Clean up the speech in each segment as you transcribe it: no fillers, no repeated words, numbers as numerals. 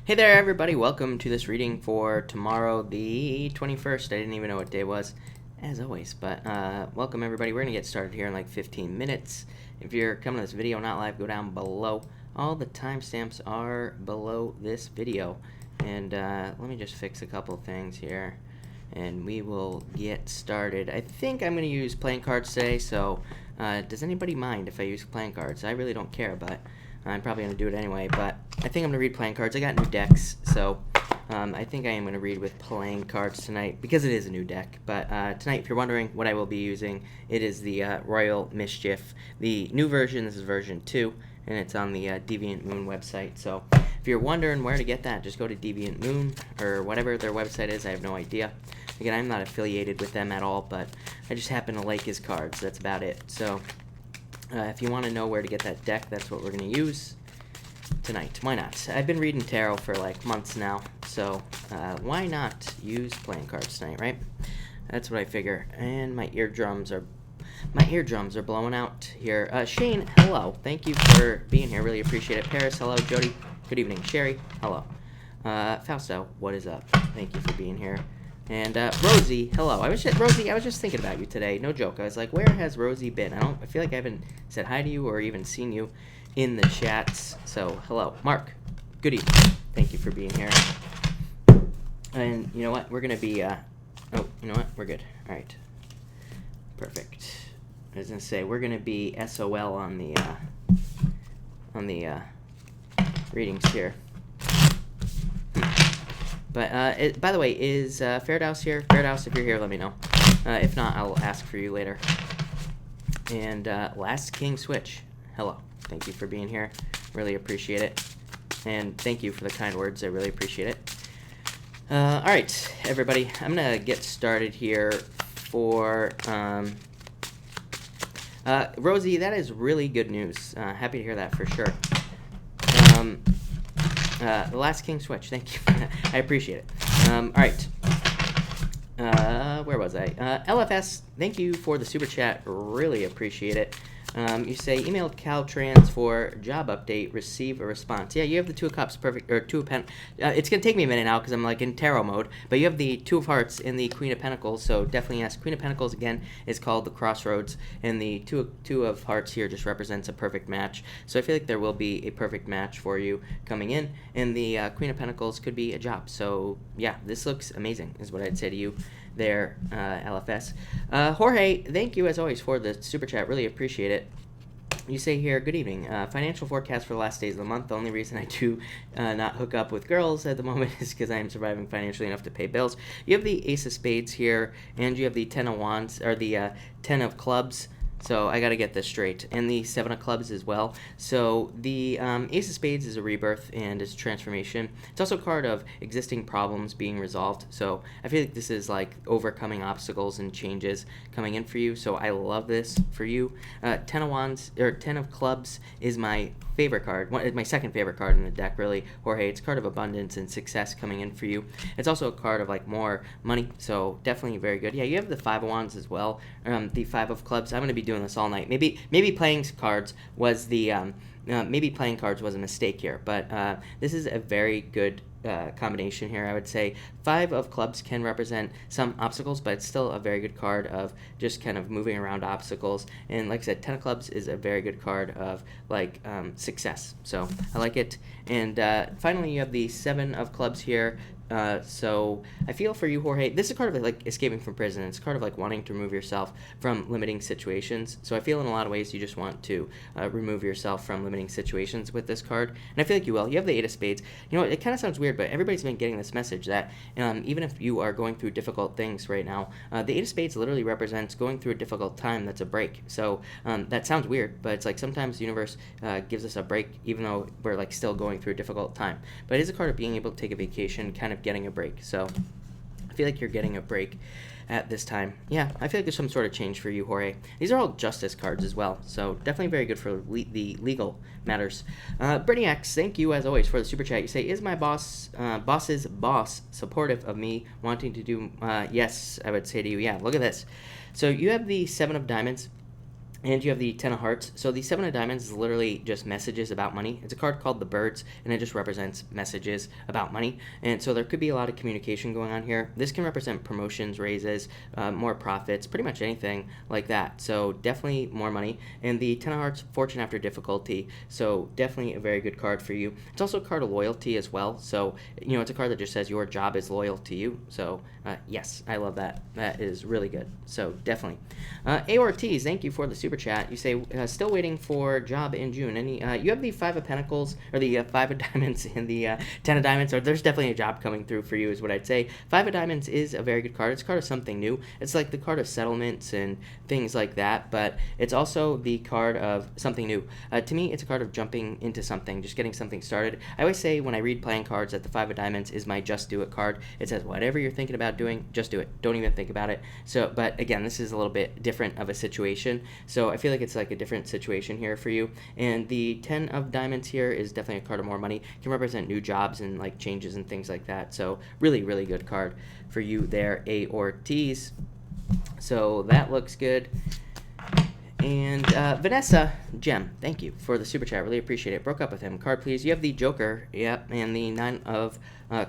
Hey there, everybody. Welcome to this reading for tomorrow, the 21st. I didn't even know what day it was, as always. But welcome, everybody. We're going to get started here in like 15 minutes. If you're coming to this video not live, go down below. All the timestamps are below this video. And let me just fix a couple things here, and we will get started. I think I'm going to use playing cards today, so does anybody mind if I use playing cards? I really don't care, but I'm probably going to do it anyway, but I think I'm going to read playing cards. I got new decks, so I think I am going to read with playing cards tonight because it is a new deck. But tonight, if you're wondering what I will be using, it is the Royal Mischief. The new version, this is version 2, and it's on the Deviant Moon website. So if you're wondering where to get that, just go to Deviant Moon or whatever their website is. I have no idea. Again, I'm not affiliated with them at all, but I just happen to like his cards. That's about it. So if you want to know where to get that deck, that's what we're going to use tonight. Why not? I've been reading tarot for like months now, so why not use playing cards tonight, right? That's what I figure. And my eardrums are blowing out here. Shane, hello. Thank you for being here. Really appreciate it. Paris, hello. Jody, good evening. Sherry, hello. Fausto, what is up? Thank you for being here. And Rosie, hello. Rosie, I was just thinking about you today. No joke. I was like, where has Rosie been? I feel like I haven't said hi to you or even seen you in the chats. So, hello. Mark, good evening. Thank you for being here. And you know what? We're going to be, oh, you know what? We're good. All right. Perfect. I was going to say, we're going to be SOL on the readings here. But, by the way, is Fairdouse here? Fairdouse, if you're here, let me know. If not, I'll ask for you later. And Last King Switch, hello. Thank you for being here. Really appreciate it. And thank you for the kind words. I really appreciate it. All right, everybody. I'm going to get started here for... Rosie, that is really good news. Happy to hear that for sure. The Last King Switch, thank you. I appreciate it. All right. Where was I? LFS, thank you for the super chat. Really appreciate it. You say, emailed Caltrans for job update, receive a response. Yeah, you have the Two of Cups, perfect, or Two of Pentacles. It's going to take me a minute now because I'm like in tarot mode, but you have the Two of Hearts and the Queen of Pentacles, so definitely ask. Queen of Pentacles, again, is called the Crossroads, and the Two of Hearts here just represents a perfect match. So I feel like there will be a perfect match for you coming in, and the Queen of Pentacles could be a job. So yeah, this looks amazing, is what I'd say to you there, LFS. Jorge, thank you as always for the super chat. Really appreciate it. You say here, good evening. Financial forecast for the last days of the month. The only reason I do not hook up with girls at the moment is because I am surviving financially enough to pay bills. You have the Ace of Spades here, and you have the Ten of Wands, or the Ten of Clubs. So I got to get this straight. And the Seven of Clubs as well. So the Ace of Spades is a rebirth and is a transformation. It's also a card of existing problems being resolved. So I feel like this is like overcoming obstacles and changes coming in for you. So I love this for you. Ten of Wands, or Ten of Clubs is my favorite card. My second favorite card in the deck, really. Jorge, it's a card of abundance and success coming in for you. It's also a card of like more money. So definitely very good. Yeah, you have the Five of Wands as well. The Five of Clubs. I'm going to be doing this all night. Maybe playing cards was the maybe playing cards was a mistake here, but this is a very good combination here. I would say Five of Clubs can represent some obstacles, but it's still a very good card of just kind of moving around obstacles. And like I said, Ten of Clubs is a very good card of like success. So I like it. And finally, you have the Seven of Clubs here. So I feel for you, Jorge, this is a card of like escaping from prison. It's a card of like wanting to remove yourself from limiting situations. So I feel in a lot of ways you just want to remove yourself from limiting situations with this card. And I feel like you will. You have the Eight of Spades. You know, it kind of sounds weird, but everybody's been getting this message that even if you are going through difficult things right now, the Eight of Spades literally represents going through a difficult time that's a break. So that sounds weird, but it's like sometimes the universe gives us a break even though we're like still going through a difficult time. But it is a card of being able to take a vacation, kind of getting a break. So I feel like you're getting a break at this time. Yeah, I feel like there's some sort of change for you, Jorge. These are all justice cards as well, so definitely very good for the legal matters. Brainiacs, thank you as always for the super chat. You say, is my boss's boss supportive of me wanting to do, yes, I would say to you, yeah, look at this. So you have the Seven of Diamonds, And you have the Ten of Hearts. So the Seven of Diamonds is literally just messages about money. It's a card called the Birds, and it just represents messages about money. And so there could be a lot of communication going on here. This can represent promotions, raises, more profits, pretty much anything like that. So definitely more money. And the Ten of Hearts, Fortune after difficulty. So definitely a very good card for you. It's also a card of loyalty as well. So, it's a card that just says your job is loyal to you. So, yes, I love that. That is really good. So definitely. A Ortiz, thank you for the super chat. You say still waiting for job in June. Any you have the Five of Pentacles or the Five of Diamonds and the Ten of Diamonds, or there's definitely a job coming through for you is what I'd say. Five of Diamonds is a very good card. It's a card of something new. It's like the card of settlements and things like that, but it's also the card of something new. To me, it's a card of jumping into something, just getting something started. I always say when I read playing cards that the Five of Diamonds is my just do it card. It says whatever you're thinking about doing, just do it. Don't even think about it. So, but again, this is a little bit different of a situation. So I feel like it's like a different situation here for you. And the Ten of Diamonds here is definitely a card of more money. It can represent new jobs and like changes and things like that. So really, really good card for you there, A Ortiz. So that looks good. And Vanessa Gem, thank you for the super chat. Really appreciate it. Broke up with him. Card, please. You have the Joker, yep, and the Nine of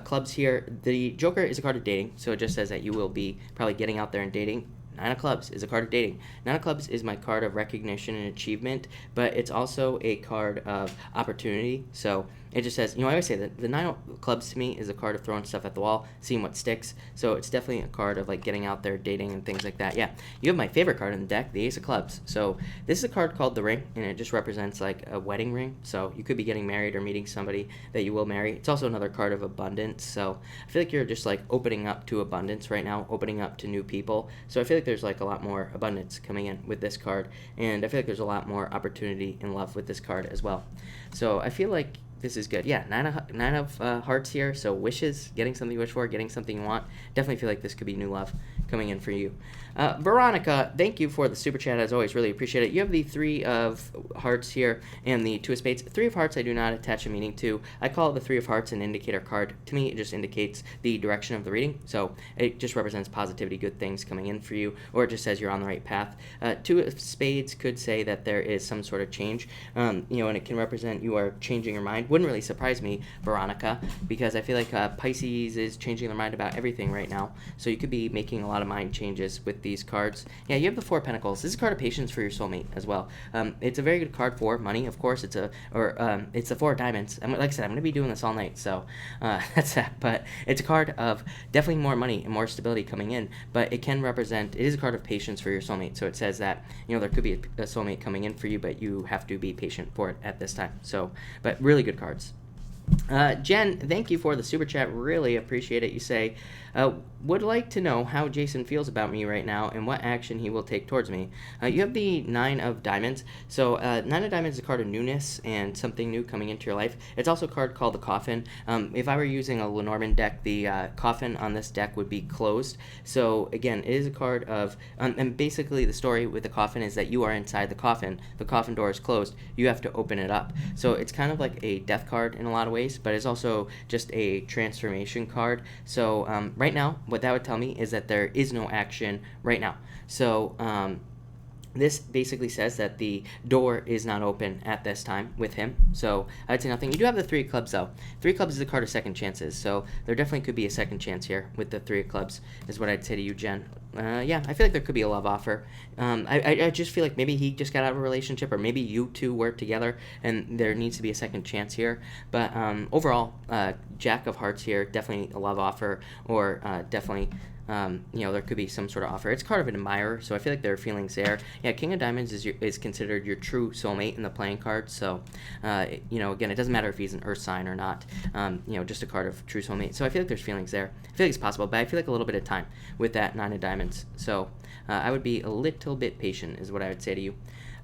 Clubs here. The Joker is a card of dating, so it just says that you will be probably getting out there and dating. Nine of Clubs is a card of dating. Nine of Clubs is my card of recognition and achievement, but it's also a card of opportunity. So it just says, I always say that the Nine of Clubs to me is a card of throwing stuff at the wall, seeing what sticks. So it's definitely a card of like getting out there, dating, and things like that. Yeah, you have my favorite card in the deck, the Ace of Clubs. So this is a card called the Ring, and it just represents like a wedding ring. So you could be getting married or meeting somebody that you will marry. It's also another card of abundance. So I feel like you're just like opening up to abundance right now, opening up to new people. So I feel like there's like a lot more abundance coming in with this card, and I feel like there's a lot more opportunity in love with this card as well. So I feel like this is good. Yeah, nine of hearts here. So wishes, getting something you wish for, getting something you want. Definitely feel like this could be new love coming in for you. Veronica, thank you for the super chat as always. Really appreciate it. You have the Three of Hearts here and the Two of Spades. Three of Hearts I do not attach a meaning to. I call the Three of Hearts an indicator card. To me, it just indicates the direction of the reading. So it just represents positivity, good things coming in for you, or it just says you're on the right path. Two of Spades could say that there is some sort of change, and it can represent you are changing your mind. Wouldn't really surprise me, Veronica, because I feel like Pisces is changing their mind about everything right now. So you could be making a lot of mind changes with these cards. Yeah, you have the Four of Pentacles. This is a card of patience for your soulmate as well. It's a very good card for money, of course. It's the Four of Diamonds. Like I said, I'm going to be doing this all night, so that's that. But it's a card of definitely more money and more stability coming in. But it can represent, it is a card of patience for your soulmate. So it says that, there could be a soulmate coming in for you, but you have to be patient for it at this time. So, but really good cards. Jen, thank you for the super chat. Really appreciate it. You say, would like to know how Jason feels about me right now and what action he will take towards me. You have the Nine of Diamonds. So Nine of Diamonds is a card of newness and something new coming into your life. It's also a card called the Coffin. If I were using a Lenormand deck, the coffin on this deck would be closed. So again, it is a card of, and basically the story with the coffin is that you are inside the coffin. The coffin door is closed. You have to open it up. So it's kind of like a death card in a lot of ways, but it's also just a transformation card. So right now, what that would tell me is that there is no action right now. So this basically says that the door is not open at this time with him. So I'd say nothing. You do have the Three of Clubs though. Three of Clubs is a card of second chances. So there definitely could be a second chance here with the Three of Clubs is what I'd say to you, Jen. Yeah, I feel like there could be a love offer. I just feel like maybe he just got out of a relationship, or maybe you two work together and there needs to be a second chance here. But overall, Jack of Hearts here, definitely a love offer, or definitely there could be some sort of offer. It's card of an admirer, so I feel like there are feelings there. Yeah, King of Diamonds is considered your true soulmate in the playing card. So, again, it doesn't matter if he's an Earth sign or not. Just a card of true soulmate. So I feel like there's feelings there. I feel like it's possible, but I feel like a little bit of time with that Nine of Diamonds. So I would be a little bit patient, is what I would say to you.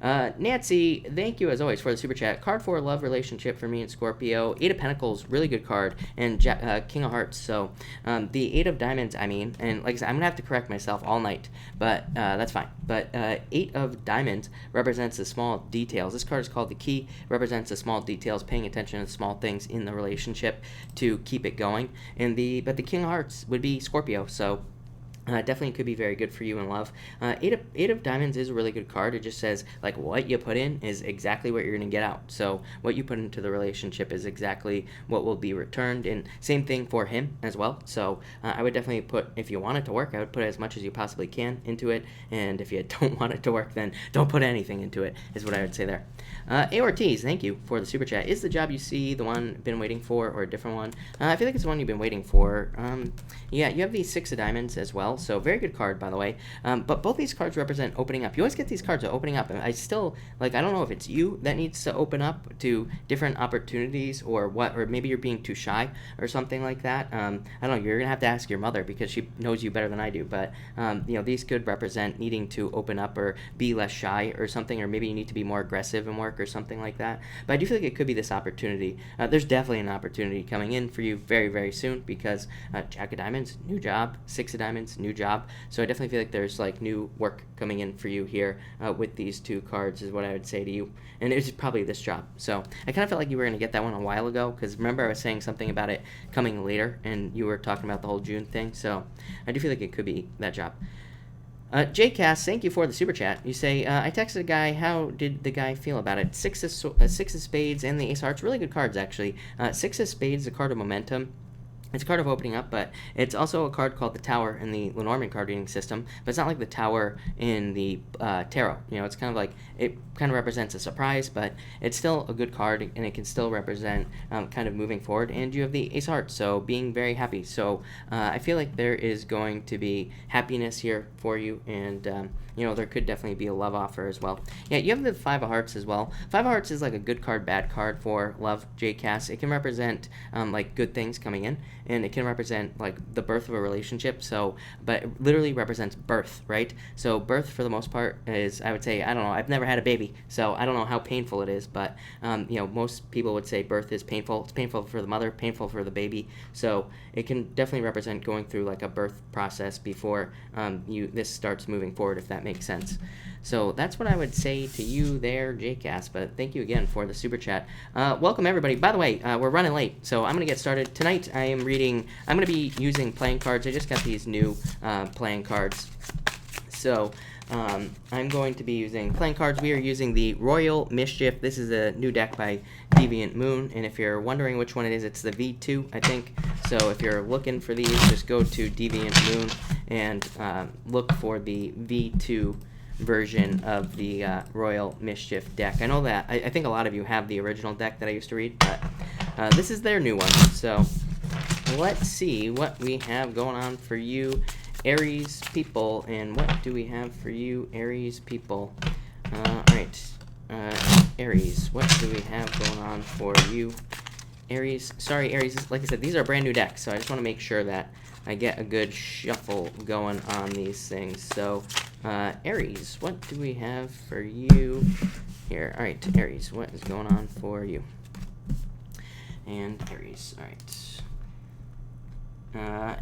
Nancy, thank you as always for the super chat. Card for love relationship for me and Scorpio. Eight of Pentacles, really good card, and King of Hearts. So the Eight of Diamonds, and like I said, I'm gonna have to correct myself all night, but that's fine. But Eight of Diamonds represents the small details. This card is called the Key. Represents the small details, paying attention to small things in the relationship to keep it going. But the King of Hearts would be Scorpio. So Definitely could be very good for you in love. Eight of Diamonds is a really good card. It just says, like, what you put in is exactly what you're going to get out. So what you put into the relationship is exactly what will be returned. And same thing for him as well. So I would definitely put, if you want it to work, I would put as much as you possibly can into it. And if you don't want it to work, then don't put anything into it, is what I would say there. A Ortiz, thank you for the super chat. Is the job you see the one been waiting for, or a different one? I feel like it's the one you've been waiting for. Yeah, you have the Six of Diamonds as well. So very good card, by the way. But both these cards represent opening up. You always get these cards of opening up. And I still, like, I don't know if it's you that needs to open up to different opportunities or what, or maybe you're being too shy or something like that. I don't know. You're going to have to ask your mother because she knows you better than I do. But, these could represent needing to open up or be less shy or something, or maybe you need to be more aggressive in work or something like that. But I do feel like it could be this opportunity. There's definitely an opportunity coming in for you very, very soon because Jack of Diamonds, new job, Six of Diamonds, new job. So I definitely feel like there's like new work coming in for you here with these two cards is what I would say to you. And it's probably this job. So I kind of felt like you were going to get that one a while ago because remember I was saying something about it coming later and you were talking about the whole June thing. So I do feel like it could be that job. JCast, thank you for the super chat. You say, I texted a guy, how did the guy feel about it? Six of Spades and the Ace of Hearts, really good cards actually. Six of Spades is a card of momentum. It's a card of opening up, but it's also a card called the Tower in the Lenormand card reading system, but it's not like the Tower in the Tarot. It's kind of like, it kind of represents a surprise, but it's still a good card, and it can still represent kind of moving forward, and you have the Ace of Hearts, so being very happy. So I feel like there is going to be happiness here for you, and there could definitely be a love offer as well. Yeah, you have the Five of Hearts as well. Five of Hearts is like a good card, bad card for love, JCast. It can represent like good things coming in, and it can represent like the birth of a relationship. So, but it literally represents birth, right? So birth for the most part is, I would say, I don't know, I've never had a baby, so I don't know how painful it is, but most people would say birth is painful. It's painful for the mother, painful for the baby. So it can definitely represent going through like a birth process before this starts moving forward, if that makes sense. So that's what I would say to you there, JCast, but thank you again for the super chat. Welcome everybody. By the way, we're running late, so I'm going to get started. Tonight I'm going to be using playing cards. I just got these new playing cards. So I'm going to be using playing cards. We are using the Royal Mischief. This is a new deck by Deviant Moon, and if you're wondering which one it is, it's the V2, I think. So if you're looking for these, just go to Deviant Moon and look for the V2 version of the Royal Mischief deck. I know that I think a lot of you have the original deck that I used to read, but this is their new one. So let's see what we have going on for you, Aries people, and what do we have for you, Aries people? Alright, Aries, what do we have going on for you, Aries? Sorry, Aries, like I said, these are brand new decks, so I just want to make sure that I get a good shuffle going on these things. So, Aries, what do we have for you here? Alright, Aries, what is going on for you? And Aries, alright.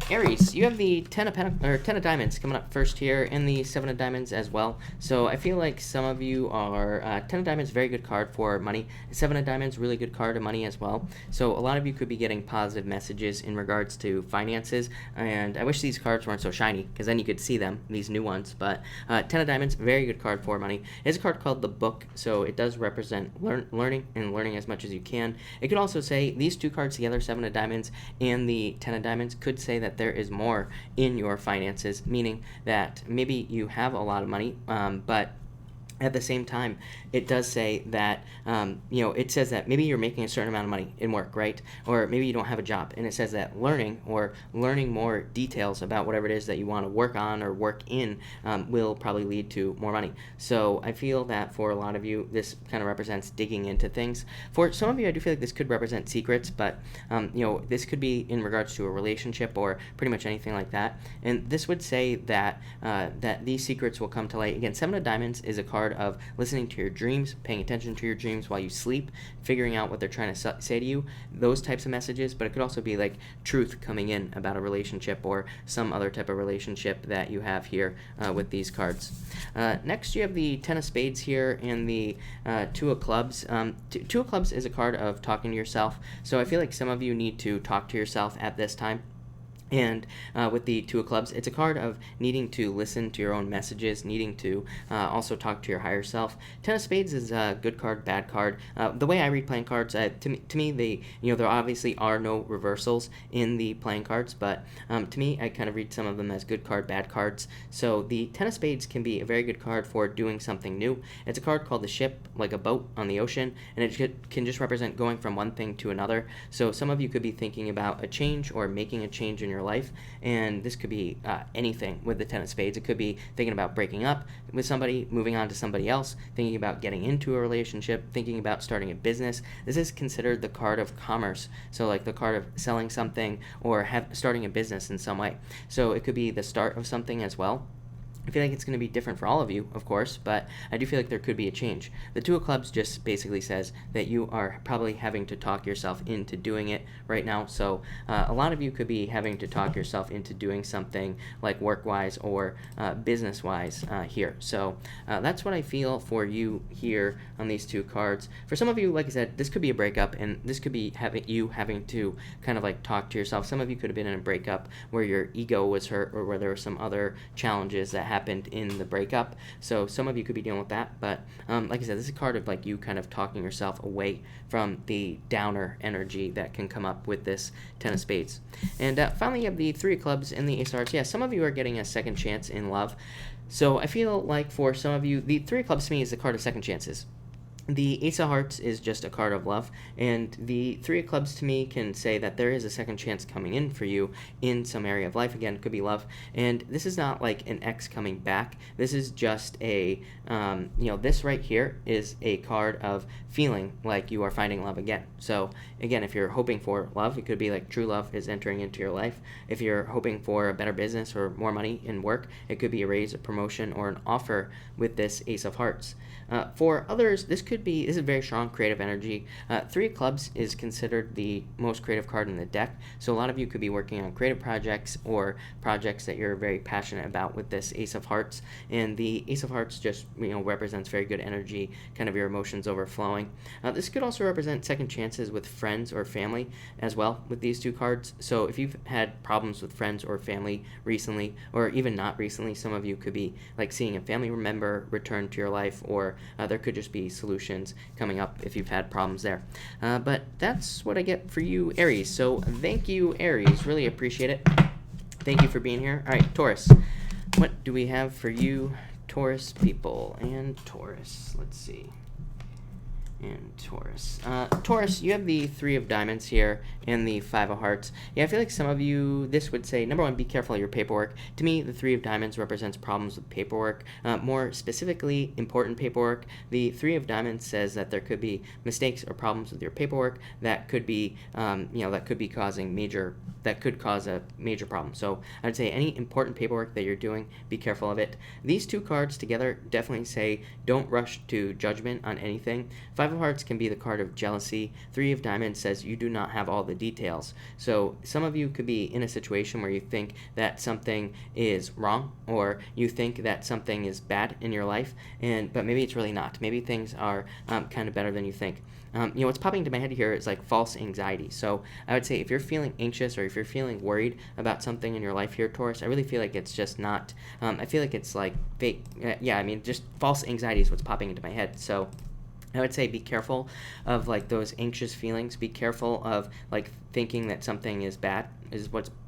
Aries, you have the Ten of Diamonds coming up first here, and the Seven of Diamonds as well. So I feel like some of you are Ten of Diamonds, very good card for money. Seven of Diamonds, really good card of money as well. So a lot of you could be getting positive messages in regards to finances, and I wish these cards weren't so shiny because then you could see them, these new ones. But Ten of Diamonds, very good card for money. It's a card called the Book, so it does represent learning and learning as much as you can. It could also say these two cards together, Seven of Diamonds and the Ten of Diamonds, could say that there is more in your finances, meaning that maybe you have a lot of money, but at the same time, it does say that, it says that maybe you're making a certain amount of money in work, right? Or maybe you don't have a job, and it says that learning more details about whatever it is that you want to work on or work in will probably lead to more money. So I feel that for a lot of you, this kind of represents digging into things. For some of you, I do feel like this could represent secrets, but, this could be in regards to a relationship or pretty much anything like that. And this would say that, that these secrets will come to light. Again, Seven of Diamonds is a card of listening to your dreams, paying attention to your dreams while you sleep, figuring out what they're trying to say to you, those types of messages. But it could also be like truth coming in about a relationship or some other type of relationship that you have here with these cards. Next, you have the Ten of Spades here and the Two of Clubs. Two of Clubs is a card of talking to yourself, so I feel like some of you need to talk to yourself at this time. And with the Two of Clubs, it's a card of needing to listen to your own messages, needing to also talk to your higher self. Ten of Spades is a good card, bad card. The way I read playing cards, to me, there obviously are no reversals in the playing cards, but to me, I kind of read some of them as good card, bad cards. So the Ten of Spades can be a very good card for doing something new. It's a card called the Ship, like a boat on the ocean, and it can just represent going from one thing to another. So some of you could be thinking about a change or making a change in your life, and this could be anything with the Ten of Spades. It could be thinking about breaking up with somebody, moving on to somebody else, thinking about getting into a relationship, thinking about starting a business. This is considered the card of commerce, so like the card of selling something or starting a business in some way. So it could be the start of something as well. I feel like it's going to be different for all of you, of course, but I do feel like there could be a change. The Two of Clubs just basically says that you are probably having to talk yourself into doing it right now. So a lot of you could be having to talk yourself into doing something like work-wise or business-wise here. So that's what I feel for you here on these two cards. For some of you, like I said, this could be a breakup, and this could be having to kind of like talk to yourself. Some of you could have been in a breakup where your ego was hurt or where there were some other challenges that happened in the breakup. So some of you could be dealing with that, but like I said, this is a card of like you kind of talking yourself away from the downer energy that can come up with this Ten of Spades. And finally, you have the Three of Clubs and the Ace of Hearts. Yeah, some of you are getting a second chance in love. So I feel like for some of you, the Three of Clubs to me is the card of second chances. The Ace of Hearts is just a card of love, and the Three of Clubs to me can say that there is a second chance coming in for you in some area of life. Again, it could be love, and this is not like an ex coming back. This is just a, this right here is a card of feeling like you are finding love again. So again, if you're hoping for love, it could be like true love is entering into your life. If you're hoping for a better business or more money in work, it could be a raise, a promotion, or an offer with this Ace of Hearts. For others, this is a very strong creative energy. Three of Clubs is considered the most creative card in the deck, so a lot of you could be working on creative projects or projects that you're very passionate about with this Ace of Hearts, and the Ace of Hearts just represents very good energy, kind of your emotions overflowing. This could also represent second chances with friends or family as well with these two cards. So if you've had problems with friends or family recently, or even not recently, some of you could be like seeing a family member return to your life, or there could just be solutions coming up if you've had problems there. But that's what I get for you, Aries. So thank you, Aries. Really appreciate it. Thank you for being here. All right, Taurus. What do we have for you, Taurus people? And Taurus, let's see. And Taurus. Taurus, you have the Three of Diamonds here and the Five of Hearts. Yeah, I feel like some of you, this would say, number one, be careful of your paperwork. To me, the Three of Diamonds represents problems with paperwork, more specifically important paperwork. The Three of Diamonds says that there could be mistakes or problems with your paperwork that could be, that could cause a major problem. So I'd say any important paperwork that you're doing, be careful of it. These two cards together definitely say don't rush to judgment on anything. Five of Hearts can be the card of jealousy. Three of Diamonds says you do not have all the details. So some of you could be in a situation where you think that something is wrong, or you think that something is bad in your life, but maybe it's really not. Maybe things are kind of better than you think. What's popping into my head here is like false anxiety. So I would say if you're feeling anxious or if you're feeling worried about something in your life here, Taurus, I really feel like it's just not, I feel like it's like fake. Just false anxiety is what's popping into my head. So I would say be careful of like those anxious feelings. Be careful of like thinking that something is bad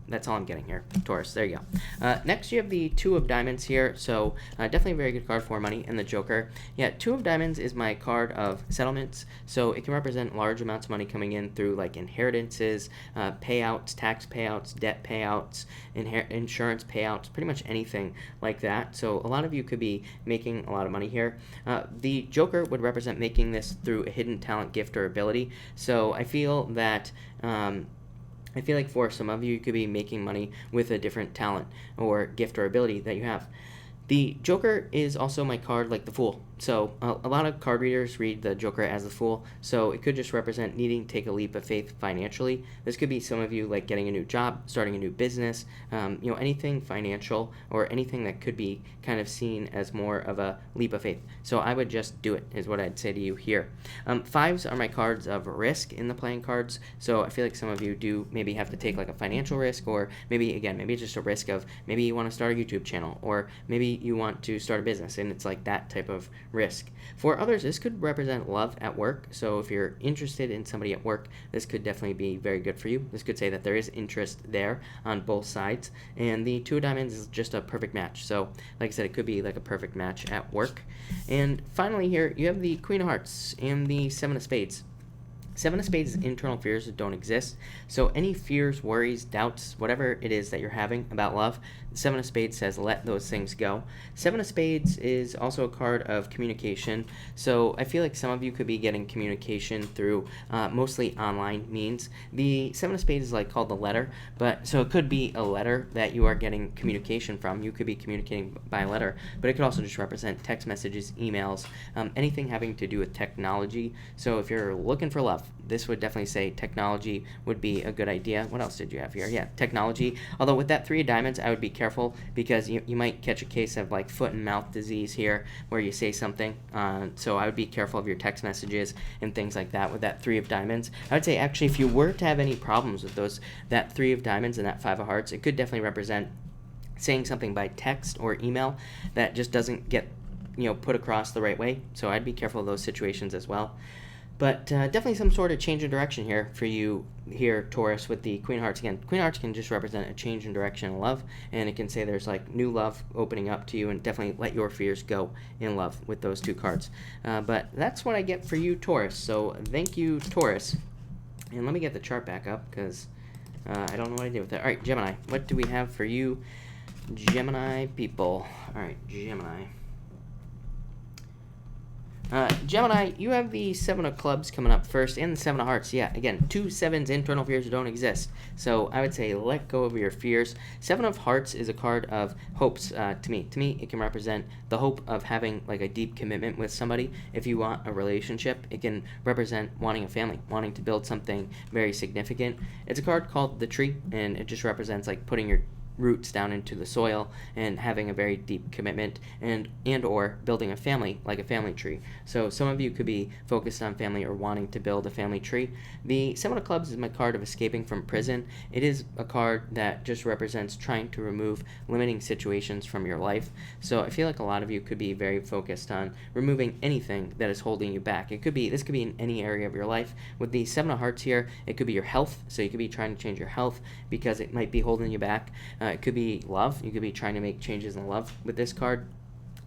that's all I'm getting here, Taurus. There you go. Next, you have the Two of Diamonds here. So definitely a very good card for money, and the Joker. Yeah, Two of Diamonds is my card of settlements. So it can represent large amounts of money coming in through like inheritances, payouts, tax payouts, debt payouts, insurance payouts, pretty much anything like that. So a lot of you could be making a lot of money here. The Joker would represent making this through a hidden talent, gift, or ability. So I feel that like for some of you, you could be making money with a different talent or gift or ability that you have. The Joker is also my card like the Fool. So a lot of card readers read the Joker as the Fool, so it could just represent needing to take a leap of faith financially. This could be some of you like getting a new job, starting a new business, anything financial or anything that could be kind of seen as more of a leap of faith. So I would just do it, is what I'd say to you here. Fives are my cards of risk in the playing cards, so I feel like some of you do maybe have to take like a financial risk, or maybe it's just a risk of maybe you want to start a YouTube channel, or maybe you want to start a business, and it's like that type of risk. For others, this could represent love at work. So if you're interested in somebody at work, this could definitely be very good for you. This could say that there is interest there on both sides, and the Two of Diamonds is just a perfect match. So like I said, it could be like a perfect match at work. And finally here, you have the Queen of Hearts and the Seven of Spades. Seven of Spades is internal fears that don't exist. So any fears, worries, doubts, whatever it is that you're having about love, Seven of Spades says let those things go. Seven of Spades is also a card of communication. So I feel like some of you could be getting communication through mostly online means. The Seven of Spades is like called the letter, but so it could be a letter that you are getting communication from. You could be communicating by letter, but it could also just represent text messages, emails, anything having to do with technology. So if you're looking for love, this would definitely say technology would be a good idea. What else did you have here? Yeah, technology. Although with that Three of Diamonds, I would be careful because you might catch a case of like foot and mouth disease here where you say something. So I would be careful of your text messages and things like that with that Three of Diamonds. I would say actually if you were to have any problems with that Three of Diamonds and that Five of Hearts, it could definitely represent saying something by text or email that just doesn't get put across the right way. So I'd be careful of those situations as well. But definitely some sort of change in direction here for you here, Taurus, with the Queen of Hearts. Again, Queen of Hearts can just represent a change in direction in love, and it can say there's like new love opening up to you, and definitely let your fears go in love with those two cards. But that's what I get for you, Taurus. So thank you, Taurus. And let me get the chart back up because I don't know what I did with it. All right, Gemini, what do we have for you, Gemini people? All right, Gemini. Gemini, you have the Seven of Clubs coming up first and the Seven of Hearts. Yeah, again, two sevens, internal fears don't exist. So I would say let go of your fears. Seven of Hearts is a card of hopes to me. To me, it can represent the hope of having like a deep commitment with somebody. If you want a relationship, it can represent wanting a family, wanting to build something very significant. It's a card called the Tree, and it just represents like putting your roots down into the soil and having a very deep commitment and or building a family, like a family tree. So some of you could be focused on family or wanting to build a family tree. The Seven of Clubs is my card of escaping from prison. It is a card that just represents trying to remove limiting situations from your life. So I feel like a lot of you could be very focused on removing anything that is holding you back. This could be in any area of your life. With the Seven of Hearts here, it could be your health. So you could be trying to change your health because it might be holding you back. It could be love. You could be trying to make changes in love with this card,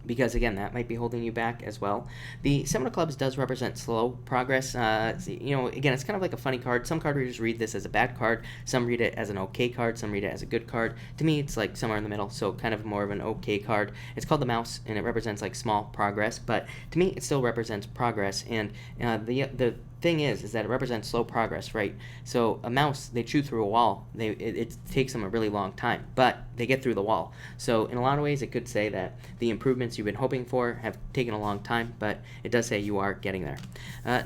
because again, that might be holding you back as well. The Seven of Clubs does represent slow progress. Again, it's kind of like a funny card. Some card readers read this as a bad card. Some read it as an okay card. Some read it as a good card. To me, it's like somewhere in the middle, so kind of more of an okay card. It's called the Mouse, and it represents like small progress, but to me, it still represents progress. And the thing is that it represents slow progress, right? So a mouse, they chew through a wall. It takes them a really long time, but they get through the wall. So in a lot of ways, it could say that the improvements you've been hoping for have taken a long time, but it does say you are getting there.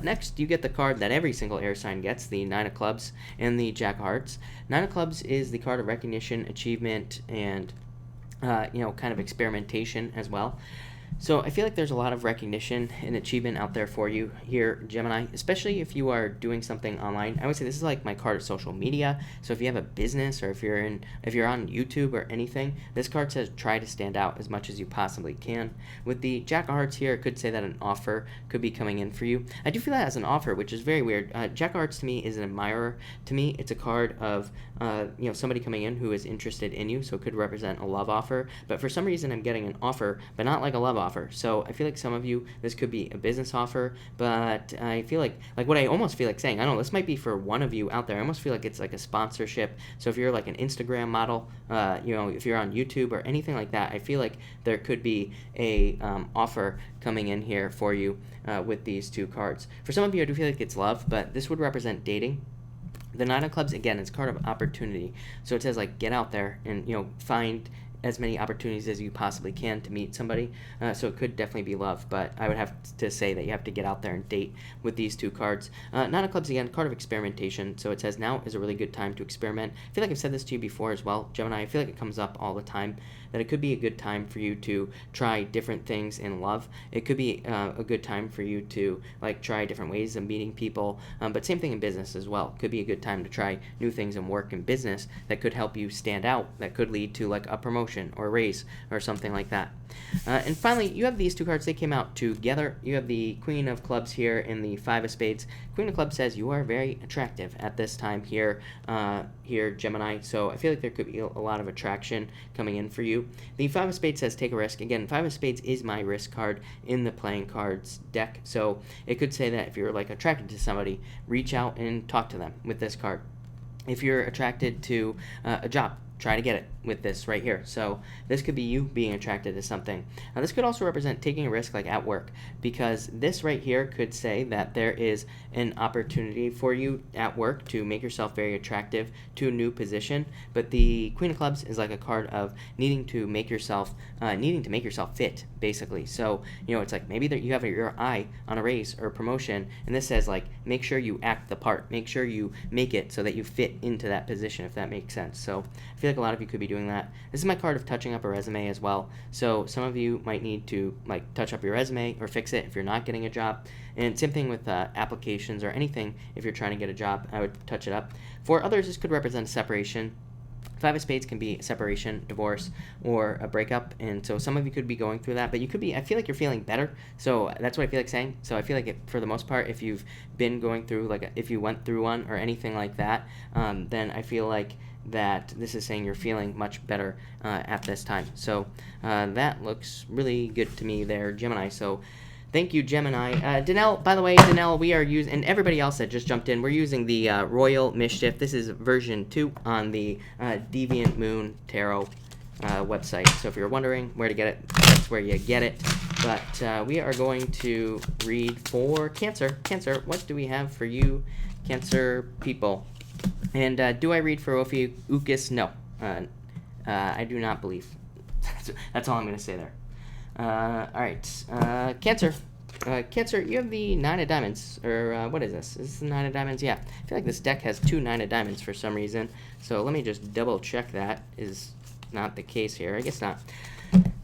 Next, you get the card that every single air sign gets, the Nine of Clubs and the Jack of Hearts. Nine of Clubs is the card of recognition, achievement, and kind of experimentation as well. So I feel like there's a lot of recognition and achievement out there for you here, Gemini, especially if you are doing something online. I would say this is like my card of social media. So if you have a business, or if you're on YouTube or anything, this card says try to stand out as much as you possibly can. With the Jack of Hearts here, it could say that an offer could be coming in for you. I do feel that as an offer, which is very weird. Jack of Hearts to me is an admirer. To me, it's a card of somebody coming in who is interested in you. So it could represent a love offer. But for some reason, I'm getting an offer, but not like a love offer. So I feel like some of you, this could be a business offer, but I feel like what I almost feel like saying, I don't know, this might be for one of you out there. I almost feel like it's like a sponsorship. So if you're like an Instagram model, if you're on YouTube or anything like that, I feel like there could be a offer coming in here for you with these two cards. For some of you, I do feel like it's love, but this would represent dating. The Nine of Clubs, again, it's a card of opportunity. So it says like get out there and find as many opportunities as you possibly can to meet somebody. So it could definitely be love, but I would have to say that you have to get out there and date with these 2 cards. Nine of Clubs, again, card of experimentation. So it says now is a really good time to experiment. I feel like I've said this to you before as well, Gemini. I feel like it comes up all the time, that it could be a good time for you to try different things in love. It could be a good time for you to like try different ways of meeting people, but same thing in business as well. Could be a good time to try new things in work and business that could help you stand out, that could lead to like a promotion or a raise or something like that. And finally, you have these 2 cards. They came out together. You have the Queen of Clubs here and the Five of Spades. Queen of Clubs says you are very attractive at this time here, Gemini. So I feel like there could be a lot of attraction coming in for you. The Five of Spades says take a risk. Again, Five of Spades is my risk card in the playing cards deck. So it could say that if you're like attracted to somebody, reach out and talk to them with this card. If you're attracted to a job, try to get it with this right here. So this could be you being attracted to something. Now this could also represent taking a risk like at work, because this right here could say that there is an opportunity for you at work to make yourself very attractive to a new position. But the Queen of Clubs is like a card of needing to make yourself fit, basically. So it's like maybe that you have your eye on a raise or a promotion, and this says like make sure you act the part, make sure you make it so that you fit into that position, if that makes sense. So I feel like a lot of you could be doing that. This is my card of touching up a resume as well. So some of you might need to like touch up your resume or fix it if you're not getting a job. And same thing with applications or anything. If you're trying to get a job, I would touch it up. For others, this could represent a separation. Five of Spades can be a separation, divorce, or a breakup, and so some of you could be going through that, but you could be, I feel like you're feeling better, so that's what I feel like saying. So I feel like for the most part, if you've been going through, like if you went through one or anything like that, then I feel like that this is saying you're feeling much better at this time. So that looks really good to me there, Gemini. So thank you, Gemini. Danelle, by the way, we are using, and everybody else that just jumped in, we're using the Royal Mischief. This is version 2 on the Deviant Moon Tarot website. So if you're wondering where to get it, that's where you get it. But we are going to read for Cancer. Cancer, what do we have for you, Cancer people? And do I read for Ophiuchus? No. I do not believe. That's all I'm going to say there. All right. Cancer. Cancer, you have the 9 of Diamonds. Or what is this? Is this the 9 of Diamonds? Yeah. I feel like this deck has 2 9 of Diamonds for some reason. So let me just double check that is not the case here. I guess not.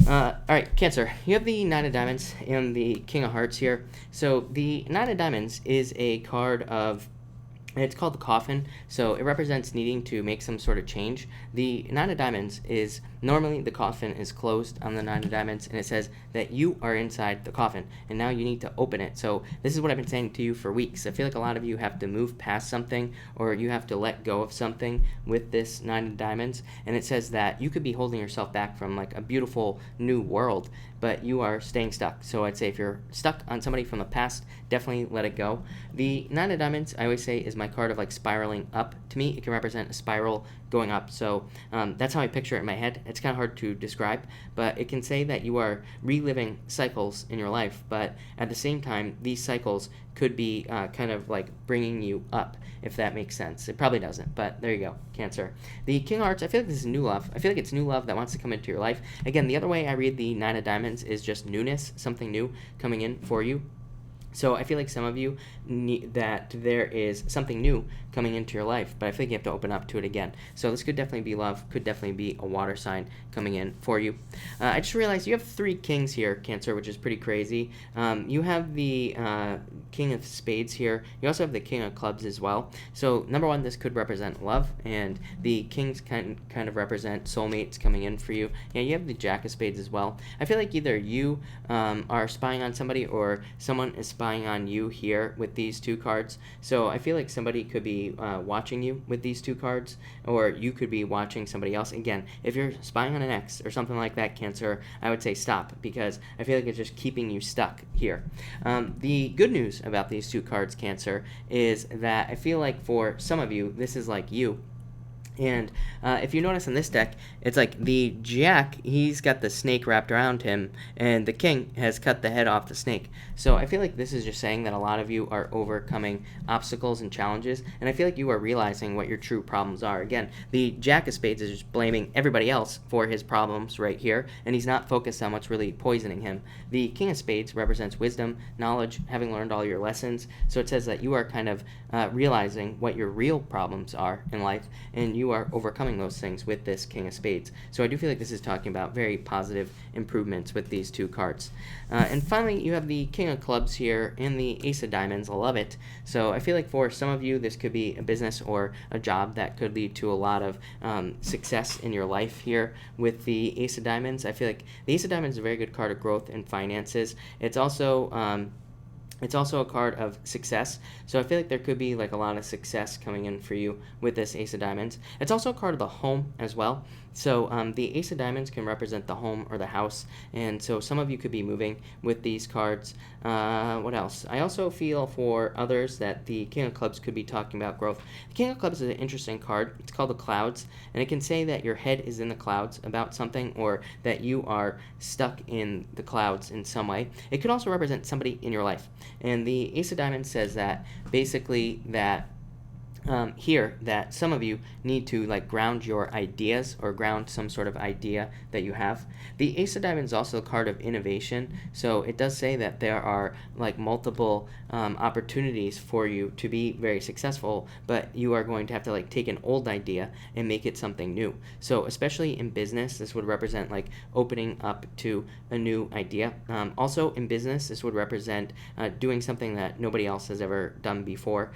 All right, Cancer, you have the 9 of Diamonds and the King of Hearts here. So the 9 of Diamonds is a card of, it's called the Coffin, so it represents needing to make some sort of change. The 9 of Diamonds is, normally the coffin is closed on the 9 of Diamonds, and it says that you are inside the coffin, and now you need to open it. So this is what I've been saying to you for weeks. I feel like a lot of you have to move past something, or you have to let go of something with this 9 of Diamonds, and it says that you could be holding yourself back from like a beautiful new world, but you are staying stuck. So I'd say if you're stuck on somebody from the past, definitely let it go. The 9 of Diamonds, I always say, is my card of like spiraling up. To me, it can represent a spiral going up. So that's how I picture it in my head. It's kind of hard to describe, but it can say that you are reliving cycles in your life, but at the same time, these cycles could be kind of like bringing you up, if that makes sense. It probably doesn't, but there you go, Cancer. The King of Hearts, I feel like this is new love. I feel like it's new love that wants to come into your life. Again, the other way I read the 9 of Diamonds is just newness, something new coming in for you. So I feel like some of you need that there is something new coming into your life, but I feel like you have to open up to it again. So this could definitely be love, could definitely be a water sign coming in for you. I just realized you have 3 kings here, Cancer, which is pretty crazy. You have the King of Spades here. You also have the King of Clubs as well. So number 1, this could represent love, and the kings kind of represent soulmates coming in for you. Yeah, you have the Jack of Spades as well. I feel like either you are spying on somebody or someone is spying on you here with these 2 cards. So I feel like somebody could be watching you with these 2 cards, or you could be watching somebody else. Again, if you're spying on an ex or something like that, Cancer, I would say stop, because I feel like it's just keeping you stuck here. The good news about these 2 cards, Cancer, is that I feel like for some of you, this is like you. And if you notice in this deck, it's like the Jack, he's got the snake wrapped around him, and the King has cut the head off the snake. So I feel like this is just saying that a lot of you are overcoming obstacles and challenges, and I feel like you are realizing what your true problems are. Again, the Jack of Spades is just blaming everybody else for his problems right here, and he's not focused on what's really poisoning him. The King of Spades represents wisdom, knowledge, having learned all your lessons. So it says that you are kind of realizing what your real problems are in life, and you are overcoming those things with this King of Spades. So I do feel like this is talking about very positive improvements with these two cards. And finally, you have the King of Clubs here and the Ace of Diamonds. I love it. So I feel like for some of you, this could be a business or a job that could lead to a lot of success in your life here with the Ace of Diamonds. I feel like the Ace of Diamonds is a very good card of growth and finances. It's also a card of success, so I feel like there could be like a lot of success coming in for you with this Ace of Diamonds. It's also a card of the home as well. So the Ace of Diamonds can represent the home or the house, and so some of you could be moving with these cards. What else? I also feel for others that the King of Clubs could be talking about growth. The King of Clubs is an interesting card. It's called the Clouds, and it can say that your head is in the clouds about something, or that you are stuck in the clouds in some way. It could also represent somebody in your life. And the Ace of Diamonds says that basically that here that some of you need to like ground your ideas or ground some sort of idea that you have. The Ace of Diamonds is also a card of innovation, so it does say that there are like multiple opportunities for you to be very successful, but you are going to have to like take an old idea and make it something new. So especially in business, this would represent like opening up to a new idea. Also in business, this would represent doing something that nobody else has ever done before.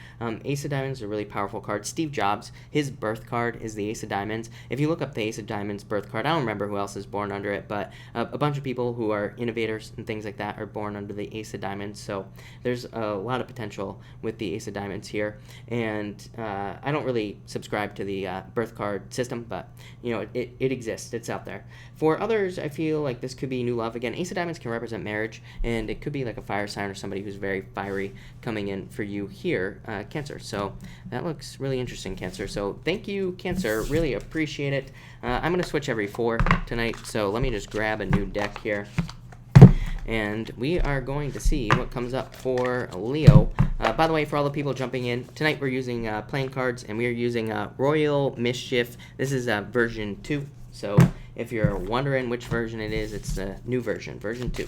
Ace of Diamonds is a really powerful card. Steve Jobs, his birth card is the Ace of Diamonds. If you look up the Ace of Diamonds birth card, I don't remember who else is born under it, but a bunch of people who are innovators and things like that are born under the Ace of Diamonds. So there's a lot of potential with the Ace of Diamonds here. And I don't really subscribe to the birth card system, but you know, it exists. It's out there. For others, I feel like this could be new love. Again, Ace of Diamonds can represent marriage, and it could be like a fire sign or somebody who's very fiery coming in for you here, Cancer. So that looks really interesting, Cancer. So thank you, Cancer. Really appreciate it. I'm going to switch every 4 tonight, so let me just grab a new deck here. And we are going to see what comes up for Leo. By the way, for all the people jumping in, tonight we're using playing cards, and we are using Royal Mischief. This is version 2. So if you're wondering which version it is, it's the new version, version 2.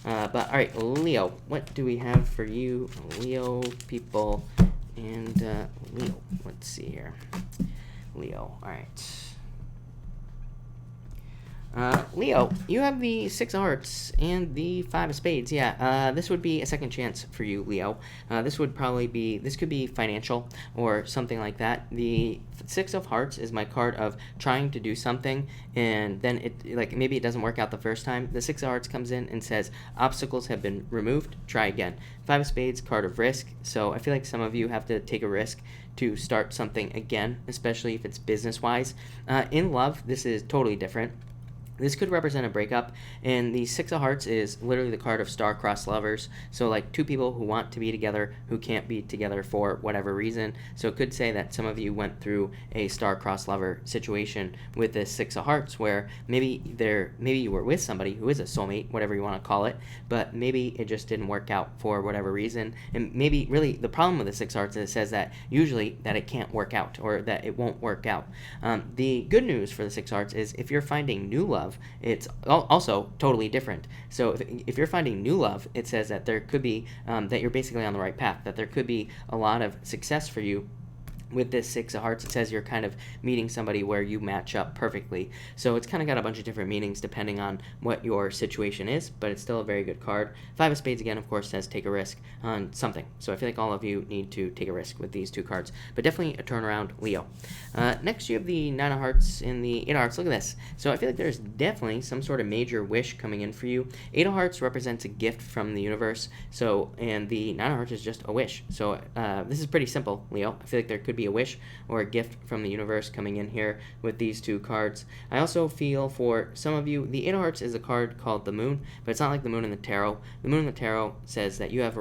But all right, Leo, what do we have for you, Leo people? And Leo, let's see here. Leo, all right. Leo, you have the 6 of Hearts and the 5 of Spades. Yeah, this would be a second chance for you, Leo. This could be financial or something like that. The 6 of Hearts is my card of trying to do something, and then maybe it doesn't work out the first time. The 6 of Hearts comes in and says obstacles have been removed. Try again. 5 of Spades, card of risk. So I feel like some of you have to take a risk to start something again, especially if it's business-wise. In love, this is totally different. This could represent a breakup, and the 6 of Hearts is literally the card of star-crossed lovers. So like two people who want to be together who can't be together for whatever reason. So it could say that some of you went through a star-crossed lover situation with this 6 of Hearts, where maybe you were with somebody who is a soulmate, whatever you want to call it, but maybe it just didn't work out for whatever reason. And maybe really the problem with the 6 of Hearts is it says that usually that it can't work out, or that it won't work out. The good news for the 6 of Hearts is if you're finding new love, it's also totally different. So if you're finding new love, it says that there could be that you're basically on the right path, that there could be a lot of success for you. With this 6 of Hearts, it says you're kind of meeting somebody where you match up perfectly. So it's kind of got a bunch of different meanings depending on what your situation is, but it's still a very good card. 5 of Spades, again, of course, says take a risk on something. So I feel like all of you need to take a risk with these 2 cards. But definitely a turnaround, Leo. Next, you have the 9 of Hearts and the 8 of Hearts. Look at this. So I feel like there's definitely some sort of major wish coming in for you. 8 of Hearts represents a gift from the universe. So, and the 9 of Hearts is just a wish. So this is pretty simple, Leo. I feel like there could be a wish or a gift from the universe coming in here with these two cards. I also feel for some of you, the Eight of Hearts is a card called the Moon, but it's not like the Moon in the Tarot. The Moon in the Tarot says that you have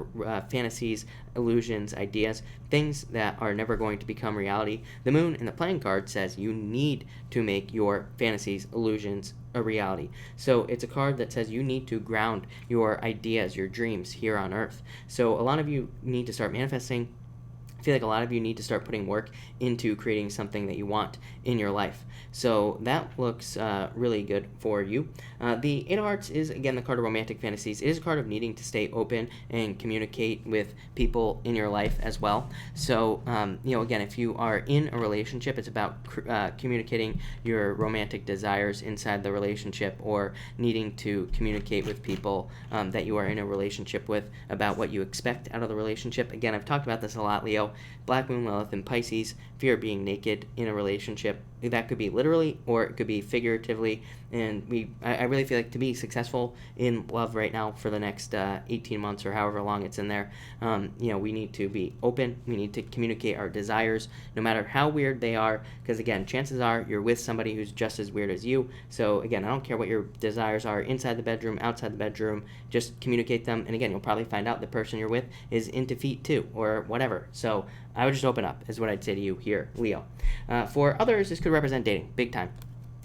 fantasies, illusions, ideas, things that are never going to become reality. The Moon in the playing card says you need to make your fantasies, illusions, a reality. So it's a card that says you need to ground your ideas, your dreams here on Earth. So a lot of you need to start manifesting. I feel like a lot of you need to start putting work into creating something that you want in your life. So that looks really good for you. The Eight of Hearts is, again, the card of romantic fantasies. It is a card of needing to stay open and communicate with people in your life as well. So, again, if you are in a relationship, it's about communicating your romantic desires inside the relationship, or needing to communicate with people that you are in a relationship with about what you expect out of the relationship. Again, I've talked about this a lot, Leo. Black Moon, Lilith, and Pisces, fear of being naked in a relationship. That could be literally or it could be figuratively. And I really feel like to be successful in love right now for the next 18 months or however long it's in there, we need to be open. We need to communicate our desires, no matter how weird they are. Because again, chances are you're with somebody who's just as weird as you. So again, I don't care what your desires are inside the bedroom, outside the bedroom, just communicate them. And again, you'll probably find out the person you're with is into feet too, or whatever. So I would just open up, is what I'd say to you here, Leo. For others, this could represent dating, big time.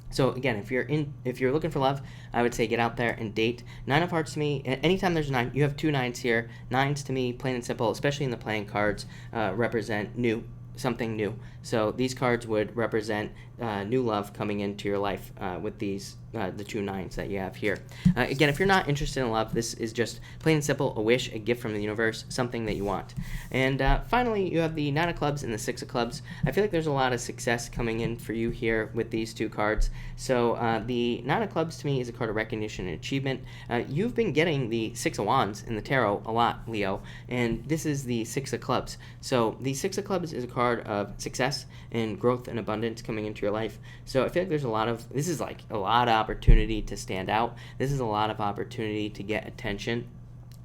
So again, if you're looking for love, I would say get out there and date. Nine of Hearts to me, anytime there's a nine, you have two nines here. Nines to me, plain and simple, especially in the playing cards, represent new, something new. So these cards would represent new love coming into your life with these the two nines that you have here. Again, if you're not interested in love, this is just plain and simple a wish, a gift from the universe, something that you want. And finally, you have the Nine of Clubs and the Six of Clubs. I feel like there's a lot of success coming in for you here with these two cards. So the Nine of Clubs to me is a card of recognition and achievement. You've been getting the Six of Wands in the tarot a lot, Leo, and this is the Six of Clubs. So the Six of Clubs is a card of success and growth and abundance coming into your life. So I feel like there's a lot of opportunity to stand out. This is a lot of opportunity to get attention.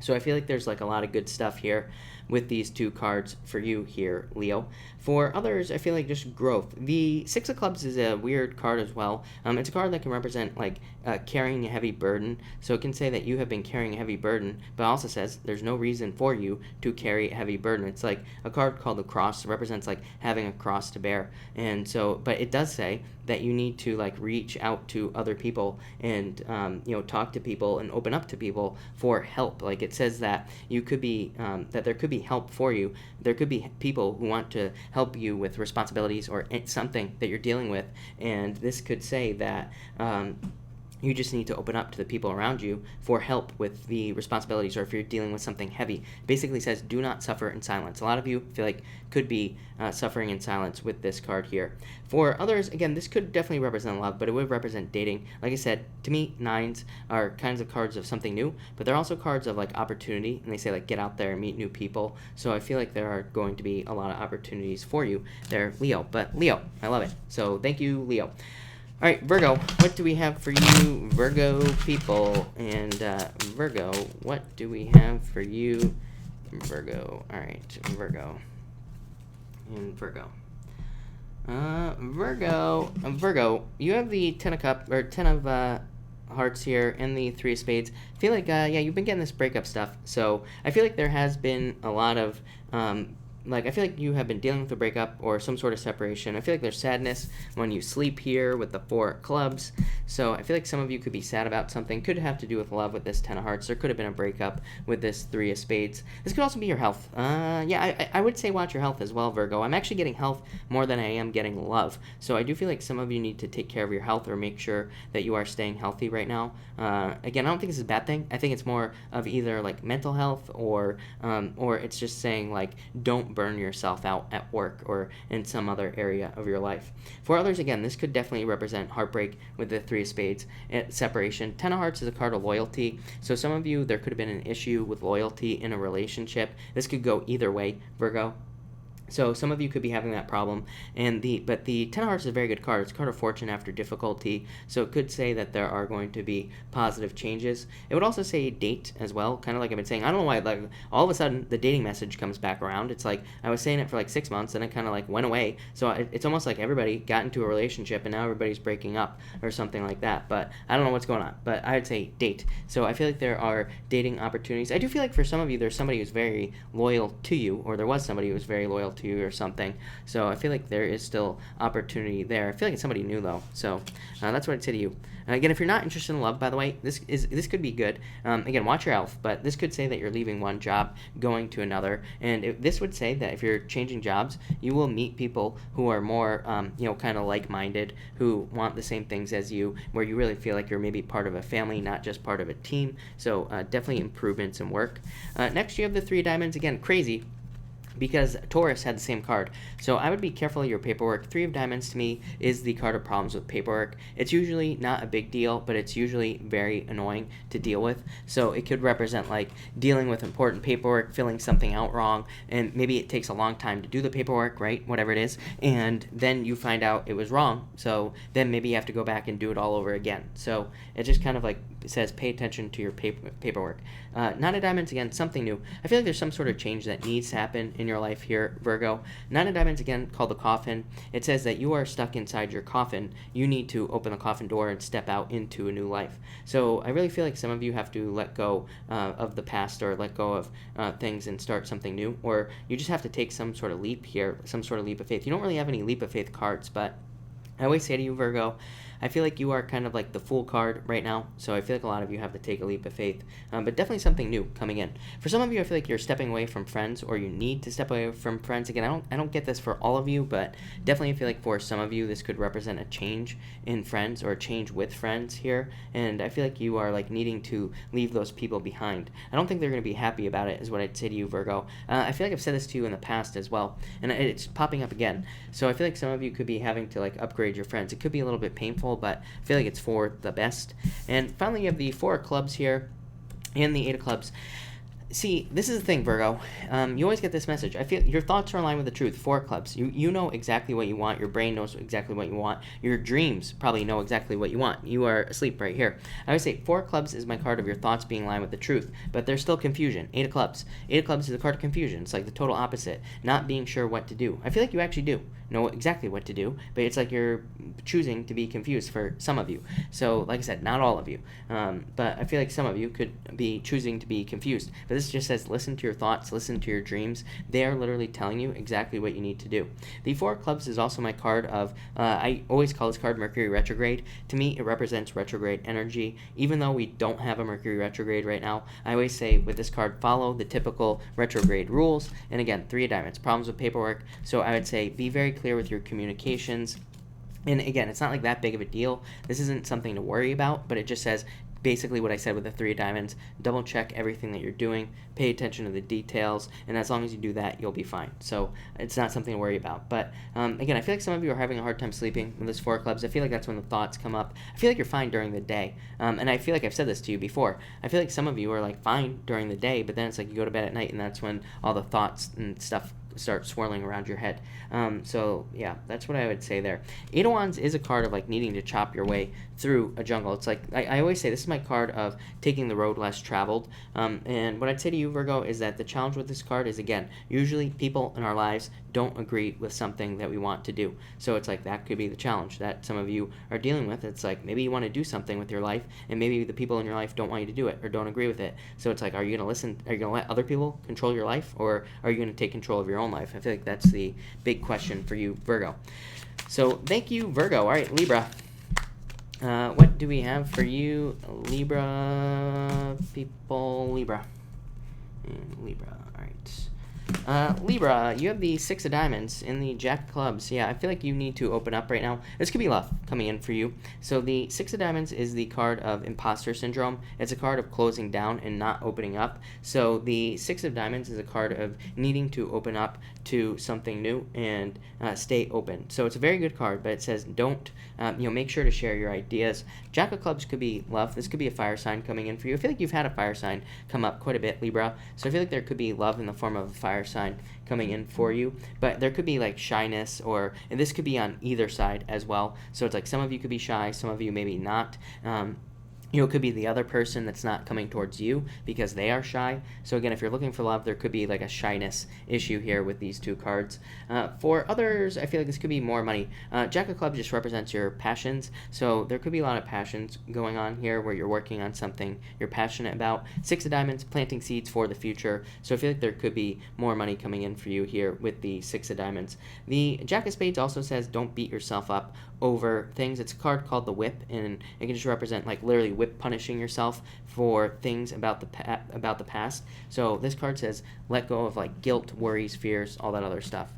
So I feel like there's like a lot of good stuff here with these two cards for you here, Leo. For others, I feel like just growth. The Six of Clubs is a weird card as well. It's a card that can represent like carrying a heavy burden. So it can say that you have been carrying a heavy burden, but also says there's no reason for you to carry a heavy burden. It's like a card called the Cross. It represents like having a cross to bear. And so, but it does say that you need to like reach out to other people and talk to people and open up to people for help. Like it says that you could be that there could be help for you. There could be people who want to help you with responsibilities or something that you're dealing with, and this could say that you just need to open up to the people around you for help with the responsibilities, or if you're dealing with something heavy. It basically says do not suffer in silence. A lot of you feel like could be suffering in silence with this card here. For others, again, this could definitely represent love, but it would represent dating. Like I said, to me, nines are kinds of cards of something new, but they're also cards of like opportunity, and they say like get out there and meet new people. So I feel like there are going to be a lot of opportunities for you there, Leo. But Leo, I love it. So thank you, Leo. All right, Virgo, what do we have for you, Virgo people? And Virgo, what do we have for you, Virgo? All right, Virgo. And Virgo. Virgo, you have the Ten of Hearts here and the Three of Spades. I feel like, you've been getting this breakup stuff. So I feel like there has been a lot of I feel like you have been dealing with a breakup or some sort of separation. I feel like there's sadness when you sleep here with the Four of Clubs. So I feel like some of you could be sad about something. Could have to do with love with this Ten of Hearts. There could have been a breakup with this Three of Spades. This could also be your health. I would say watch your health as well, Virgo. I'm actually getting health more than I am getting love. So I do feel like some of you need to take care of your health or make sure that you are staying healthy right now. Again, I don't think this is a bad thing. I think it's more of either like mental health or it's just saying like don't burn yourself out at work or in some other area of your life. For others, again, this could definitely represent heartbreak with the Three of Spades and separation. Ten of Hearts is a card of loyalty. So some of you, there could have been an issue with loyalty in a relationship. This could go either way, Virgo. So some of you could be having that problem, but the Ten of Hearts is a very good card. It's a card of fortune after difficulty, so it could say that there are going to be positive changes. It would also say date as well, kind of like I've been saying. I don't know why, like all of a sudden the dating message comes back around. It's like I was saying it for like 6 months, and it kind of like went away. So it's almost like everybody got into a relationship, and now everybody's breaking up or something like that. But I don't know what's going on. But I would say date. So I feel like there are dating opportunities. I do feel like for some of you, there's somebody who's very loyal to you, or there was somebody who was very loyal to you or something. So I feel like there is still opportunity there. I feel like it's somebody new though. So that's what I'd say to you. Again, if you're not interested in love, by the way, this could be good. Again, watch your health, but this could say that you're leaving one job, going to another, and this would say that if you're changing jobs, you will meet people who are more, kind of like-minded, who want the same things as you, where you really feel like you're maybe part of a family, not just part of a team. So definitely improvements in work. Next, you have the Three of Diamonds. Again, crazy, because Taurus had the same card. So I would be careful of your paperwork. Three of Diamonds to me is the card of problems with paperwork. It's usually not a big deal, but it's usually very annoying to deal with. So it could represent like dealing with important paperwork, filling something out wrong, and maybe it takes a long time to do the paperwork, right? Whatever it is. And then you find out it was wrong. So then maybe you have to go back and do it all over again. So it just kind of like says pay attention to your paperwork. Nine of Diamonds, again, something new. I feel like there's some sort of change that needs to happen in your life here, Virgo. Nine of Diamonds, again, called the coffin. It says that you are stuck inside your coffin. You need to open the coffin door and step out into a new life. So I really feel like some of you have to let go of the past, or let go of things and start something new, or you just have to take some sort of leap here, some sort of leap of faith. You don't really have any leap of faith cards, but I always say to you, Virgo, I feel like you are kind of like the Fool card right now, so I feel like a lot of you have to take a leap of faith, but definitely something new coming in. For some of you, I feel like you're stepping away from friends, or you need to step away from friends. Again, I don't get this for all of you, but definitely I feel like for some of you, this could represent a change in friends, or a change with friends here, and I feel like you are like needing to leave those people behind. I don't think they're going to be happy about it, is what I'd say to you, Virgo. I feel like I've said this to you in the past as well, and it's popping up again. So I feel like some of you could be having to like upgrade your friends. It could be a little bit painful, but I feel like it's for the best. And finally, you have the Four of Clubs here and the Eight of Clubs. See, this is the thing, Virgo. You always get this message. I feel your thoughts are in line with the truth. Four of Clubs. You know exactly what you want. Your brain knows exactly what you want. Your dreams probably know exactly what you want. You are asleep right here. I would say Four of Clubs is my card of your thoughts being in line with the truth, but there's still confusion. Eight of Clubs. Eight of Clubs is a card of confusion. It's like the total opposite. Not being sure what to do. I feel like you actually do know exactly what to do, but it's like you're choosing to be confused for some of you. So, like I said, not all of you. But I feel like some of you could be choosing to be confused. But this just says listen to your thoughts, listen to your dreams. They are literally telling you exactly what you need to do. The Four of Clubs is also my card of, I always call this card Mercury retrograde. To me, it represents retrograde energy. Even though we don't have a Mercury retrograde right now, I always say with this card, follow the typical retrograde rules. And again, Three of Diamonds, problems with paperwork. So I would say be very clear with your communications. And again, it's not like that big of a deal. This isn't something to worry about, but it just says basically what I said with the Three of Diamonds. Double check everything that you're doing, pay attention to the details, and as long as you do that, you'll be fine. So it's not something to worry about. But again, I feel like some of you are having a hard time sleeping with this Four of Clubs. I feel like that's when the thoughts come up. I feel like you're fine during the day. And I feel like I've said this to you before. I feel like some of you are like fine during the day, but then it's like you go to bed at night, and that's when all the thoughts and stuff start swirling around your head. So yeah, that's what I would say there. Eight of Wands is a card of like needing to chop your way through a jungle. It's like I always say this is my card of taking the road less traveled. And what I'd say to you, Virgo, is that the challenge with this card is, again, usually people in our lives don't agree with something that we want to do. So it's like that could be the challenge that some of you are dealing with. It's like maybe you want to do something with your life, and maybe the people in your life don't want you to do it or don't agree with it. So it's like, are you going to listen? Are you going to let other people control your life, or are you going to take control of your own life? I feel like that's the big question for you, Virgo. So thank you, Virgo. All right, Libra. What do we have for you, Libra people? Libra. And Libra. All right. Libra, you have the Six of Diamonds and the Jack of Clubs. Yeah, I feel like you need to open up right now. This could be love coming in for you. So the Six of Diamonds is the card of imposter syndrome. It's a card of closing down and not opening up. So the Six of Diamonds is a card of needing to open up to something new and stay open. So it's a very good card, but it says don't, make sure to share your ideas. Jack of Clubs could be love. This could be a fire sign coming in for you. I feel like you've had a fire sign come up quite a bit, Libra. So I feel like there could be love in the form of a fire sign sign coming in for you, but there could be like shyness, and this could be on either side as well. So it's like some of you could be shy, some of you maybe not. It could be the other person that's not coming towards you because they are shy. So again, if you're looking for love, there could be like a shyness issue here with these two cards. For others, I feel like this could be more money. Jack of Clubs just represents your passions. So there could be a lot of passions going on here where you're working on something you're passionate about. Six of Diamonds, planting seeds for the future. So I feel like there could be more money coming in for you here with the Six of Diamonds. The Jack of Spades also says don't beat yourself up over things. It's a card called the Whip, and it can just represent like literally whip punishing yourself for things about the past. So this card says let go of like guilt, worries, fears, all that other stuff.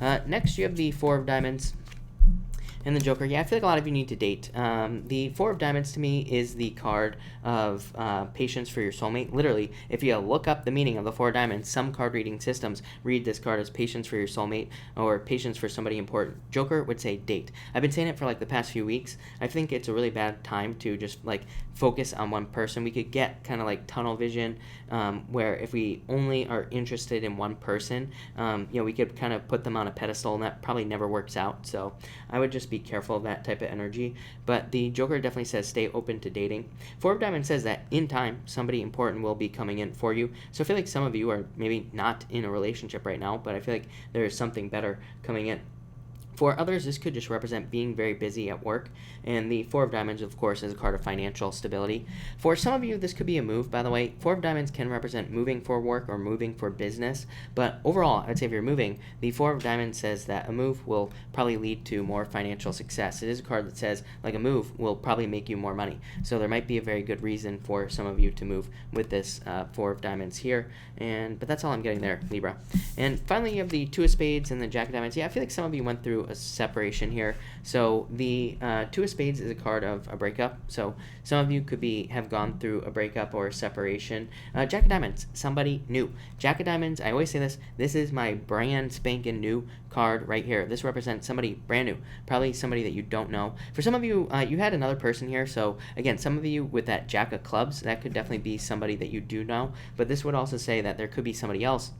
Next you have the Four of Diamonds and the Joker. Yeah, I feel like a lot of you need to date. The Four of Diamonds to me is the card of patience for your soulmate. Literally, if you look up the meaning of the Four of Diamonds, some card reading systems read this card as patience for your soulmate or patience for somebody important. Joker would say date. I've been saying it for like the past few weeks. I think it's a really bad time to just like focus on one person. We could get kind of like tunnel vision, where if we only are interested in one person, we could kind of put them on a pedestal, and that probably never works out. So I would just be careful of that type of energy. But the Joker definitely says stay open to dating. Four of Diamonds says that in time somebody important will be coming in for you. So I feel like some of you are maybe not in a relationship right now, but I feel like there is something better coming in. For others, this could just represent being very busy at work, and the Four of Diamonds, of course, is a card of financial stability. For some of you, this could be a move, by the way. Four of Diamonds can represent moving for work or moving for business, but overall, I'd say if you're moving, the Four of Diamonds says that a move will probably lead to more financial success. It is a card that says, like, a move will probably make you more money, so there might be a very good reason for some of you to move with this Four of Diamonds here, but that's all I'm getting there, Libra. And finally, you have the Two of Spades and the Jack of Diamonds. Yeah, I feel like some of you went through a separation here. So the Two of Spades is a card of a breakup. So some of you could have gone through a breakup or a separation. Jack of Diamonds, somebody new. Jack of Diamonds, I always say this is my brand spanking new card right here. This represents somebody brand new, probably somebody that you don't know. For some of you, you had another person here. So again, some of you with that Jack of Clubs, that could definitely be somebody that you do know. But this would also say that there could be somebody else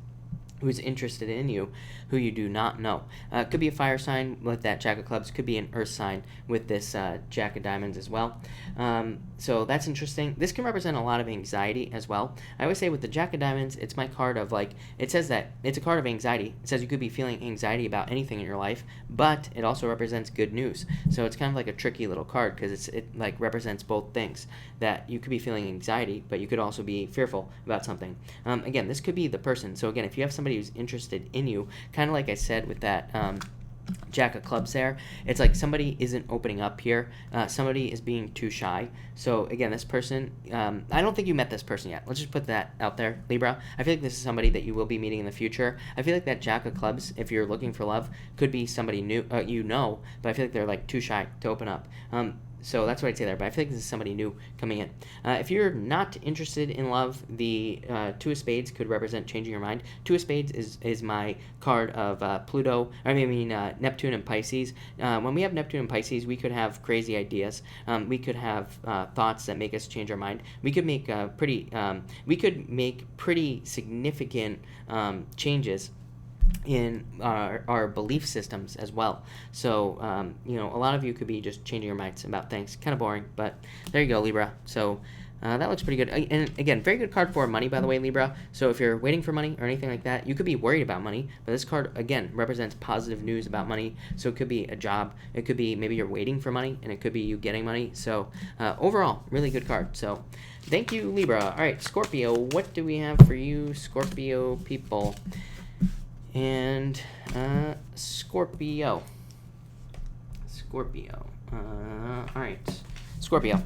who's interested in you, who you do not know. Could be a fire sign with that Jack of Clubs, could be an earth sign with this Jack of Diamonds as well. So that's interesting. This can represent a lot of anxiety as well. I always say with the Jack of Diamonds, it's my card of like, it says that it's a card of anxiety. It says you could be feeling anxiety about anything in your life, but it also represents good news. So it's kind of like a tricky little card because it like represents both things, that you could be feeling anxiety, but you could also be fearful about something. Again, this could be the person. So again, if you have somebody who's interested in you, kind of like I said with that Jack of Clubs there, it's like somebody isn't opening up here. Somebody is being too shy. So again, this person, I don't think you met this person yet. Let's just put that out there, Libra. I feel like this is somebody that you will be meeting in the future. I feel like that Jack of Clubs, if you're looking for love, could be somebody new, but I feel like they're like too shy to open up. So that's what I'd say there, but I feel like this is somebody new coming in. If you're not interested in love, the Two of Spades could represent changing your mind. Two of Spades is my card of Neptune and Pisces. When we have Neptune and Pisces, we could have crazy ideas. We could have thoughts that make us change our mind. We could make pretty significant changes in our belief systems as well. So, a lot of you could be just changing your minds about things. Kind of boring, but there you go, Libra. So that looks pretty good. And again, very good card for money, by the way, Libra. So if you're waiting for money or anything like that, you could be worried about money, but this card, again, represents positive news about money. So it could be a job. It could be maybe you're waiting for money, and it could be you getting money. So overall, really good card. So thank you, Libra. All right, Scorpio, what do we have for you, Scorpio people? And Scorpio. All right, Scorpio.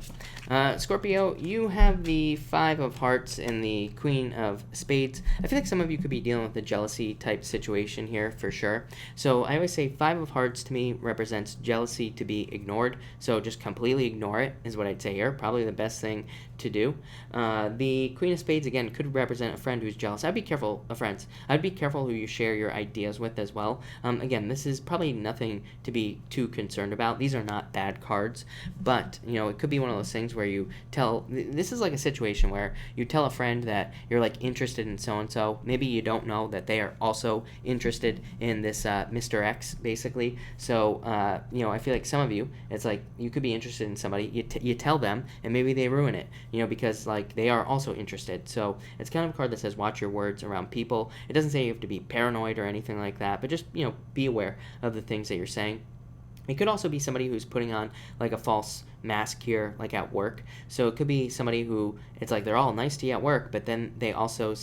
Scorpio, you have the Five of Hearts and the Queen of Spades. I feel like some of you could be dealing with a jealousy type situation here for sure. So I always say Five of Hearts to me represents jealousy to be ignored. So just completely ignore it is what I'd say here. Probably the best thing to do. The Queen of Spades, again, could represent a friend who's jealous. I'd be careful of friends. I'd be careful who you share your ideas with as well. Again, this is probably nothing to be too concerned about. These are not bad cards, but, it could be one of those things where you tell, this is like a situation where you tell a friend that you're like interested in so-and-so. Maybe you don't know that they are also interested in this Mr. X, basically. So, I feel like some of you, it's like you could be interested in somebody, you tell them, and maybe they ruin it, because like they are also interested. So it's kind of a card that says watch your words around people. It doesn't say you have to be paranoid or anything like that, but just, be aware of the things that you're saying. It could also be somebody who's putting on like a false mask here, like at work. So it could be somebody who, it's like they're all nice to you at work, but then they also,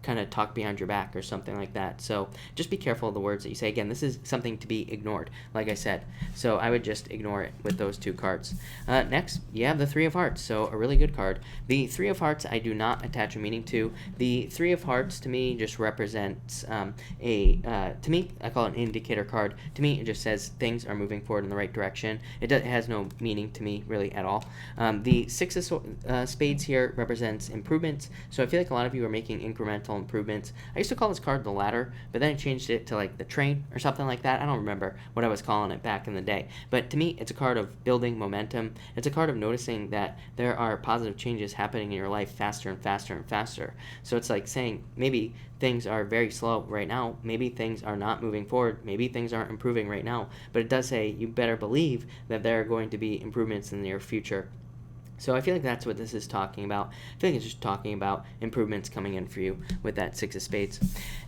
kind of talk behind your back or something like that. So just be careful of the words that you say. Again, this is something to be ignored, like I said. So I would just ignore it with those two cards. Next, you have the Three of Hearts. So a really good card. The Three of Hearts, I do not attach a meaning to. The Three of Hearts, to me, just represents to me, I call it an indicator card. To me, it just says things are moving forward in the right direction. It has no meaning to me, really, at all. The Six of Spades here represents improvements. So I feel like a lot of you are making incremental improvements. I used to call this card the ladder, but then I changed it to like the train or something like that. I don't remember what I was calling it back in the day. But to me, it's a card of building momentum. It's a card of noticing that there are positive changes happening in your life faster and faster and faster. So it's like saying maybe things are very slow right now. Maybe things are not moving forward. Maybe things aren't improving right now. But it does say you better believe that there are going to be improvements in the near future. So I feel like that's what this is talking about. I feel like it's just talking about improvements coming in for you with that Six of Spades.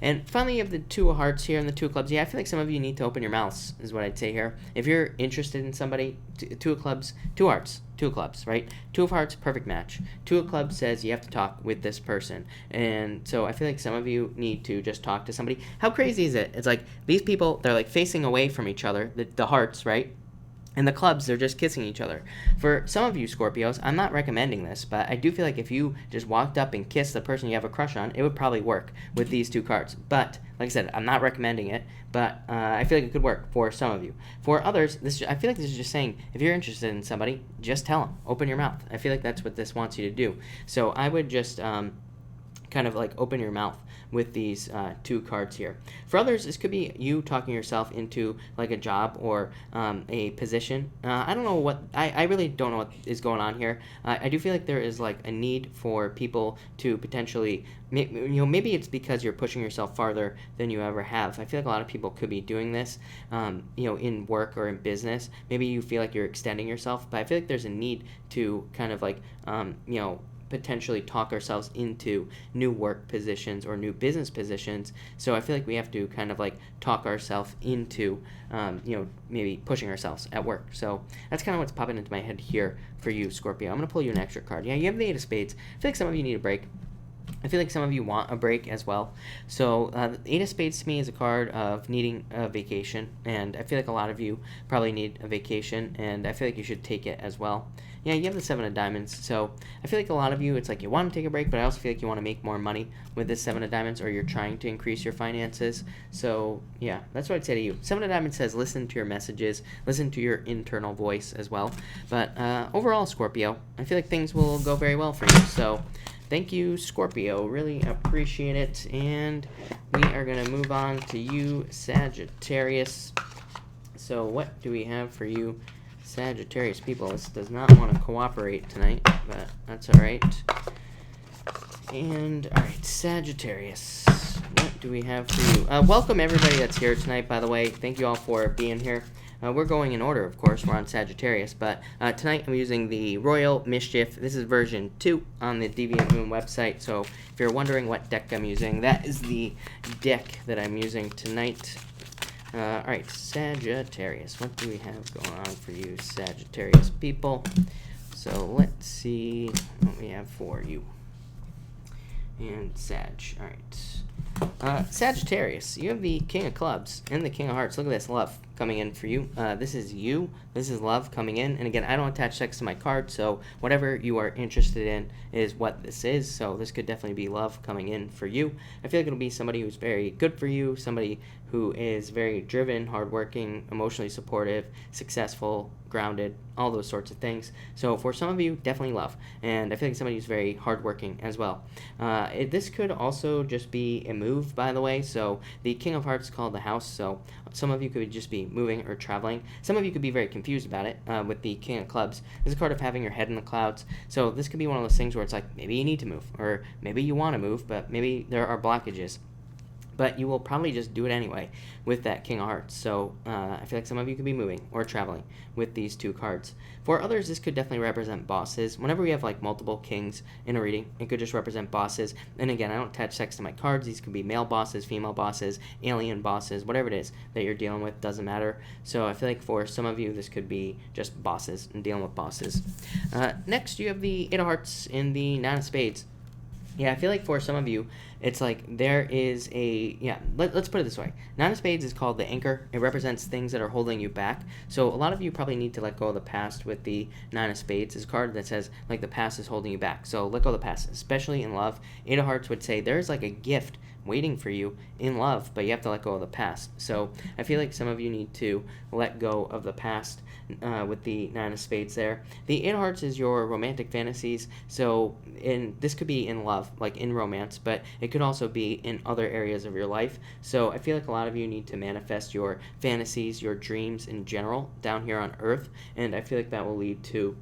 And finally, you have the Two of Hearts here and the Two of Clubs. Yeah, I feel like some of you need to open your mouths, is what I'd say here. If you're interested in somebody, Two of Clubs, Two Hearts, Two of Clubs, right? Two of Hearts, perfect match. Two of Clubs says you have to talk with this person. And so I feel like some of you need to just talk to somebody. How crazy is it? It's like these people, they're like facing away from each other, the hearts, right? And the clubs, they're just kissing each other. For some of you Scorpios, I'm not recommending this, but I do feel like if you just walked up and kissed the person you have a crush on, it would probably work with these two cards. But, like I said, I'm not recommending it, but I feel like it could work for some of you. For others, I feel like this is just saying, if you're interested in somebody, just tell them. Open your mouth. I feel like that's what this wants you to do. So I would just kind of like open your mouth with these two cards here. For others, this could be you talking yourself into like a job or a position. I don't know what, I really don't know what is going on here. I do feel like there is like a need for people to potentially, maybe it's because you're pushing yourself farther than you ever have. I feel like a lot of people could be doing this, in work or in business. Maybe you feel like you're extending yourself, but I feel like there's a need to kind of like, potentially talk ourselves into new work positions or new business positions. So I feel like we have to kind of like talk ourselves into, maybe pushing ourselves at work. So that's kind of what's popping into my head here for you, Scorpio. I'm going to pull you an extra card. Yeah, you have the Eight of Spades. I feel like some of you need a break. I feel like some of you want a break as well. So the Eight of Spades to me is a card of needing a vacation, and I feel like a lot of you probably need a vacation, and I feel like you should take it as well. Yeah, you have the Seven of Diamonds, so I feel like a lot of you, it's like you want to take a break, but I also feel like you want to make more money with this Seven of Diamonds, or you're trying to increase your finances. So yeah, that's what I'd say to you. Seven of Diamonds says listen to your messages, listen to your internal voice as well. But overall, Scorpio, I feel like things will go very well for you. So thank you, Scorpio. Really appreciate it. And we are going to move on to you, Sagittarius. So what do we have for you, Sagittarius people? This does not want to cooperate tonight, but that's all right. And, all right, Sagittarius, what do we have for you? Welcome, everybody that's here tonight, by the way. Thank you all for being here. We're going in order, of course. We're on Sagittarius, but tonight I'm using the Royal Mischief. This is version 2 on the Deviant Moon website, so if you're wondering what deck I'm using, that is the deck that I'm using tonight. All right, Sagittarius. What do we have going on for you, Sagittarius people? So let's see what we have for you. And Sag. All right. Sagittarius, you have the King of Clubs and the King of Hearts. Look at this love coming in for you. This is you. This is love coming in. And again, I don't attach sex to my card, so whatever you are interested in is what this is. So this could definitely be love coming in for you. I feel like it'll be somebody who's very good for you, somebody who is very driven, hardworking, emotionally supportive, successful, grounded, all those sorts of things. So for some of you, definitely love. And I feel like somebody who's very hardworking as well. This could also just be a move, by the way. So the King of Hearts is called the house. So some of you could just be moving or traveling. Some of you could be very confused about it with the King of Clubs. This is a card of having your head in the clouds. So this could be one of those things where it's like, maybe you need to move, or maybe you want to move, but maybe there are blockages. But you will probably just do it anyway with that King of Hearts. So I feel like some of you could be moving or traveling with these two cards. For others, this could definitely represent bosses. Whenever we have like multiple kings in a reading, it could just represent bosses. And again, I don't attach sex to my cards. These could be male bosses, female bosses, alien bosses, whatever it is that you're dealing with, doesn't matter. So I feel like for some of you, this could be just bosses and dealing with bosses. Next, you have the Eight of Hearts in the Nine of Spades. Yeah, I feel like for some of you, it's like there is let's put it this way. Nine of Spades is called the anchor. It represents things that are holding you back. So a lot of you probably need to let go of the past with the Nine of Spades. It's a card that says, like, the past is holding you back. So let go of the past, especially in love. Eight of Hearts would say there's like a gift waiting for you in love, but you have to let go of the past. So I feel like some of you need to let go of the past with the Nine of Spades there. The Eight of Hearts is your romantic fantasies. So this could be in love, like in romance, but it could also be in other areas of your life. So I feel like a lot of you need to manifest your fantasies, your dreams in general down here on Earth, and I feel like that will lead to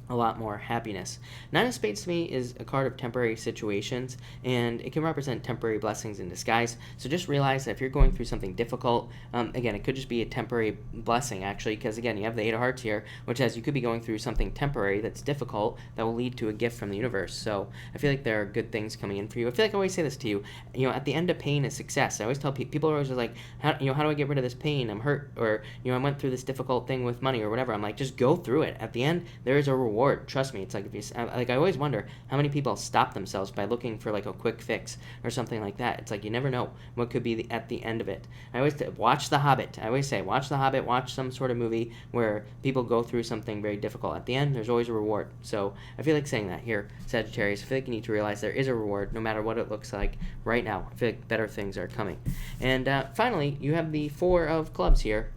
a lot more happiness. Nine of Spades to me is a card of temporary situations, and it can represent temporary blessings in disguise. So just realize that if you're going through something difficult, again, it could just be a temporary blessing, actually, because again, you have the Eight of Hearts here, which says you could be going through something temporary that's difficult that will lead to a gift from the universe. So I feel like there are good things coming in for you. I feel like I always say this to you, at the end of pain is success. I always tell people are always just like, how do I get rid of this pain? I'm hurt, or I went through this difficult thing with money or whatever. I'm like, just go through it. At the end, there is a reward. Trust me. It's like, I always wonder how many people stop themselves by looking for like a quick fix or something like that. It's like you never know what could be at the end of it. I always watch The Hobbit. I always say watch The Hobbit. Watch some sort of movie where people go through something very difficult. At the end, there's always a reward. So I feel like saying that here, Sagittarius. I feel like you need to realize there is a reward, no matter what it looks like right now. I feel like better things are coming. And finally, you have the Four of Clubs here.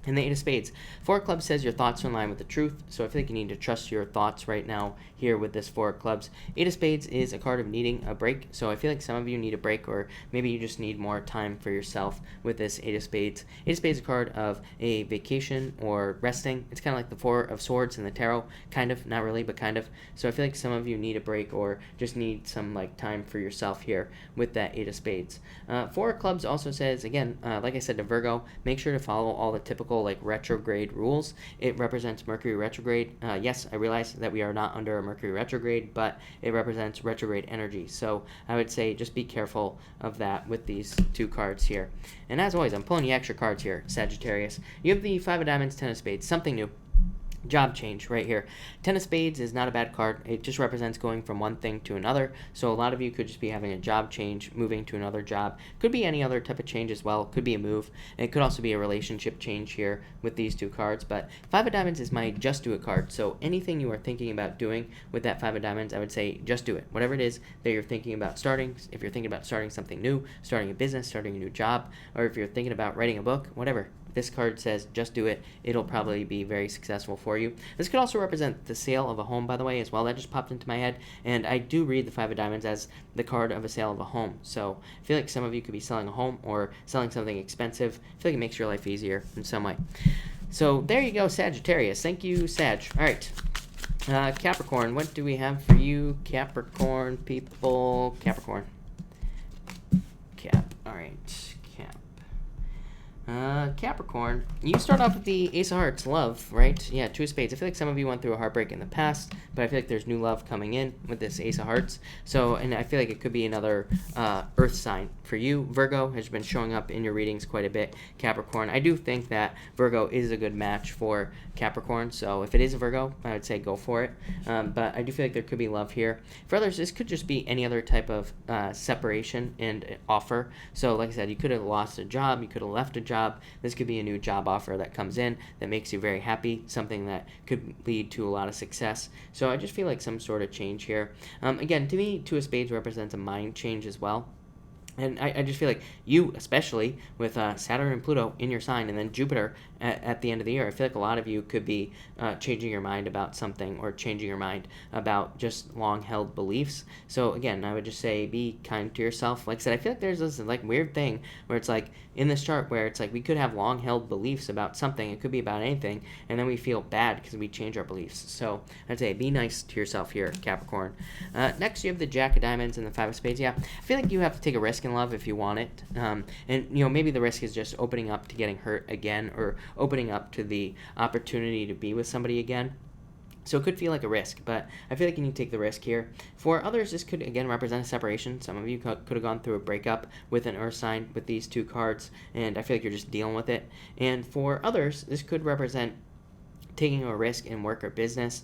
And the Eight of Spades. Four of Clubs says your thoughts are in line with the truth, so I feel like you need to trust your thoughts right now here with this Four of Clubs. Eight of Spades is a card of needing a break, so I feel like some of you need a break, or maybe you just need more time for yourself with this Eight of Spades. Eight of Spades is a card of a vacation or resting. It's kind of like the Four of Swords in the tarot, kind of, not really, but kind of. So I feel like some of you need a break or just need some like time for yourself here with that Eight of Spades. Four of Clubs also says, again, like I said to Virgo, make sure to follow all the typical like retrograde rules. It represents Mercury retrograde. Yes, I realize that we are not under a Mercury retrograde, but it represents retrograde energy. So I would say just be careful of that with these two cards here. And as always, I'm pulling the extra cards here, Sagittarius. You have the Five of Diamonds, Ten of Spades, something new. Job change right here. Ten of Spades is not a bad card. It just represents going from one thing to another. So a lot of you could just be having a job change, moving to another job. Could be any other type of change as well. Could be a move. And it could also be a relationship change here with these two cards. But Five of Diamonds is my just do it card. So anything you are thinking about doing with that Five of Diamonds, I would say just do it. Whatever it is that you're thinking about starting, if you're thinking about starting something new, starting a business, starting a new job, or if you're thinking about writing a book, whatever. This card says just do it. It'll probably be very successful for you. This could also represent the sale of a home, by the way, as well. That just popped into my head. And I do read the Five of Diamonds as the card of a sale of a home. So I feel like some of you could be selling a home or selling something expensive. I feel like it makes your life easier in some way. So there you go, Sagittarius. Thank you, Sag. All right. Capricorn, what do we have for you, Capricorn people? Capricorn. All right. Capricorn, you start off with the Ace of Hearts, love, right? Yeah, Two of Spades. I feel like some of you went through a heartbreak in the past, but I feel like there's new love coming in with this Ace of Hearts. So, and I feel like it could be another Earth sign for you. Virgo has been showing up in your readings quite a bit. Capricorn, I do think that Virgo is a good match for Capricorn. So if it is a Virgo, I would say go for it. But I do feel like there could be love here. For others, this could just be any other type of separation and offer. So like I said, you could have lost a job, you could have left a job. This could be a new job offer that comes in that makes you very happy, something that could lead to a lot of success. So I just feel like some sort of change here. Again, to me, Two of Spades represents a mind change as well. And I just feel like you, especially with Saturn and Pluto in your sign, and then Jupiter at the end of the year, I feel like a lot of you could be changing your mind about something, or changing your mind about just long-held beliefs. So again, I would just say be kind to yourself. Like I said, I feel like there's this like weird thing where it's like in this chart where it's like we could have long-held beliefs about something. It could be about anything, and then we feel bad because we change our beliefs. So I'd say be nice to yourself here, Capricorn. Next, you have the Jack of Diamonds and the Five of Spades. Yeah, I feel like you have to take a risk in love if you want it, and maybe the risk is just opening up to getting hurt again, or opening up to the opportunity to be with somebody again. So it could feel like a risk, but I feel like you need to take the risk here. For others, this could again represent a separation. Some of you could have gone through a breakup with an earth sign with these two cards, and I feel like you're just dealing with it. And for others, this could represent taking a risk in work or business.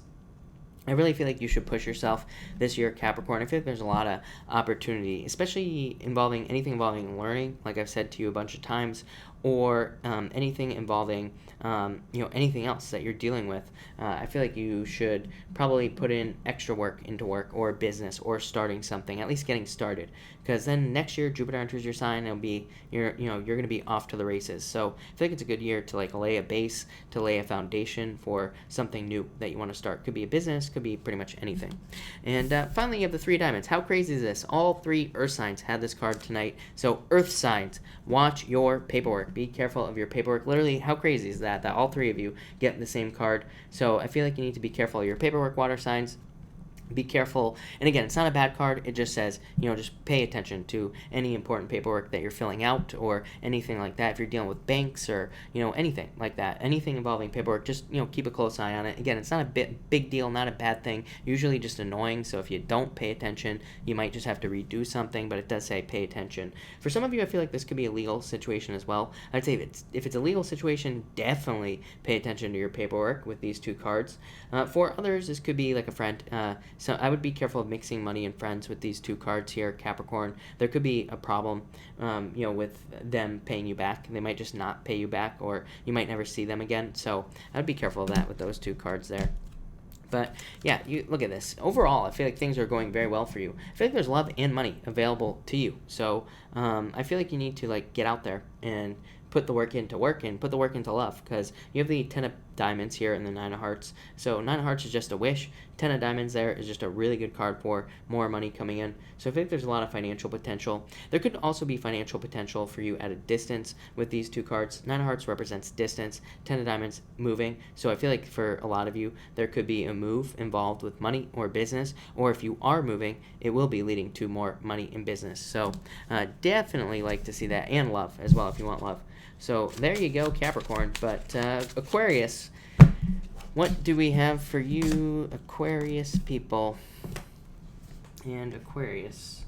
I really feel like you should push yourself this year, Capricorn. I feel like there's a lot of opportunity, especially anything involving learning, like I've said to you a bunch of times, or anything involving anything else that you're dealing with. I feel like you should probably put in extra work into work or business, or starting something, at least getting started, because then next year Jupiter enters your sign, and you're going to be off to the races. So I feel like it's a good year to like lay a base, to lay a foundation for something new that you want to start. Could be a business, could be pretty much anything. And finally, you have the Three of Diamonds. How crazy is this? All three earth signs had this card tonight. So earth signs, watch your paperwork. Be careful of your paperwork. Literally, how crazy is that all three of you get the same card? So I feel like you need to be careful of your paperwork, water signs. Be careful. And again, it's not a bad card. It just says, just pay attention to any important paperwork that you're filling out, or anything like that. If you're dealing with banks, or anything like that, anything involving paperwork, just keep a close eye on it. Again, it's not a big deal, not a bad thing, usually just annoying. So if you don't pay attention, you might just have to redo something, but it does say pay attention. For some of you, I feel like this could be a legal situation as well. I'd say if it's a legal situation, definitely pay attention to your paperwork with these two cards. For others, this could be like a friend. So I would be careful of mixing money and friends with these two cards here, Capricorn. There could be a problem, with them paying you back. They might just not pay you back, or you might never see them again. So I would be careful of that with those two cards there. But yeah, you look at this. Overall, I feel like things are going very well for you. I feel like there's love and money available to you. So I feel like you need to get out there and put the work into work, and put the work into love, because you have the Ten of Diamonds here and the Nine of Hearts. So Nine of Hearts is just a wish. Ten of Diamonds there is just a really good card for more money coming in. So I think there's a lot of financial potential. There could also be financial potential for you at a distance with these two cards. Nine of Hearts represents distance. Ten of Diamonds, moving. So I feel like for a lot of you, there could be a move involved with money or business, or if you are moving, it will be leading to more money in business. So definitely like to see that, and love as well if you want love. So there you go, Capricorn. But Aquarius, what do we have for you, Aquarius people? And Aquarius.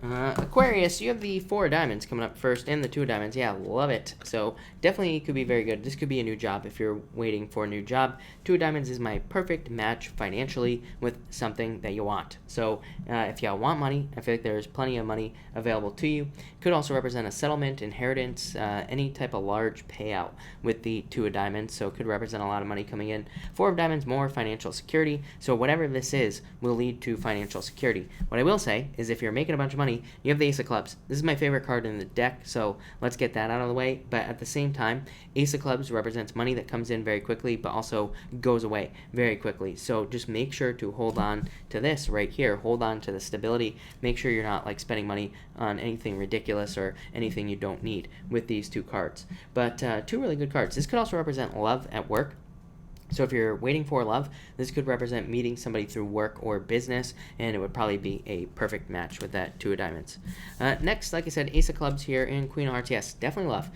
Aquarius, you have the Four of Diamonds coming up first, and the Two of Diamonds. Yeah, love it. So definitely could be very good. This could be a new job if you're waiting for a new job. Two of Diamonds is my perfect match financially with something that you want. So if y'all want money, I feel like there's plenty of money available to you. Could also represent a settlement, inheritance, any type of large payout with the Two of Diamonds. So it could represent a lot of money coming in. Four of Diamonds, more financial security. So whatever this is will lead to financial security. What I will say is if you're making a bunch of money, you have the Ace of Clubs. This is my favorite card in the deck, so let's get that out of the way. But at the same time, Ace of Clubs represents money that comes in very quickly, but also goes away very quickly. So just make sure to hold on to this right here. Hold on to the stability. Make sure you're not spending money on anything ridiculous or anything you don't need with these two cards. But two really good cards. This could also represent love at work. So if you're waiting for love, this could represent meeting somebody through work or business, and it would probably be a perfect match with that Two of Diamonds. Next, like I said, Ace of Clubs here and Queen of Hearts. Yes, definitely love.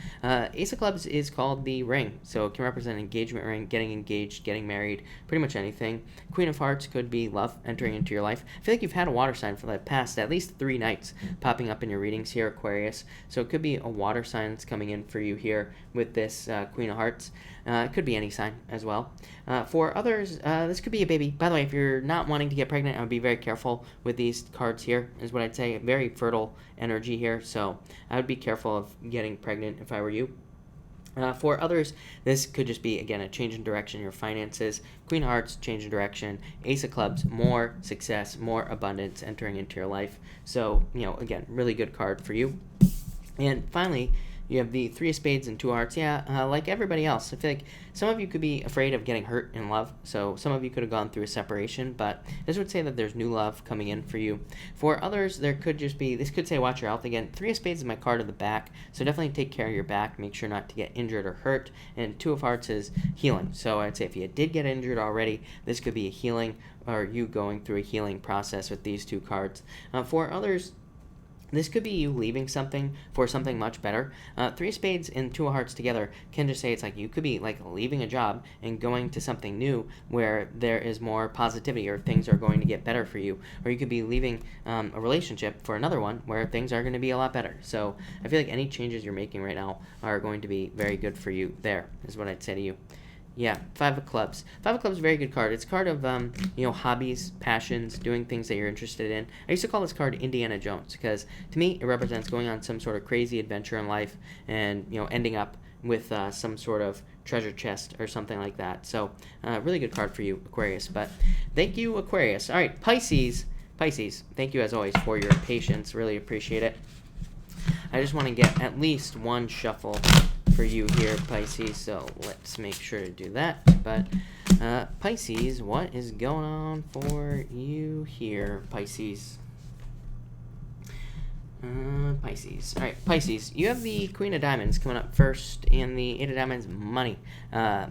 Ace of Clubs is called the ring, so it can represent an engagement ring, getting engaged, getting married, pretty much anything. Queen of Hearts could be love entering into your life. I feel like you've had a water sign for the past at least 3 nights popping up in your readings here, Aquarius. So it could be a water sign that's coming in for you here with this Queen of Hearts. It could be any sign as well. For others, this could be a baby. By the way, if you're not wanting to get pregnant, I would be very careful with these cards here, is what I'd say. Very fertile energy here, so I would be careful of getting pregnant if I were you. For others, this could just be, again, a change in direction in your finances. Queen of Hearts, change in direction. Ace of Clubs, more success, more abundance entering into your life. So, again, really good card for you. And finally, you have the Three of Spades and Two of Hearts. Yeah, like everybody else, I feel like some of you could be afraid of getting hurt in love. So some of you could have gone through a separation, but this would say that there's new love coming in for you. For others, there could just be, this could say watch your health again. Three of Spades is my card of the back, so definitely take care of your back. Make sure not to get injured or hurt. And Two of Hearts is healing. So I'd say if you did get injured already, this could be a healing, or you going through a healing process with these two cards. For others, this could be you leaving something for something much better. Three of Spades and Two of Hearts together can just say it's like you could be like leaving a job and going to something new where there is more positivity or things are going to get better for you. Or you could be leaving a relationship for another one where things are going to be a lot better. So I feel like any changes you're making right now are going to be very good for you there, is what I'd say to you. Yeah, Five of Clubs. Five of Clubs is a very good card. It's a card of, hobbies, passions, doing things that you're interested in. I used to call this card Indiana Jones because, to me, it represents going on some sort of crazy adventure in life and, ending up with some sort of treasure chest or something like that. So, really good card for you, Aquarius. But thank you, Aquarius. All right, Pisces. Pisces, thank you as always for your patience. Really appreciate it. I just want to get at least one shuffle for you here, Pisces, so let's make sure to do that. But Pisces, what is going on for you here, Pisces? Pisces. All right, Pisces, you have the Queen of Diamonds coming up first, and the Eight of Diamonds, money.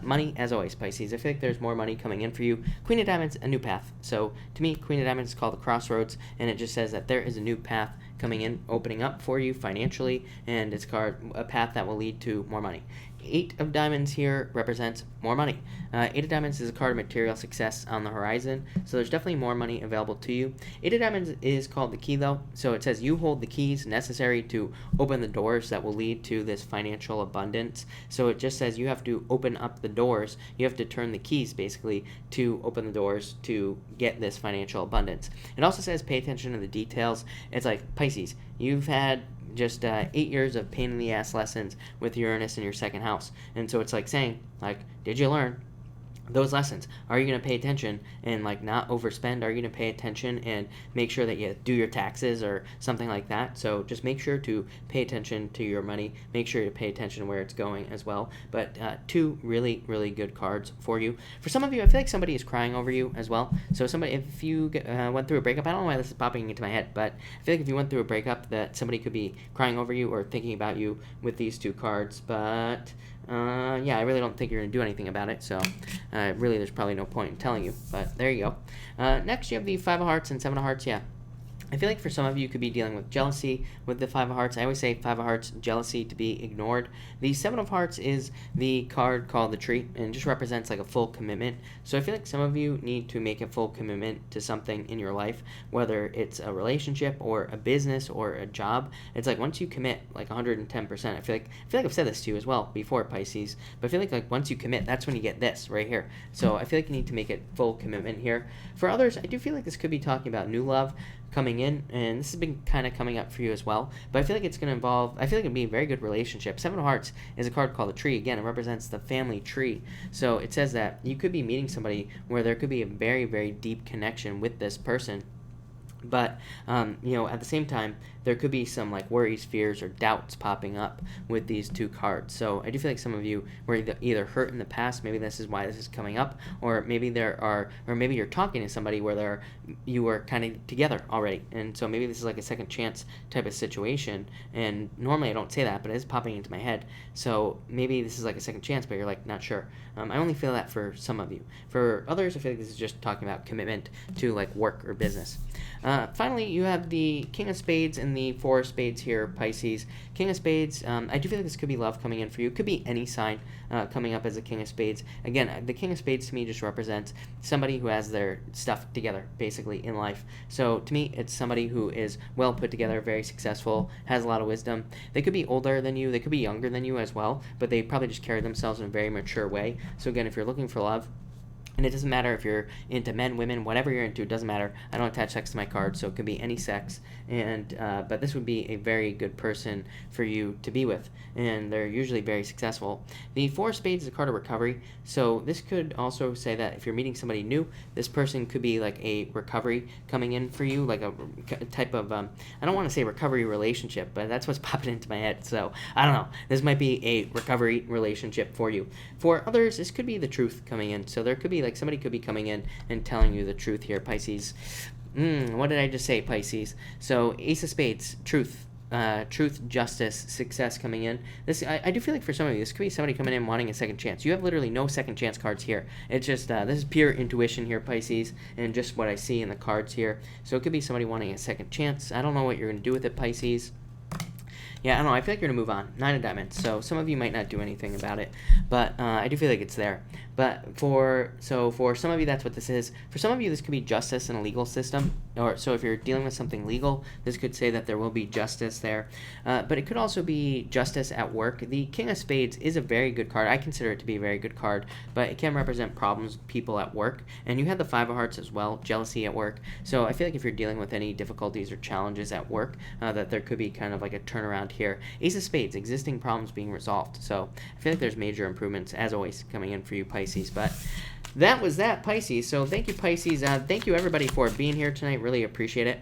Money, as always, Pisces. I feel like there's more money coming in for you. Queen of Diamonds, a new path. So, to me, Queen of Diamonds is called the crossroads, and it just says that there is a new path coming in, opening up for you financially, and it's a path that will lead to more money. Eight of Diamonds here represents more money. Eight of Diamonds is a card of material success on the horizon, so there's definitely more money available to you. Eight of Diamonds is called the key, though, so it says you hold the keys necessary to open the doors that will lead to this financial abundance. So it just says you have to open up the doors. You have to turn the keys, basically, to open the doors to get this financial abundance. It also says pay attention to the details. It's like, Pisces, you've had just 8 years of pain in the ass lessons with Uranus in your second house. And so it's like saying, did you learn those lessons? Are you going to pay attention and not overspend? Are you going to pay attention and make sure that you do your taxes or something like that? So just make sure to pay attention to your money. Make sure to pay attention to where it's going as well. But two really, really good cards for you. For some of you, I feel like somebody is crying over you as well. So if you went through a breakup, I don't know why this is popping into my head, but I feel like if you went through a breakup, that somebody could be crying over you or thinking about you with these two cards. But I really don't think you're going to do anything about it, so really there's probably no point in telling you, but there you go. Next, you have the Five of Hearts and Seven of Hearts. Yeah, I feel like for some of you could be dealing with jealousy with the Five of Hearts. I always say Five of Hearts, jealousy to be ignored. The Seven of Hearts is the card called the Tree and just represents a full commitment. So I feel like some of you need to make a full commitment to something in your life, whether it's a relationship or a business or a job. It's like once you commit 110%, I feel like I've said this to you as well before, Pisces, but I feel like once you commit, that's when you get this right here. So I feel like you need to make it full commitment here. For others, I do feel like this could be talking about new love coming in, and this has been kind of coming up for you as well, but I feel like it's going to involve, I feel like it'll be a very good relationship. Seven of Hearts is a card called the Tree. Again, it represents the family tree, so it says that you could be meeting somebody where there could be a very, very deep connection with this person. But, at the same time, there could be some worries, fears, or doubts popping up with these two cards. So I do feel like some of you were either hurt in the past, maybe this is why this is coming up, or maybe maybe you're talking to somebody where you were kind of together already. And so maybe this is a second chance type of situation. And normally I don't say that, but it is popping into my head. So maybe this is a second chance, but you're not sure. I only feel that for some of you. For others, I feel like this is just talking about commitment to work or business. Finally, you have the King of Spades and the Four of Spades here, Pisces. King of Spades, I do feel like this could be love coming in for you. It could be any sign coming up as a King of Spades. Again, the King of Spades to me just represents somebody who has their stuff together, basically, in life. So to me, it's somebody who is well put together, very successful, has a lot of wisdom. They could be older than you, they could be younger than you as well, but they probably just carry themselves in a very mature way. So again, if you're looking for love, And it doesn't matter if you're into men, women, whatever you're into, it doesn't matter. I don't attach sex to my card, so it could be any sex. And but this would be a very good person for you to be with, and they're usually very successful. The Four of Spades is a card of recovery, so this could also say that if you're meeting somebody new, this person could be like a recovery coming in for you, like a type of I don't want to say recovery relationship, but that's what's popping into my head. So I don't know. This might be a recovery relationship for you. For others, this could be the truth coming in. So there could be like somebody could be coming in and telling you the truth here, Pisces. What did I just say, Pisces? So Ace of Spades, truth. Truth, justice, success coming in. This I do feel like for some of you, this could be somebody coming in wanting a second chance. You have literally no second chance cards here. It's just this is pure intuition here, Pisces, and just what I see in the cards here. So it could be somebody wanting a second chance. I don't know what you're going to do with it, Pisces. Yeah, I don't know. I feel like you're going to move on. Nine of Diamonds. So some of you might not do anything about it, but I do feel like it's there. But for some of you, that's what this is. For some of you, this could be justice in a legal system. Or so if you're dealing with something legal, this could say that there will be justice there. But it could also be justice at work. The King of Spades is a very good card. I consider it to be a very good card, but it can represent problems with people at work. And you have the Five of Hearts as well, jealousy at work. So I feel like if you're dealing with any difficulties or challenges at work, that there could be kind of like a turnaround here. Ace of Spades, existing problems being resolved. So I feel like there's major improvements, as always, coming in for you, Pisces. But that was that, Pisces. So thank you, Pisces. Thank you, everybody, for being here tonight. Really appreciate it.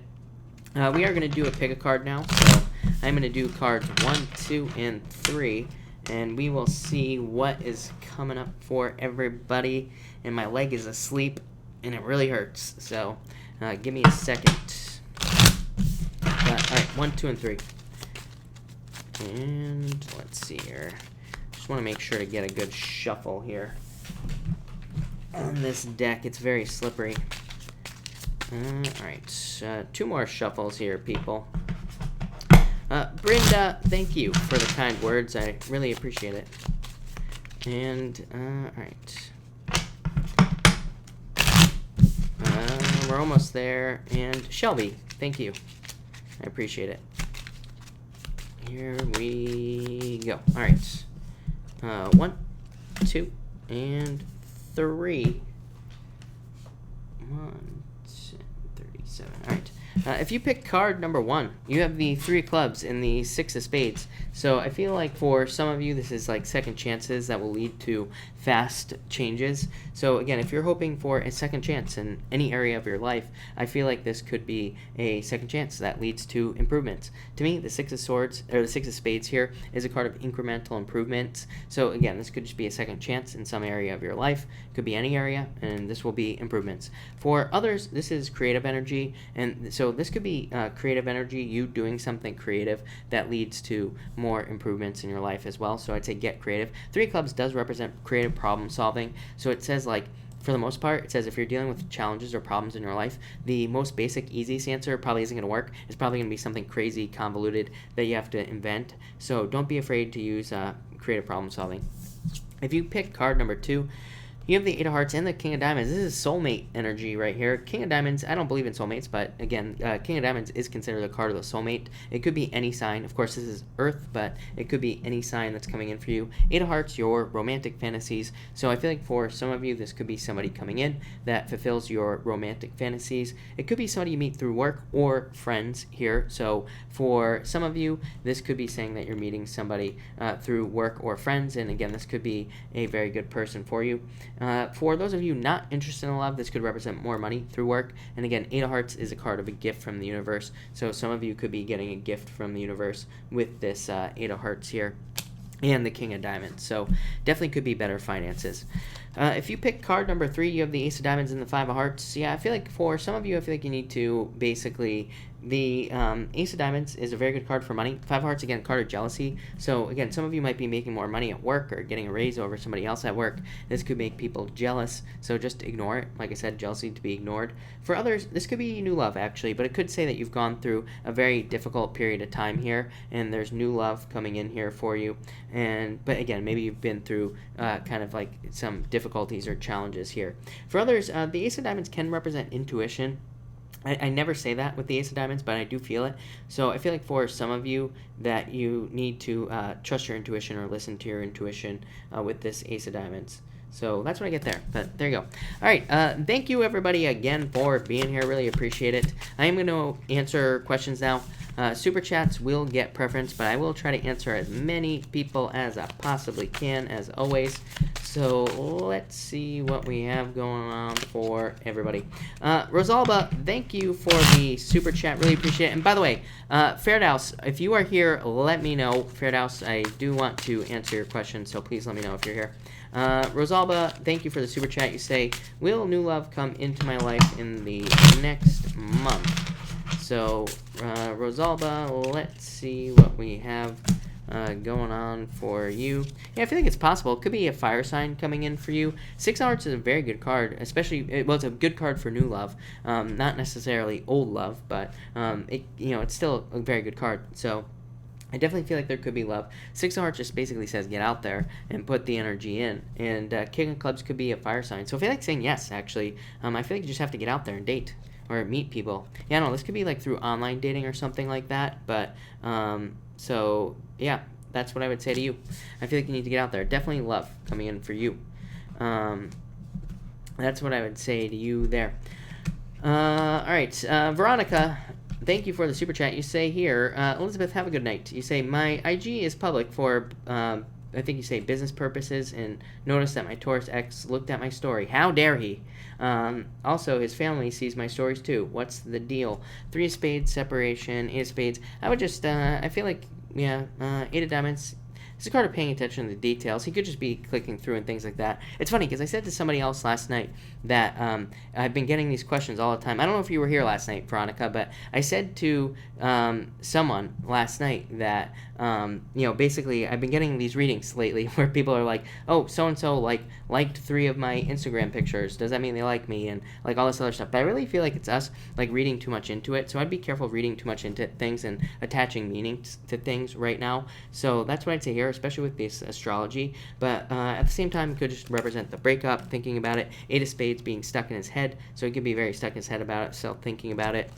We are going to do a pick a card now. So I'm going to do cards 1, 2, and 3. And we will see what is coming up for everybody. And my leg is asleep, and it really hurts. So give me a second. All right, 1, 2, and 3. And let's see here. Just want to make sure to get a good shuffle here on this deck. It's very slippery. Alright, 2 more shuffles here, people. Brenda, thank you for the kind words. I really appreciate it. And, alright. We're almost there. And Shelby, thank you. I appreciate it. Here we go. All right. 1, 2, and 3. 1, 37. All right. If you pick card number 1, you have the 3 of clubs and the 6 of spades. So I feel like for some of you, this is like second chances that will lead to fast changes. So again, if you're hoping for a second chance in any area of your life, I feel like this could be a second chance that leads to improvements. To me, the 6 of swords, or the 6 of spades here, is a card of incremental improvements. So again, this could just be a second chance in some area of your life. It could be any area, and this will be improvements. For others, this is creative energy, and so this could be creative energy, you doing something creative that leads to more improvements in your life as well. So I'd say get creative. 3 of clubs does represent creative problem solving. So it says, like, for the most part, it says if you're dealing with challenges or problems in your life, the most basic, easiest answer probably isn't going to work. It's probably going to be something crazy, convoluted that you have to invent. So don't be afraid to use creative problem solving. If you pick card number 2, you have the 8 of Hearts and the King of Diamonds. This is soulmate energy right here. King of Diamonds, I don't believe in soulmates, but again, King of Diamonds is considered a card of the soulmate. It could be any sign. Of course, this is Earth, but it could be any sign that's coming in for you. 8 of Hearts, your romantic fantasies. So I feel like for some of you, this could be somebody coming in that fulfills your romantic fantasies. It could be somebody you meet through work or friends here. So for some of you, this could be saying that you're meeting somebody through work or friends. And again, this could be a very good person for you. For those of you not interested in love, this could represent more money through work. And again, 8 of Hearts is a card of a gift from the universe. So some of you could be getting a gift from the universe with this 8 of Hearts here and the King of Diamonds. So definitely could be better finances. If you pick card number 3, you have the Ace of Diamonds and the 5 of Hearts. Yeah, I feel like for some of you, I feel like you need to basically... The Ace of Diamonds is a very good card for money. 5 of Hearts, again, card of jealousy. So, again, some of you might be making more money at work or getting a raise over somebody else at work. This could make people jealous, so just ignore it. Like I said, jealousy to be ignored. For others, this could be new love, actually, but it could say that you've gone through a very difficult period of time here, and there's new love coming in here for you. But, again, maybe you've been through kind of like some difficulties or challenges here. For others, the Ace of Diamonds can represent intuition. I never say that with the Ace of Diamonds, but I do feel it. So I feel like for some of you that you need to trust your intuition or listen to your intuition with this Ace of Diamonds. So that's what I get there. But there you go. All right. Thank you, everybody, again for being here. Really appreciate it. I am going to answer questions now. Super chats will get preference, but I will try to answer as many people as I possibly can, as always. So let's see what we have going on for everybody. Rosalba, thank you for the super chat. Really appreciate it. And by the way, Fairdouse, if you are here, let me know. Fairdouse, I do want to answer your question, so please let me know if you're here. Rosalba, thank you for the super chat. You say, will new love come into my life in the next month? So, Rosalba, let's see what we have going on for you. Yeah, I feel like it's possible. It could be a fire sign coming in for you. 6 Hearts is a very good card, especially, well, it's a good card for new love. Not necessarily old love, but, it's still a very good card. So, I definitely feel like there could be love. 6 of Hearts just basically says get out there and put the energy in. And King of Clubs could be a fire sign. So I feel like saying yes, actually. I feel like you just have to get out there and date or meet people. Yeah, no, this could be like through online dating or something like that. But, so, yeah, that's what I would say to you. I feel like you need to get out there. Definitely love coming in for you. That's what I would say to you there. All right, Veronica, thank you for the super chat. You say here, Elizabeth, have a good night. You say, my IG is public for, I think you say business purposes, and notice that my Taurus ex looked at my story. How dare he? Also, his family sees my stories too. What's the deal? 3 of Spades, separation, 8 of Spades. I would just, I feel like, yeah, 8 of Diamonds. It's a card of paying attention to the details. He could just be clicking through and things like that. It's funny because I said to somebody else last night that I've been getting these questions all the time. I don't know if you were here last night, Veronica, but I said to someone last night that, basically I've been getting these readings lately where people are like, oh, so-and-so liked 3 of my Instagram pictures. Does that mean they like me? And like all this other stuff. But I really feel like it's us like reading too much into it. So I'd be careful of reading too much into things and attaching meanings to things right now. So that's what I'd say here, especially with this astrology. But at the same time, it could just represent the breakup, thinking about it. 8 of Spades being stuck in his head, so he could be very stuck in his head about it, so thinking about it.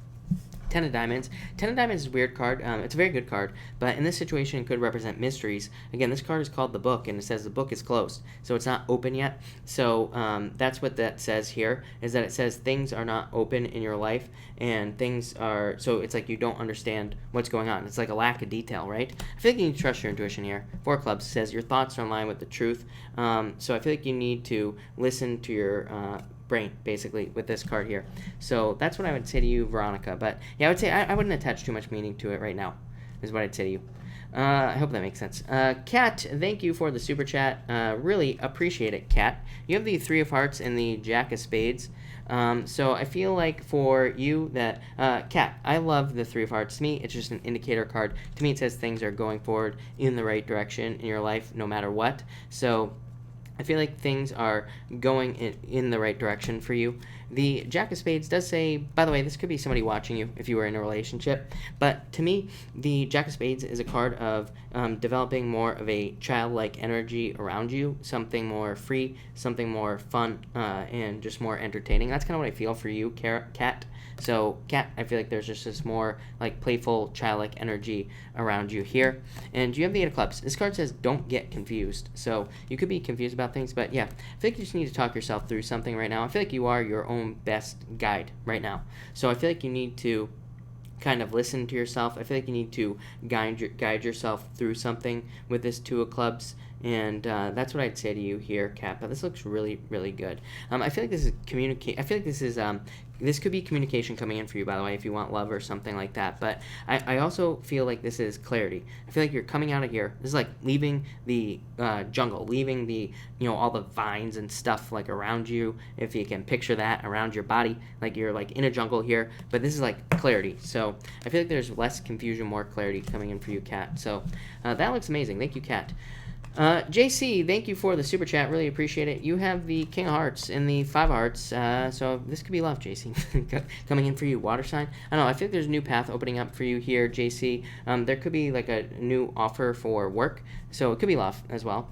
10 of Diamonds. 10 of Diamonds is a weird card. It's a very good card, but in this situation, it could represent mysteries. Again, this card is called the Book, and it says the book is closed, so it's not open yet. So that's what that says here, is that it says things are not open in your life, and things are, so it's like you don't understand what's going on. It's like a lack of detail, right? I feel like you need to trust your intuition here. 4 of Clubs says your thoughts are in line with the truth. So I feel like you need to listen to your brain, basically, with this card here. So that's what I would say to you, Veronica. But yeah, I would say I wouldn't attach too much meaning to it right now, is what I'd say to you. I hope that makes sense. Kat, thank you for the super chat. Really appreciate it, Kat. You have the 3 of Hearts and the Jack of Spades. So I feel like for you that, Kat, I love the 3 of Hearts. To me, it's just an indicator card. To me, it says things are going forward in the right direction in your life, no matter what. So I feel like things are going in the right direction for you. The Jack of Spades does say, by the way, this could be somebody watching you if you were in a relationship, but to me, the Jack of Spades is a card of developing more of a childlike energy around you, something more free, something more fun, and just more entertaining. That's kind of what I feel for you, Kat. So, Kat, I feel like there's just this more like playful, childlike energy around you here. And you have the 8 of Clubs. This card says don't get confused. So, you could be confused about things, but yeah, I feel like you just need to talk yourself through something right now. I feel like you are your own best guide right now. So, I feel like you need to kind of listen to yourself. I feel like you need to guide yourself through something with this 2 of Clubs. And that's what I'd say to you here, Kat. But this looks really, really good. I feel like this is I feel like this is this could be communication coming in for you, by the way, if you want love or something like that. But I also feel like this is clarity. I feel like you're coming out of here. This is like leaving the jungle, leaving the, all the vines and stuff like around you, if you can picture that around your body. Like you're like in a jungle here. But this is like clarity. So I feel like there's less confusion, more clarity coming in for you, Kat. So that looks amazing. Thank you, Kat. JC, thank you for the super chat. Really appreciate it. You have the King of Hearts and the 5 of Hearts. So this could be love, JC. Coming in for you. Water sign. I don't know. I think there's a new path opening up for you here, JC. There could be like a new offer for work. So it could be love as well.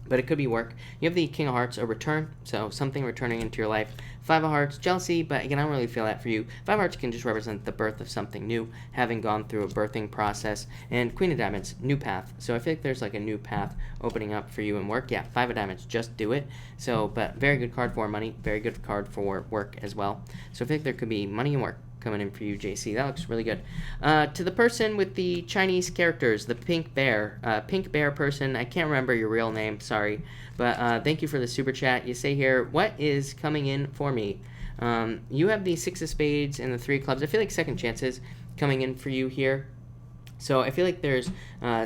but it could be work. You have the King of Hearts, a return, so something returning into your life. Five of Hearts, jealousy, but again, I don't really feel that for you. Five of Hearts can just represent the birth of something new, having gone through a birthing process. And Queen of Diamonds, new path. So I feel like there's like a new path opening up for you in work. Yeah, Five of Diamonds, just do it. So, but very good card for money, very good card for work as well. So I feel like there could be money and work coming in for you, JC. That looks really good. To the person with the Chinese characters, the pink bear person, I can't remember your real name, sorry, but thank you for the super chat. You say here, what is coming in for me? You have the Six of Spades and the Three of Clubs. I feel like second chances coming in for you here. So I feel like there's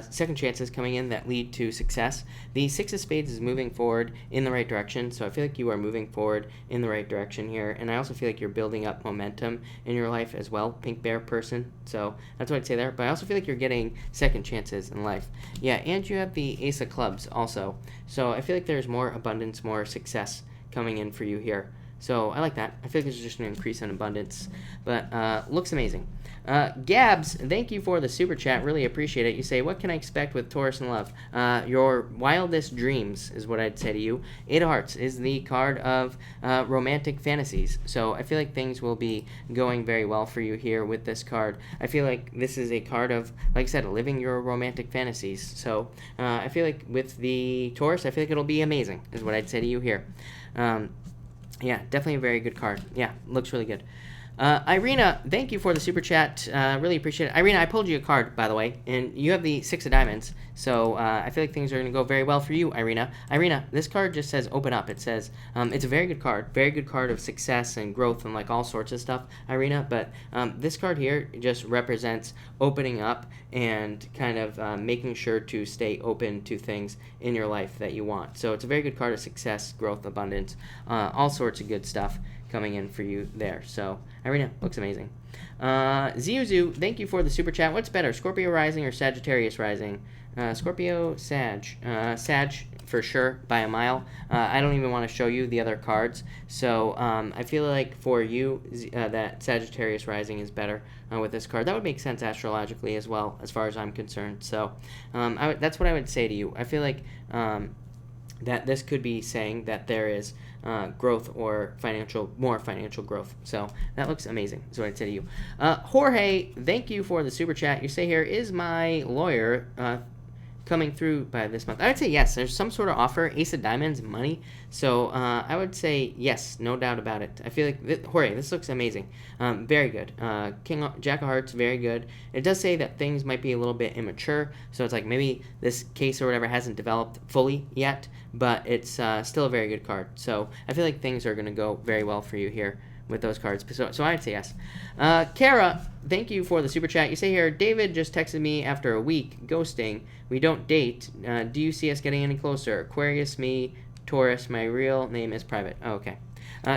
second chances coming in that lead to success. The Six of Spades is moving forward in the right direction, so I feel like you are moving forward in the right direction here. And I also feel like you're building up momentum in your life as well, pink bear person. So that's what I'd say there. But I also feel like you're getting second chances in life. Yeah, and you have the Ace of Clubs also. So I feel like there's more abundance, more success coming in for you here. So I like that. I feel like there's just an increase in abundance. But looks amazing. Gabs, thank you for the super chat. Really appreciate it. You say, what can I expect with Taurus in love? Your wildest dreams is what I'd say to you. Eight of Hearts is the card of romantic fantasies. So I feel like things will be going very well for you here with this card. I feel like this is a card of, like I said, living your romantic fantasies. So I feel like with the Taurus, I feel like it'll be amazing is what I'd say to you here. Yeah, definitely a very good card. Yeah, looks really good. Irina, thank you for the super chat. Really appreciate it. Irina, I pulled you a card, by the way, and you have the Six of Diamonds. So I feel like things are going to go very well for you, Irina. Irina, this card just says open up. It says it's a very good card of success and growth and like all sorts of stuff, Irina. But this card here just represents opening up and kind of making sure to stay open to things in your life that you want. So it's a very good card of success, growth, abundance, all sorts of good stuff coming in for you there. So Irina, looks amazing. Ziuzu, thank you for the super chat. What's better, Scorpio rising or Sagittarius rising? Scorpio, Sag. Sag for sure by a mile. I don't even want to show you the other cards. So I feel like for you that Sagittarius rising is better with this card. That would make sense astrologically as well, as far as I'm concerned. So that's what I would say to you. I feel like that this could be saying that there is growth or more financial growth. So that looks amazing, is what I'd say to you. Jorge, thank you for the super chat. You say here, is my lawyer coming through by this month? I would say yes. There's some sort of offer, Ace of Diamonds, money. So I would say yes, no doubt about it. I feel like, Jorge, this looks amazing. Very good. Jack of Hearts, very good. It does say that things might be a little bit immature, so it's like maybe this case or whatever hasn't developed fully yet, but it's still a very good card. So I feel like things are going to go very well for you here with those cards. So I'd say yes. Kara, thank you for the super chat. You say here, David just texted me after a week, ghosting. We don't date. Do you see us getting any closer? Aquarius, me, Taurus, my real name is private. Oh, okay.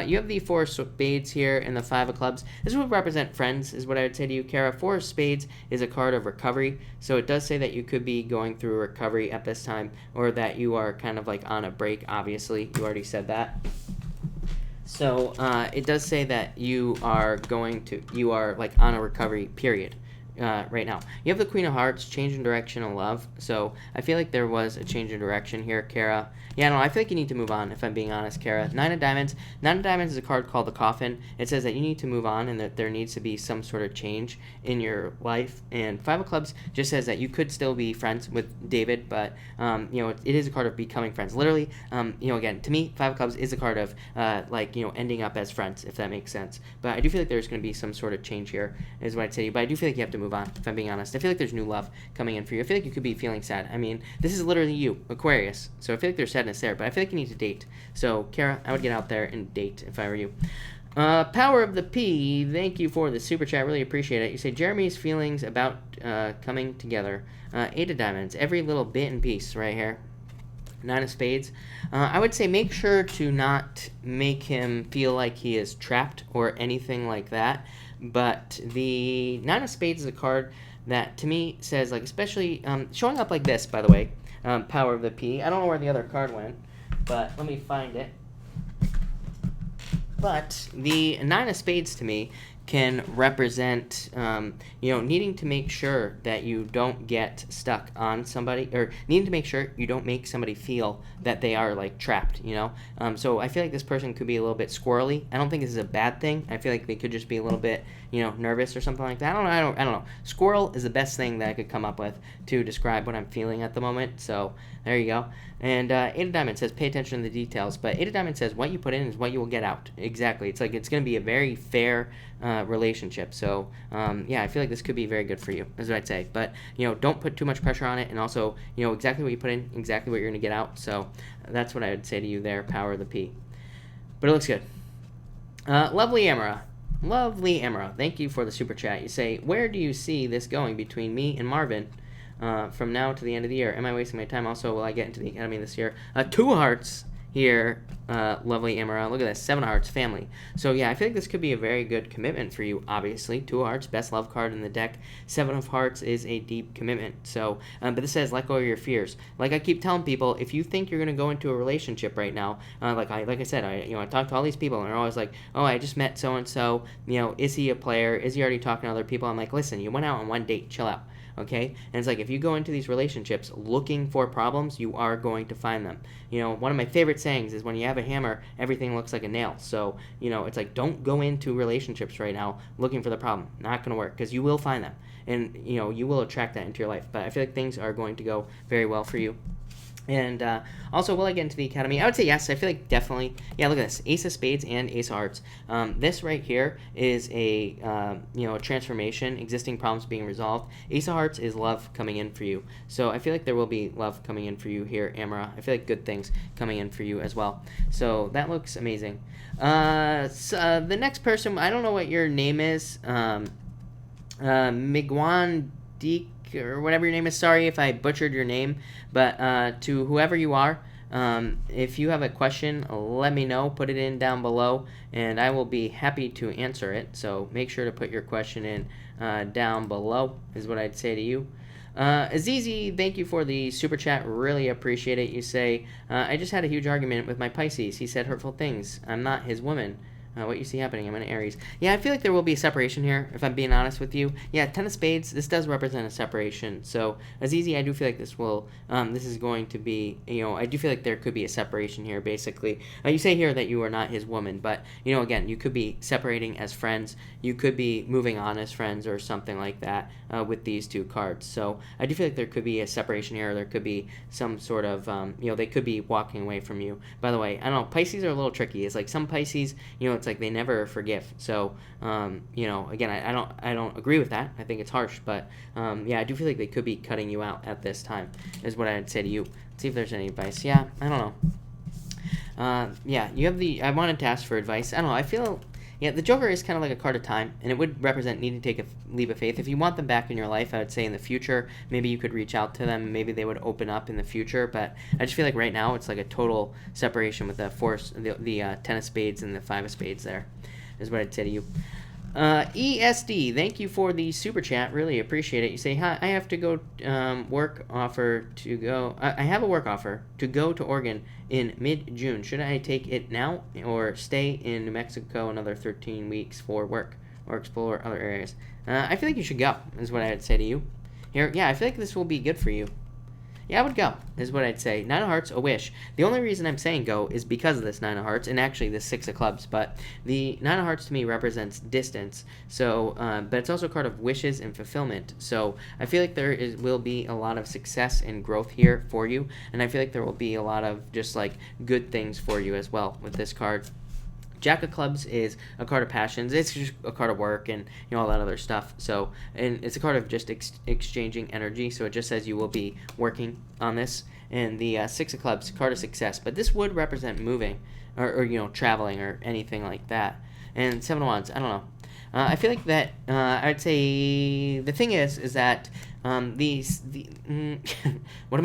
You have the Four of Spades here and the Five of Clubs. This would represent friends, is what I would say to you, Kara. Four of Spades is a card of recovery, so it does say that you could be going through recovery at this time, or that you are kind of like on a break, obviously. You already said that. So it does say that you are like on a recovery period right now. You have the Queen of Hearts, change in direction of love. So I feel like there was a change in direction here, Kara. Yeah, no, I feel like you need to move on, if I'm being honest, Kara. Nine of Diamonds. Nine of Diamonds is a card called the Coffin. It says that you need to move on and that there needs to be some sort of change in your life. And Five of Clubs just says that you could still be friends with David, but, it is a card of becoming friends. Literally, again, to me, Five of Clubs is a card of, ending up as friends, if that makes sense. But I do feel like there's going to be some sort of change here, is what I'd say to you. But I do feel like you have to move on, if I'm being honest. I feel like there's new love coming in for you. I feel like you could be feeling sad. I mean, this is literally you, Aquarius. So I feel like there's sadness there, but I feel like you need to date. So, Kara, I would get out there and date if I were you. Power of the P, thank you for the super chat. Really appreciate it. You say Jeremy's feelings about coming together. Eight of Diamonds, every little bit and piece right here. Nine of Spades. I would say make sure to not make him feel like he is trapped or anything like that. But the Nine of Spades is a card that to me says, like, especially showing up like this, by the way. Power of the P. I don't know where the other card went, but let me find it. But the Nine of Spades to me can represent, needing to make sure that you don't get stuck on somebody, or needing to make sure you don't make somebody feel that they are like trapped, So I feel like this person could be a little bit squirrely. I don't think this is a bad thing. I feel like they could just be a little bit, nervous or something like that. I don't know. Squirrel is the best thing that I could come up with to describe what I'm feeling at the moment. So there you go. And Eight of Diamonds says, pay attention to the details. But Eight of Diamonds says, what you put in is what you will get out. Exactly. It's like it's going to be a very fair relationship. So, I feel like this could be very good for you, is what I'd say. But, don't put too much pressure on it. And also, exactly what you put in, exactly what you're going to get out. So that's what I would say to you there, power of the P. But it looks good. Lovely Amara. Lovely Amara. Thank you for the super chat. You say, where do you see this going between me and Marvin? From now to the end of the year. Am I wasting my time? Also, will I get into the academy this year? 2 hearts here, lovely Amara. Look at this, 7 hearts, family. So yeah, I feel like this could be a very good commitment for you, obviously. 2 hearts, best love card in the deck. 7 of hearts is a deep commitment. So, but this says, let go of your fears. Like I keep telling people, if you think you're going to go into a relationship right now, like I said, I talk to all these people, and they're always like, oh, I just met so-and-so, is he a player? Is he already talking to other people? I'm like, listen, you went out on one date, chill out. Okay? And it's like, if you go into these relationships looking for problems, you are going to find them. One of my favorite sayings is, when you have a hammer, everything looks like a nail. So, it's like, don't go into relationships right now looking for the problem. Not going to work, because you will find them. And, you will attract that into your life. But I feel like things are going to go very well for you. And also, will I get into the academy? I would say yes. I feel like definitely. Yeah, look at this. Ace of Spades and Ace of Hearts. This right here is a transformation, existing problems being resolved. Ace of Hearts is love coming in for you. So I feel like there will be love coming in for you here, Amara. I feel like good things coming in for you as well. So that looks amazing. The next person, I don't know what your name is. Migwan Deek, or whatever your name is. Sorry if I butchered your name, but to whoever you are, if you have a question, let me know. Put it in down below, and I will be happy to answer it. So make sure to put your question in down below, is what I'd say to you. Azizi, thank you for the super chat. Really appreciate it. You say, I just had a huge argument with my Pisces. He said hurtful things. I'm not his woman. What you see happening, I'm an Aries. Yeah, I feel like there will be a separation here, if I'm being honest with you. Yeah, 10 of Spades, this does represent a separation. So, Azizi, I do feel like this is going to be, I do feel like there could be a separation here, basically. You say here that you are not his woman, but, again, you could be separating as friends. You could be moving on as friends or something like that with these 2 cards. So, I do feel like there could be a separation here. Or there could be some sort of, they could be walking away from you. By the way, I don't know, Pisces are a little tricky. It's like some Pisces, it's like they never forgive. So, again, I don't agree with that. I think it's harsh, but I do feel like they could be cutting you out at this time, is what I'd say to you. Let's see if there's any advice. Yeah, I don't know. You have I wanted to ask for advice. I don't know. I feel, the Joker is kind of like a card of time, and it would represent needing to take a leap of faith. If you want them back in your life, I would say in the future, maybe you could reach out to them. Maybe they would open up in the future, but I just feel like right now it's like a total separation with the force, the 10 of Spades and the 5 of Spades there, is what I'd say to you. ESD, thank you for the super chat. Really appreciate it. You say, hi, I have to go work offer to go. I have a work offer to go to Oregon in mid-June. Should I take it now or stay in New Mexico another 13 weeks for work or explore other areas? I feel like you should go, is what I would say to you. Here, yeah, I feel like this will be good for you. Yeah, I would go, is what I'd say. 9 of Hearts, a wish. The only reason I'm saying go is because of this 9 of Hearts, and actually this 6 of Clubs, but the 9 of Hearts to me represents distance, so, but it's also a card of wishes and fulfillment, so I feel like will be a lot of success and growth here for you, and I feel like there will be a lot of just, like, good things for you as well with this card. Jack of Clubs is a card of passions. It's just a card of work and all that other stuff. So, and it's a card of just exchanging energy. So it just says you will be working on this. And the 6 of Clubs, card of success. But this would represent moving or traveling or anything like that. And 7 of Wands, I don't know. I feel like that, I'd say the thing is that What am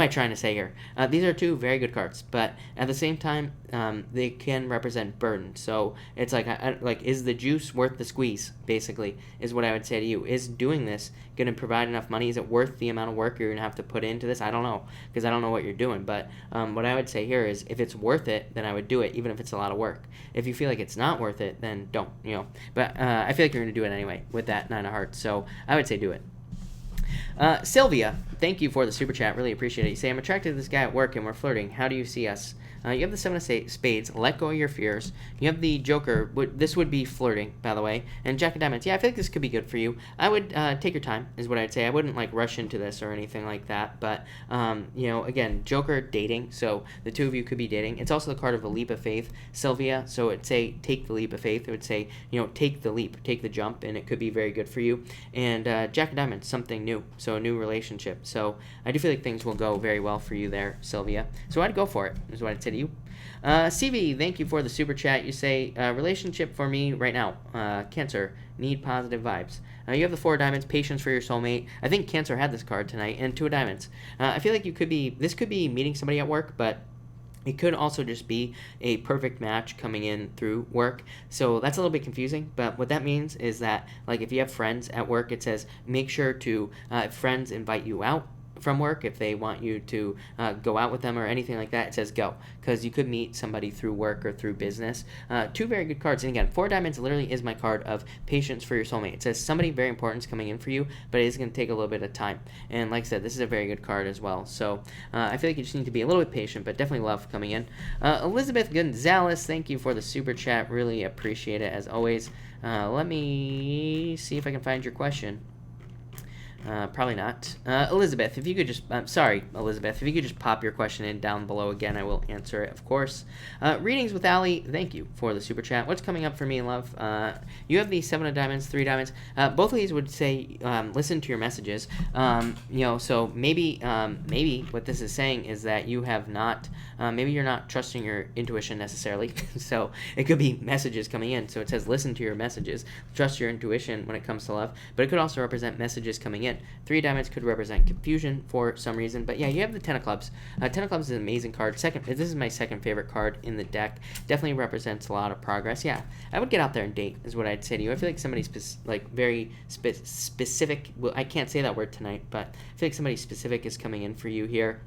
I trying to say here? These are two very good cards, but at the same time, they can represent burden. So it's like, is the juice worth the squeeze? Basically, is what I would say to you. Is doing this going to provide enough money? Is it worth the amount of work you're going to have to put into this? I don't know, because I don't know what you're doing. But what I would say here is, if it's worth it, then I would do it, even if it's a lot of work. If you feel like it's not worth it, then don't. But I feel like you're going to do it anyway with that 9 of hearts. So I would say do it. Sylvia, thank you for the super chat. Really appreciate it. You say, I'm attracted to this guy at work and we're flirting. How do you see us? You have the 7 of Spades. Let go of your fears. You have the Joker. This would be flirting, by the way. And Jack of Diamonds. Yeah, I feel like this could be good for you. I would take your time, is what I'd say. I wouldn't rush into this or anything like that. But again, Joker, dating. So the two of you could be dating. It's also the card of a leap of faith, Sylvia. So it'd say take the leap of faith. It would say take the leap, take the jump, and it could be very good for you. And Jack of Diamonds, something new. So a new relationship. So I do feel like things will go very well for you there, Sylvia. So I'd go for it, is what I'd say to you. CV, thank you for the super chat. You say, relationship for me right now. Cancer, need positive vibes. You have the 4 of Diamonds, patience for your soulmate. I think Cancer had this card tonight, and 2 of Diamonds. I feel like this could be meeting somebody at work, but it could also just be a perfect match coming in through work. So that's a little bit confusing, but what that means is that, if you have friends at work, it says make sure to, if friends invite you out from work, if they want you to go out with them or anything like that, it says go, because you could meet somebody through work or through business. 2 very good cards. And again, 4 Diamonds literally is my card of patience for your soulmate. It says somebody very important is coming in for you, but it is going to take a little bit of time. And like I said, this is a very good card as well. So I feel like you just need to be a little bit patient, but definitely love coming in. Elizabeth Gonzalez, thank you for the super chat. Really appreciate it as always. Let me see if I can find your question. Probably not. Elizabeth, if you could just, sorry, Elizabeth, if you could just pop your question in down below again, I will answer it, of course. Readings with Ali, thank you for the super chat. What's coming up for me in love? You have the 7 of Diamonds, 3 Diamonds. Both of these would say, listen to your messages. So maybe what this is saying is that you have not, maybe you're not trusting your intuition necessarily. So it could be messages coming in. So it says, listen to your messages, trust your intuition when it comes to love, but it could also represent messages coming in. 3 Diamonds could represent confusion for some reason, but yeah, you have the 10 of Clubs. 10 of Clubs is an amazing card. This is my second favorite card in the deck. Definitely represents a lot of progress. Yeah, I would get out there and date, is what I'd say to you. I feel like somebody's very specific. Well, I can't say that word tonight, but I feel like somebody specific is coming in for you here.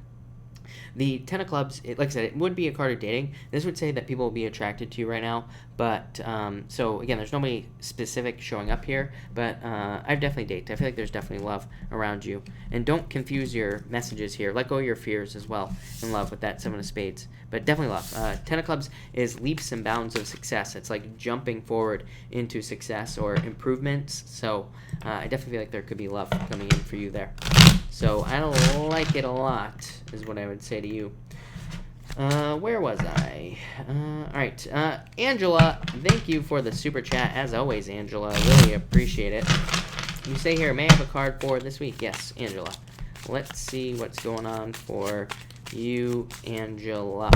The 10 of Clubs, like I said, it would be a card of dating. This would say that people will be attracted to you right now. But, so again, there's nobody specific showing up here. But I'd definitely date. I feel like there's definitely love around you. And don't confuse your messages here. Let go of your fears as well in love with that 7 of Spades. But definitely love. 10 of Clubs is leaps and bounds of success. It's like jumping forward into success or improvements. So I definitely feel like there could be love coming in for you there. So I don't like it a lot, is what I would say to you. Where was I? All right. Angela, thank you for the super chat. As always, Angela, really appreciate it. You say here, may I have a card for this week? Yes, Angela. Let's see what's going on for you, Angela.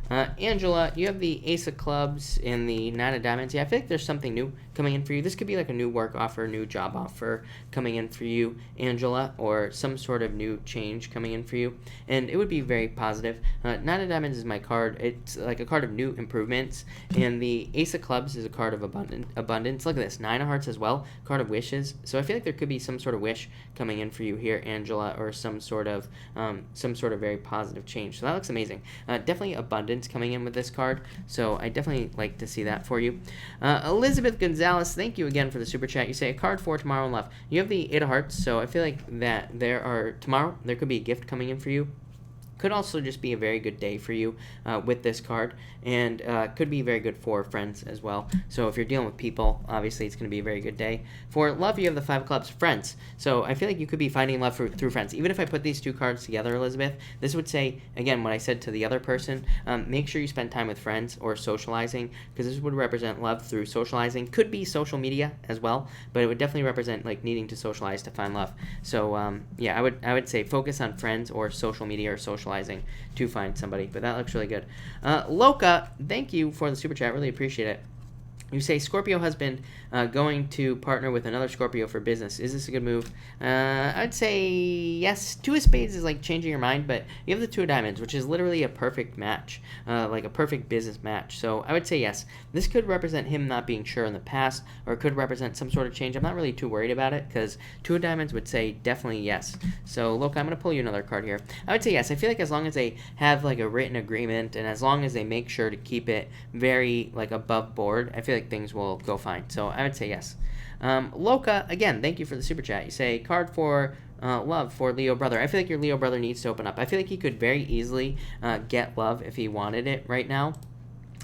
Angela, you have the Ace of Clubs and the 9 of Diamonds. Yeah, I feel like there's something new coming in for you. This could be like a new work offer, new job offer coming in for you, Angela, or some sort of new change coming in for you. And it would be very positive. 9 of Diamonds is my card. It's like a card of new improvements. And the Ace of Clubs is a card of abundance. Look at this. 9 of Hearts as well. Card of wishes. So I feel like there could be some sort of wish coming in for you here, Angela, or some sort of very positive change. So that looks amazing. Definitely abundance coming in with this card. So I definitely like to see that for you. Elizabeth Gonzalez, thank you again for the super chat. You say a card for tomorrow in love. You have the 8 of Hearts, so I feel like that tomorrow there could be a gift coming in for you. Could also just be a very good day for you with this card, and could be very good for friends as well. So if you're dealing with people, obviously it's going to be a very good day. For love, you have the 5 of Clubs, friends. So I feel like you could be finding love through friends. Even if I put these 2 cards together, Elizabeth, this would say, again, what I said to the other person, make sure you spend time with friends or socializing, because this would represent love through socializing. Could be social media as well, but it would definitely represent like needing to socialize to find love. So yeah, I would say focus on friends or social media or socializing to find somebody, but that looks really good. Loka, thank you for the super chat. Really appreciate it. You say Scorpio husband going to partner with another Scorpio for business. Is this a good move? I'd say yes. Two of spades is like changing your mind, but you have the two of diamonds, which is literally a perfect match, like a perfect business match. So I would say yes. This could represent him not being sure in the past, or it could represent some sort of change. I'm not really too worried about it because two of diamonds would say definitely yes. So look, I'm going to pull you another card here. I would say yes. I feel like as long as they have like a written agreement and as long as they make sure to keep it very like above board, I feel like things will go fine. So I would say yes. Loka, again, thank you for the super chat. You say card for love for Leo brother. I feel like your Leo brother needs to open up. I feel like he could very easily get love if he wanted it right now.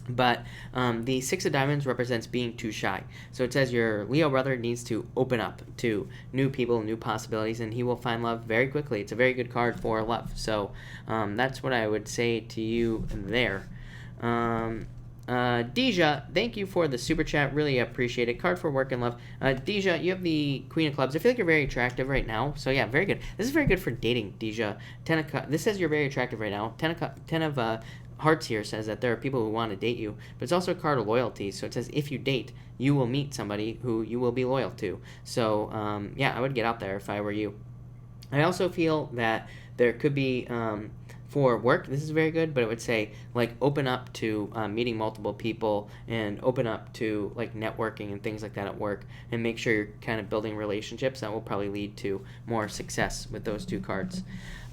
But the Six of Diamonds represents being too shy. So it says your Leo brother needs to open up to new people, new possibilities, and he will find love very quickly. It's a very good card for love. So that's what I would say to you there. Deja, thank you for the super chat. Really appreciate it. Card for work and love. Deja, you have the Queen of Clubs. I feel like you're very attractive right now. So yeah, very good. This is very good for dating, Deja. This says you're very attractive right now. Ten of Hearts here says that there are people who want to date you, but it's also a card of loyalty. So it says if you date, you will meet somebody who you will be loyal to. So yeah, I would get out there if I were you. I also feel that there could be for work, this is very good, but it would say like open up to meeting multiple people and open up to like networking and things like that at work, and make sure you're kind of building relationships. That will probably lead to more success with those two cards.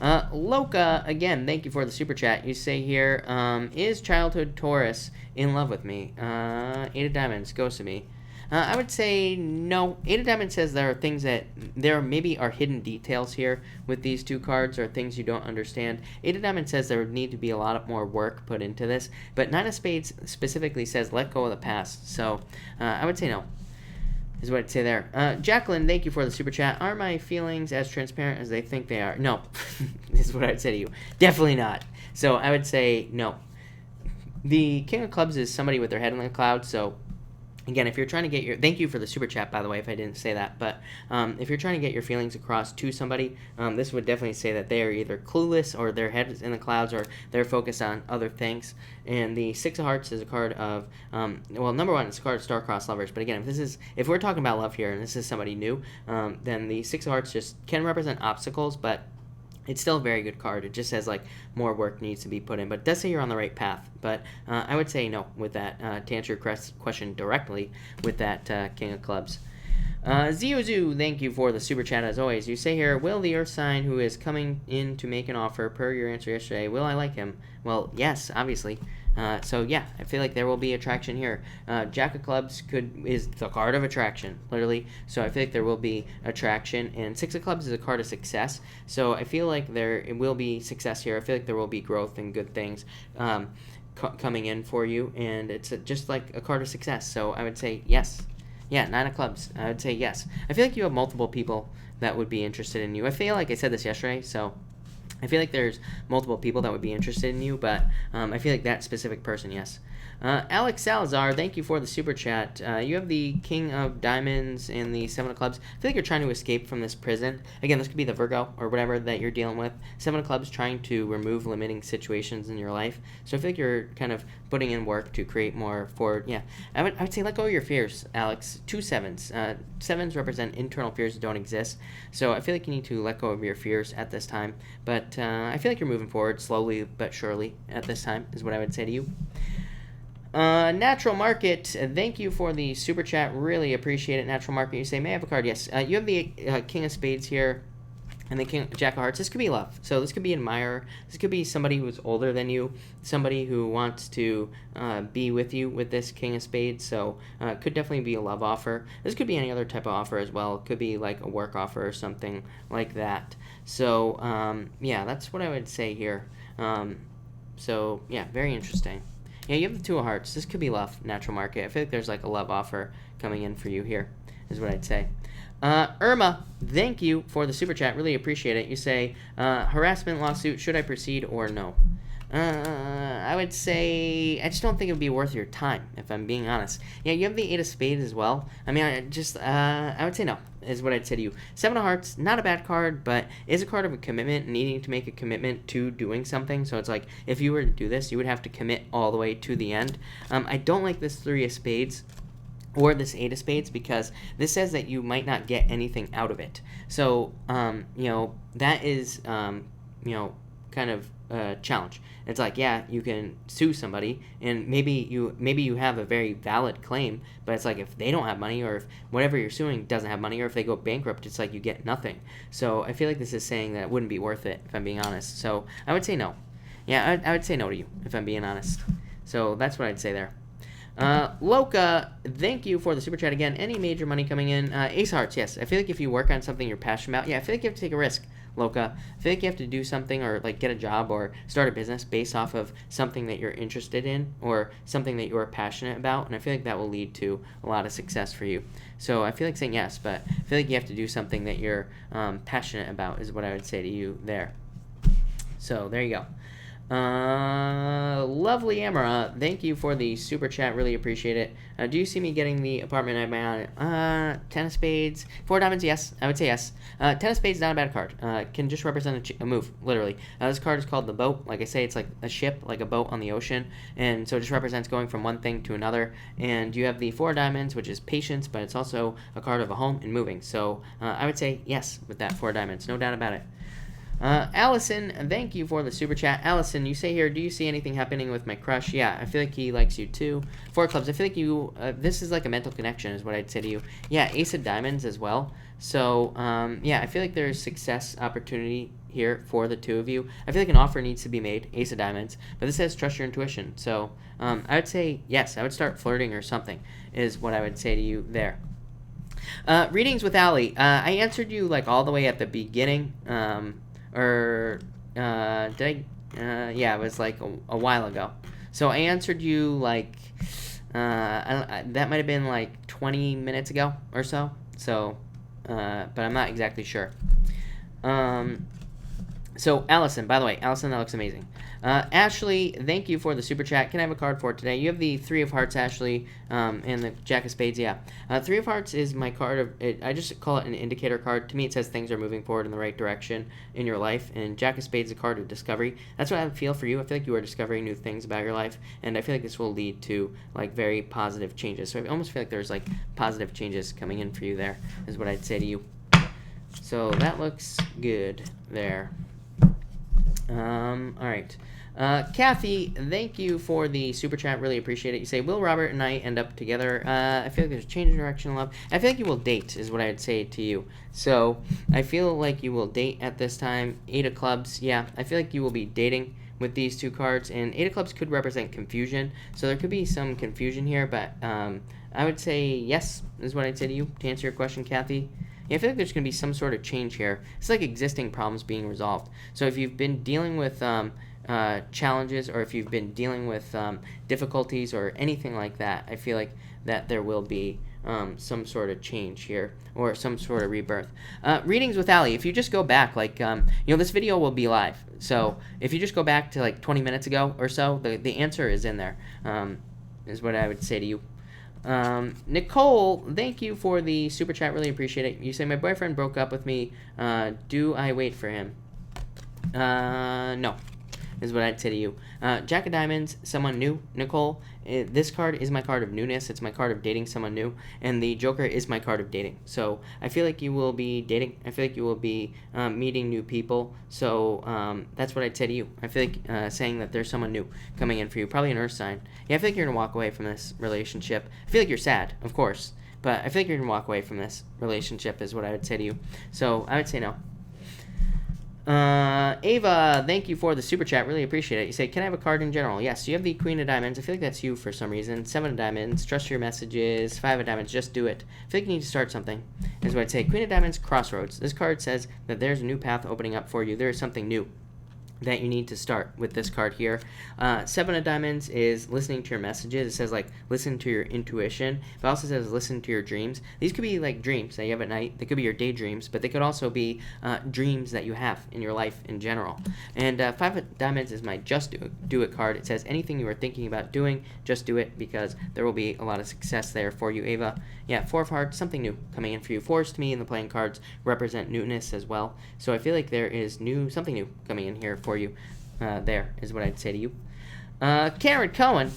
Loka, again, thank you for the super chat. You say here, is childhood Taurus in love with me? Eight of Diamonds goes to me. I would say no. Eight of Diamonds says there are things that there maybe are hidden details here with these two cards, or things you don't understand. Eight of Diamonds says there would need to be a lot more work put into this, but Nine of Spades specifically says let go of the past. So I would say no, is what I'd say there. Jacqueline, thank you for the super chat. Are my feelings as transparent as they think they are? No, is what I'd say to you. Definitely not. So I would say no. The King of Clubs is somebody with their head in the clouds, so again, if you're trying to get your... Thank you for the super chat, by the way, if I didn't say that. But if you're trying to get your feelings across to somebody, this would definitely say that they are either clueless or their head is in the clouds or they're focused on other things. And the Six of Hearts is a card of... well, number one, it's a card of star-crossed lovers. But again, if we're talking about love here and this is somebody new, then the Six of Hearts just can represent obstacles, but it's still a very good card. It just says like more work needs to be put in, but it does say you're on the right path. But I would say no with that, to answer your question directly with that King of Clubs. Ziozu, thank you for the super chat as always. You say here, will the Earth sign who is coming in to make an offer per your answer yesterday, will I like him? Well, yes, obviously. So yeah, I feel like there will be attraction here. Jack of Clubs is the card of attraction, literally. So I feel like there will be attraction, and Six of Clubs is a card of success. So I feel like there will be success here. I feel like there will be growth and good things coming in for you, and it's just like a card of success. So I would say yes. Yeah, Nine of Clubs. I would say yes. I feel like you have multiple people that would be interested in you. I feel like I said this yesterday, so I feel like there's multiple people that would be interested in you, but I feel like that specific person, yes. Alex Salazar, thank you for the super chat. You have the King of Diamonds and the Seven of Clubs. I feel like you're trying to escape from this prison. Again, this could be the Virgo or whatever that you're dealing with. Seven of Clubs trying to remove limiting situations in your life. So I feel like you're kind of putting in work to create more for, yeah. I would say let go of your fears, Alex. Two sevens. Sevens represent internal fears that don't exist. So I feel like you need to let go of your fears at this time. But I feel like you're moving forward slowly but surely at this time is what I would say to you. Natural Market, thank you for the super chat. Really appreciate it. Natural Market, you say, may I have a card? Yes. You have the King of Spades here and the Jack of Hearts. This could be love. So this could be an admirer. This could be somebody who's older than you, somebody who wants to be with you with this King of Spades. So it could definitely be a love offer. This could be any other type of offer as well. It could be like a work offer or something like that. So yeah, that's what I would say here. So yeah, very interesting. Yeah, you have the Two of Hearts. This could be love, Natural Market. I feel like there's like a love offer coming in for you here, is what I'd say. Irma, thank you for the super chat. Really appreciate it. You say, harassment lawsuit, should I proceed or no? I would say, I just don't think it would be worth your time, if I'm being honest. Yeah, you have the Eight of Spades as well. I mean, I would say no, is what I'd say to you. Seven of Hearts, not a bad card, but is a card of a commitment, needing to make a commitment to doing something. So it's like, if you were to do this, you would have to commit all the way to the end. I don't like this Three of Spades. or this Eight of Spades, because this says that you might not get anything out of it. So, that is, kind of a challenge. It's like, yeah, you can sue somebody, and maybe you have a very valid claim, but it's like if they don't have money, or if whatever you're suing doesn't have money, or if they go bankrupt, it's like you get nothing. So I feel like this is saying that it wouldn't be worth it, if I'm being honest. So I would say no. Yeah, I would say no to you, if I'm being honest. So that's what I'd say there. Loka, thank you for the super chat again. Any major money coming in? Ace Hearts, yes. I feel like if you work on something you're passionate about, yeah, I feel like you have to take a risk, Loka. I feel like you have to do something, or like get a job or start a business based off of something that you're interested in, or something that you're passionate about, and I feel like that will lead to a lot of success for you. So I feel like saying yes, but I feel like you have to do something that you're passionate about is what I would say to you there. So there you go. Lovely Amara, thank you for the super chat, really appreciate it. Do you see me getting the apartment I buy on it? Ten of Spades, Four Diamonds, yes, I would say yes. Ten of Spades is not a bad card. Can just represent a move, literally. This card is called the boat. Like I say, it's like a ship, like a boat on the ocean, and so it just represents going from one thing to another. And you have the Four Diamonds, which is patience, but it's also a card of a home and moving. So I would say yes with that Four Diamonds, no doubt about it. Allison, thank you for the super chat. Allison, you say here, do you see anything happening with my crush? Yeah, I feel like he likes you too. Four Clubs, I feel like you, this is like a mental connection is what I'd say to you. Yeah, Ace of Diamonds as well. So, yeah, I feel like there's success opportunity here for the two of you. I feel like an offer needs to be made, Ace of Diamonds, but this says trust your intuition. So, I would say yes, I would start flirting or something is what I would say to you there. Readings with Allie. I answered you like all the way at the beginning, or did I? Yeah, it was like a while ago. So I answered you like that might have been like 20 minutes ago or so. So, but I'm not exactly sure. So Allison, by the way, Allison, that looks amazing. Ashley, thank you for the super chat. Can I have a card for today? You have the Three of Hearts, Ashley, and the Jack of Spades. Yeah, Three of Hearts is my card of it. I just call it an indicator card. To me, it says things are moving forward in the right direction in your life. And Jack of Spades is a card of discovery. That's what I feel for you. I feel like you are discovering new things about your life, and I feel like this will lead to like very positive changes. So I almost feel like there's like positive changes coming in for you. There is what I'd say to you. So that looks good there. All right. Kathy, thank you for the super chat. Really appreciate it. You say, will Robert and I end up together? I feel like there's a change in direction in love. I feel like you will date is what I would say to you. So I feel like you will date at this time. Eight of Clubs. Yeah, I feel like you will be dating with these two cards. And Eight of Clubs could represent confusion. So there could be some confusion here. But I would say yes is what I'd say to you to answer your question, Kathy. Yeah, I feel like there's going to be some sort of change here. It's like existing problems being resolved. So if you've been dealing with challenges, or if you've been dealing with difficulties or anything like that, I feel like that there will be some sort of change here, or some sort of rebirth. Readings with Allie. If you just go back, like, this video will be live. So if you just go back to like 20 minutes ago or so, the answer is in there, is what I would say to you. Nicole, thank you for the super chat. Really appreciate it. You say, my boyfriend broke up with me. Do I wait for him? No, is what I'd say to you. Jack of Diamonds, someone new. Nicole, this card is my card of newness. It's my card of dating someone new. And the Joker is my card of dating. So I feel like you will be dating. I feel like you will be meeting new people. So that's what I'd say to you. I feel like saying that there's someone new coming in for you. Probably an earth sign. Yeah, I feel like you're going to walk away from this relationship. I feel like you're sad, of course. But I feel like you're going to walk away from this relationship is what I would say to you. So I would say no. Ava, thank you for the super chat. Really appreciate it. You say, can I have a card in general? Yes, you have the Queen of Diamonds. I feel like that's you for some reason. Seven of Diamonds. Trust your messages. Five of Diamonds. Just do it. I feel like you need to start something. Is what I'd say. Queen of Diamonds, Crossroads. This card says that there's a new path opening up for you. There is something new that you need to start with this card here. Seven of Diamonds is listening to your messages. It says like listen to your intuition. It also says listen to your dreams. These could be like dreams that you have at night. They could be your daydreams, but they could also be dreams that you have in your life in general. And Five of Diamonds is my just do it card. It says anything you are thinking about doing, just do it, because there will be a lot of success there for you, Ava. Yeah, Four of Hearts, something new coming in for you. Fours to me in the playing cards represent newness as well. So I feel like there is something new coming in here for you. There is what I'd say to you. Karen Cohen,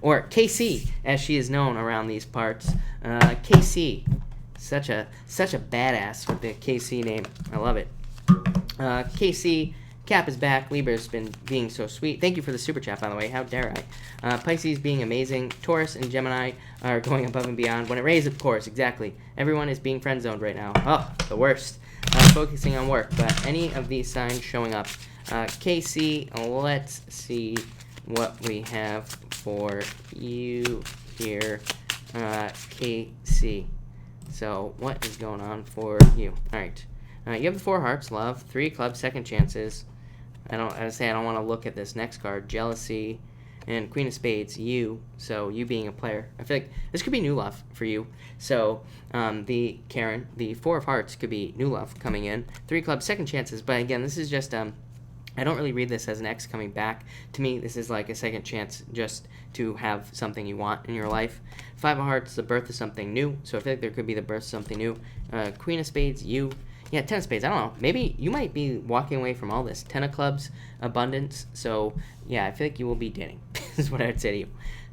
or KC, as she is known around these parts. KC, such a badass with the KC name. I love it. KC, Cap is back. Libra's been being so sweet. Thank you for the super chat, by the way. How dare I? Pisces being amazing. Taurus and Gemini are going above and beyond. When it rains, of course, exactly. Everyone is being friend zoned right now. Oh, the worst. Focusing on work, but any of these signs showing up. KC, let's see what we have for you here, KC. So, what is going on for you? All right. You have the 4 hearts, love, 3 clubs, second chances. I don't want to look at this next card, jealousy, and Queen of Spades, you. So you being a player, I feel like this could be new love for you. So the 4 of hearts could be new love coming in, 3 clubs, second chances. But again, this is just I don't really read this as an ex coming back. To me, this is like a second chance just to have something you want in your life. 5 of hearts, the birth of something new. So I feel like there could be the birth of something new. Queen of Spades, you. Yeah, 10 of Spades, I don't know. Maybe you might be walking away from all this. 10 of Clubs, abundance. So, yeah, I feel like you will be dating. This is what I would say to you.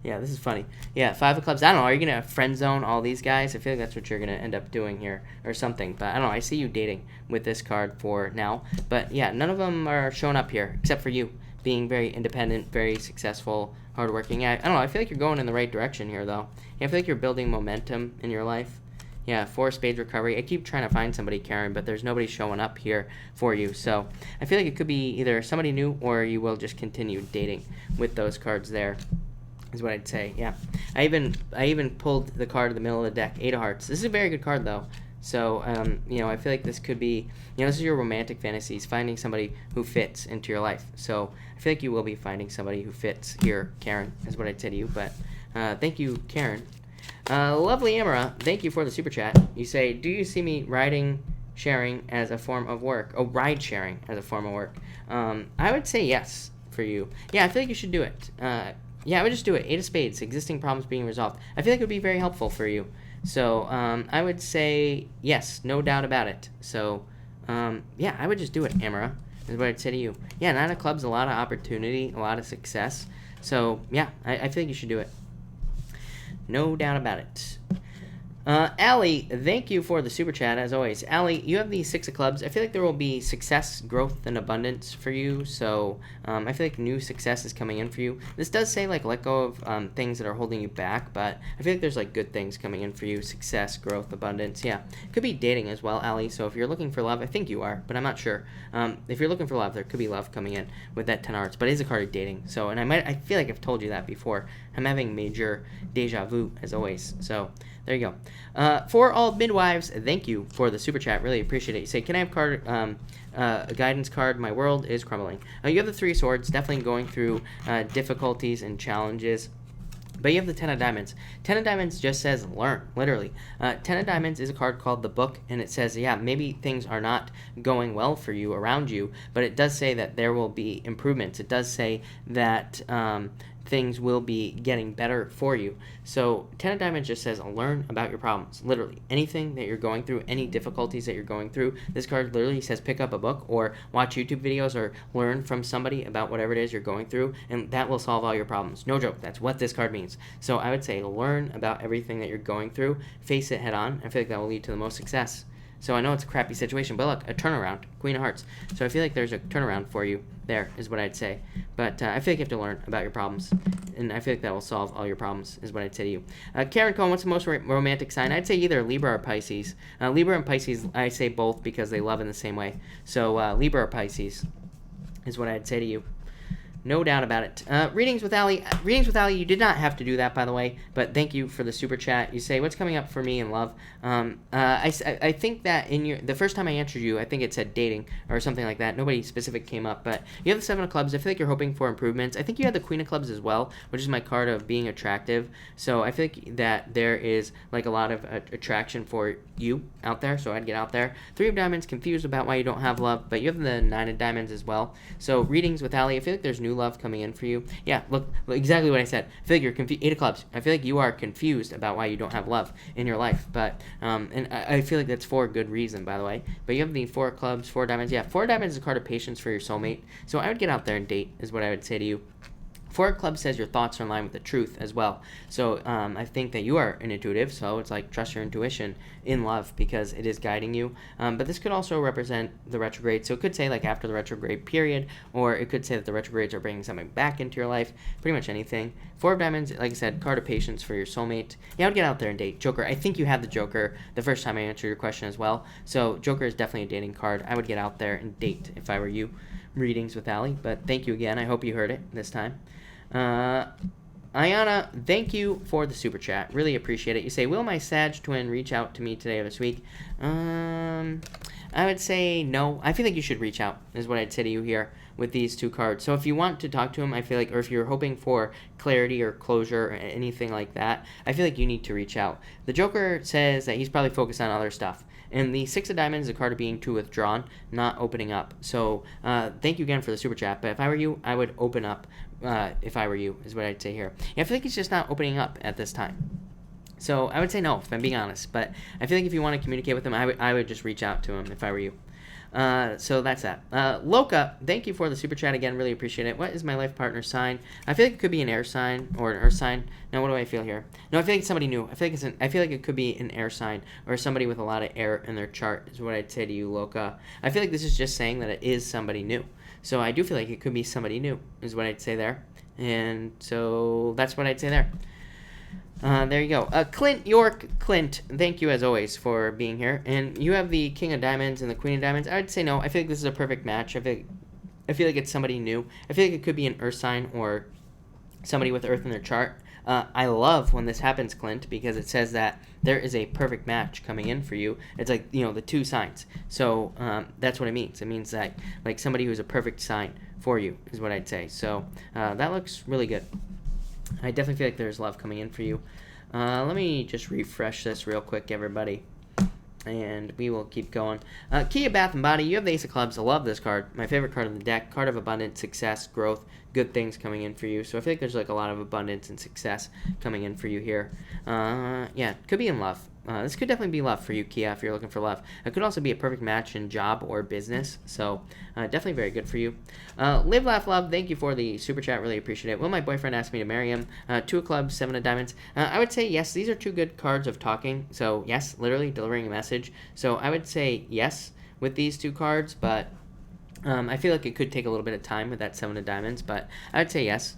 Yeah, this is funny. Yeah, 5 of Clubs, I don't know. Are you going to friend zone all these guys? I feel like that's what you're going to end up doing here or something. But I don't know. I see you dating with this card for now. But, yeah, none of them are showing up here except for you being very independent, very successful, hardworking. Yeah, I don't know. I feel like you're going in the right direction here, though. Yeah, I feel like you're building momentum in your life. Yeah, 4 spades recovery. I keep trying to find somebody, Karen, but there's nobody showing up here for you. So I feel like it could be either somebody new or you will just continue dating with those cards there, is what I'd say. Yeah. I even pulled the card in the middle of the deck, 8 of hearts. This is a very good card, though. So, I feel like this could be, this is your romantic fantasies, finding somebody who fits into your life. So I feel like you will be finding somebody who fits here, Karen, is what I'd say to you. But thank you, Karen. Lovely Amara, thank you for the super chat. You say, do you see me riding sharing as a form of work? Oh, ride sharing as a form of work. I would say yes for you. Yeah, I feel like you should do it. Yeah, I would just do it. 8 of Spades, existing problems being resolved. I feel like it would be very helpful for you. So I would say yes, no doubt about it. So yeah, I would just do it, Amara, is what I'd say to you. Yeah, 9 of Clubs, a lot of opportunity, a lot of success. So yeah, I feel like you should do it. No doubt about it. Allie, thank you for the super chat, as always. Allie, you have the 6 of Clubs. I feel like there will be success, growth, and abundance for you. So I feel like new success is coming in for you. This does say, like, let go of things that are holding you back, but I feel like there's, like, good things coming in for you. Success, growth, abundance. Yeah. Could be dating as well, Allie. So if you're looking for love, I think you are, but I'm not sure. If you're looking for love, there could be love coming in with that 10 of Hearts, but it is a card of dating. So, and I feel like I've told you that before. I'm having major deja vu, as always. So there you go. For all midwives, thank you for the super chat. Really appreciate it. You say, can I have a guidance card? My world is crumbling. You have the 3 swords, definitely going through difficulties and challenges. But you have the 10 of Diamonds. 10 of Diamonds just says learn, literally. 10 of Diamonds is a card called the Book, and it says, yeah, maybe things are not going well for you around you, but it does say that there will be improvements. It does say that things will be getting better for you. So 10 of Diamonds just says learn about your problems. Literally, anything that you're going through, any difficulties that you're going through, this card literally says pick up a book or watch YouTube videos or learn from somebody about whatever it is you're going through, and that will solve all your problems. No joke, that's what this card means. So I would say learn about everything that you're going through, face it head on. I feel like that will lead to the most success. So I know it's a crappy situation, but look, a turnaround, Queen of Hearts. So I feel like there's a turnaround for you there, is what I'd say. But I feel like you have to learn about your problems, and I feel like that will solve all your problems, is what I'd say to you. Karen Cohen, what's the most romantic sign? I'd say either Libra or Pisces. Libra and Pisces, I say both because they love in the same way. So Libra or Pisces is what I'd say to you. No doubt about it. Readings with Allie. Readings with Allie, you did not have to do that, by the way, but thank you for the super chat. You say, what's coming up for me in love? I think that in the first time I answered you, I think it said dating or something like that. Nobody specific came up, but you have the 7 of Clubs. I feel like you're hoping for improvements. I think you had the Queen of Clubs as well, which is my card of being attractive. So I feel like that there is like a lot of attraction for you out there, so I'd get out there. 3 of Diamonds, confused about why you don't have love, but you have the 9 of Diamonds as well. So readings with Allie, I feel like there's new love coming in for you. Yeah, look exactly what I said. I feel like you're confused. 8 of Clubs. I feel like you are confused about why you don't have love in your life, but and I feel like that's for a good reason, by the way. But you have the 4 of Clubs, 4 of Diamonds. Yeah, 4 of Diamonds is a card of patience for your soulmate. So I would get out there and date, is what I would say to you. Four of Clubs says your thoughts are in line with the truth as well. So I think that you are an intuitive, so it's like trust your intuition in love because it is guiding you. But this could also represent the retrograde. So it could say like after the retrograde period, or it could say that the retrogrades are bringing something back into your life, pretty much anything. Four of Diamonds, like I said, card of patience for your soulmate. Yeah, I would get out there and date. Joker, I think you had the Joker the first time I answered your question as well. So Joker is definitely a dating card. I would get out there and date if I were you. Readings with Allie, but thank you again. I hope you heard it this time. Ayana, thank you for the super chat. Really appreciate it. You say, will my Sag twin reach out to me today or this week? I would say no. I feel like you should reach out, is what I'd say to you here with these two cards. So if you want to talk to him, I feel like, or if you're hoping for clarity or closure or anything like that, I feel like you need to reach out. The Joker says that he's probably focused on other stuff. And the Six of Diamonds is a card of being too withdrawn, not opening up. So thank you again for the super chat. But if I were you, I would open up if I were you, is what I'd say here. Yeah, I feel like he's just not opening up at this time. So I would say no, if I'm being honest. But I feel like if you want to communicate with him, I would just reach out to him if I were you. So that's that. Loka, thank you for the super chat again. Really appreciate it. What is my life partner's sign? I feel like it could be an air sign or an earth sign. No, what do I feel here? No, I feel like it's somebody new. I feel like it could be an air sign or somebody with a lot of air in their chart is what I'd say to you, Loka. I feel like this is just saying that it is somebody new. So I do feel like it could be somebody new is what I'd say there. And so that's what I'd say there. There you go. Clint York. Clint, thank you as always for being here. And you have the King of Diamonds and the Queen of Diamonds. I would say no. I feel like this is a perfect match. I feel like it's somebody new. I feel like it could be an earth sign or somebody with earth in their chart. I love when this happens, Clint, because it says that there is a perfect match coming in for you. It's like, the two signs. So that's what it means. It means that like somebody who's a perfect sign for you is what I'd say. So that looks really good. I definitely feel like there's love coming in for you. Let me just refresh this real quick, everybody. And we will keep going. Kia Bath and Body, you have the Ace of Clubs. I love this card. My favorite card in the deck. Card of abundance, success, growth, good things coming in for you. So I feel like there's like a lot of abundance and success coming in for you here. Yeah, could be in love. This could definitely be love for you, Kia, if you're looking for love. It could also be a perfect match in job or business. So definitely very good for you. Live, Laugh, Love, thank you for the super chat. Really appreciate it. Will my boyfriend ask me to marry him? Two of Clubs, Seven of Diamonds. I would say yes. These are two good cards of talking. So yes, literally delivering a message. So I would say yes with these two cards. But I feel like it could take a little bit of time with that Seven of Diamonds. But I would say yes.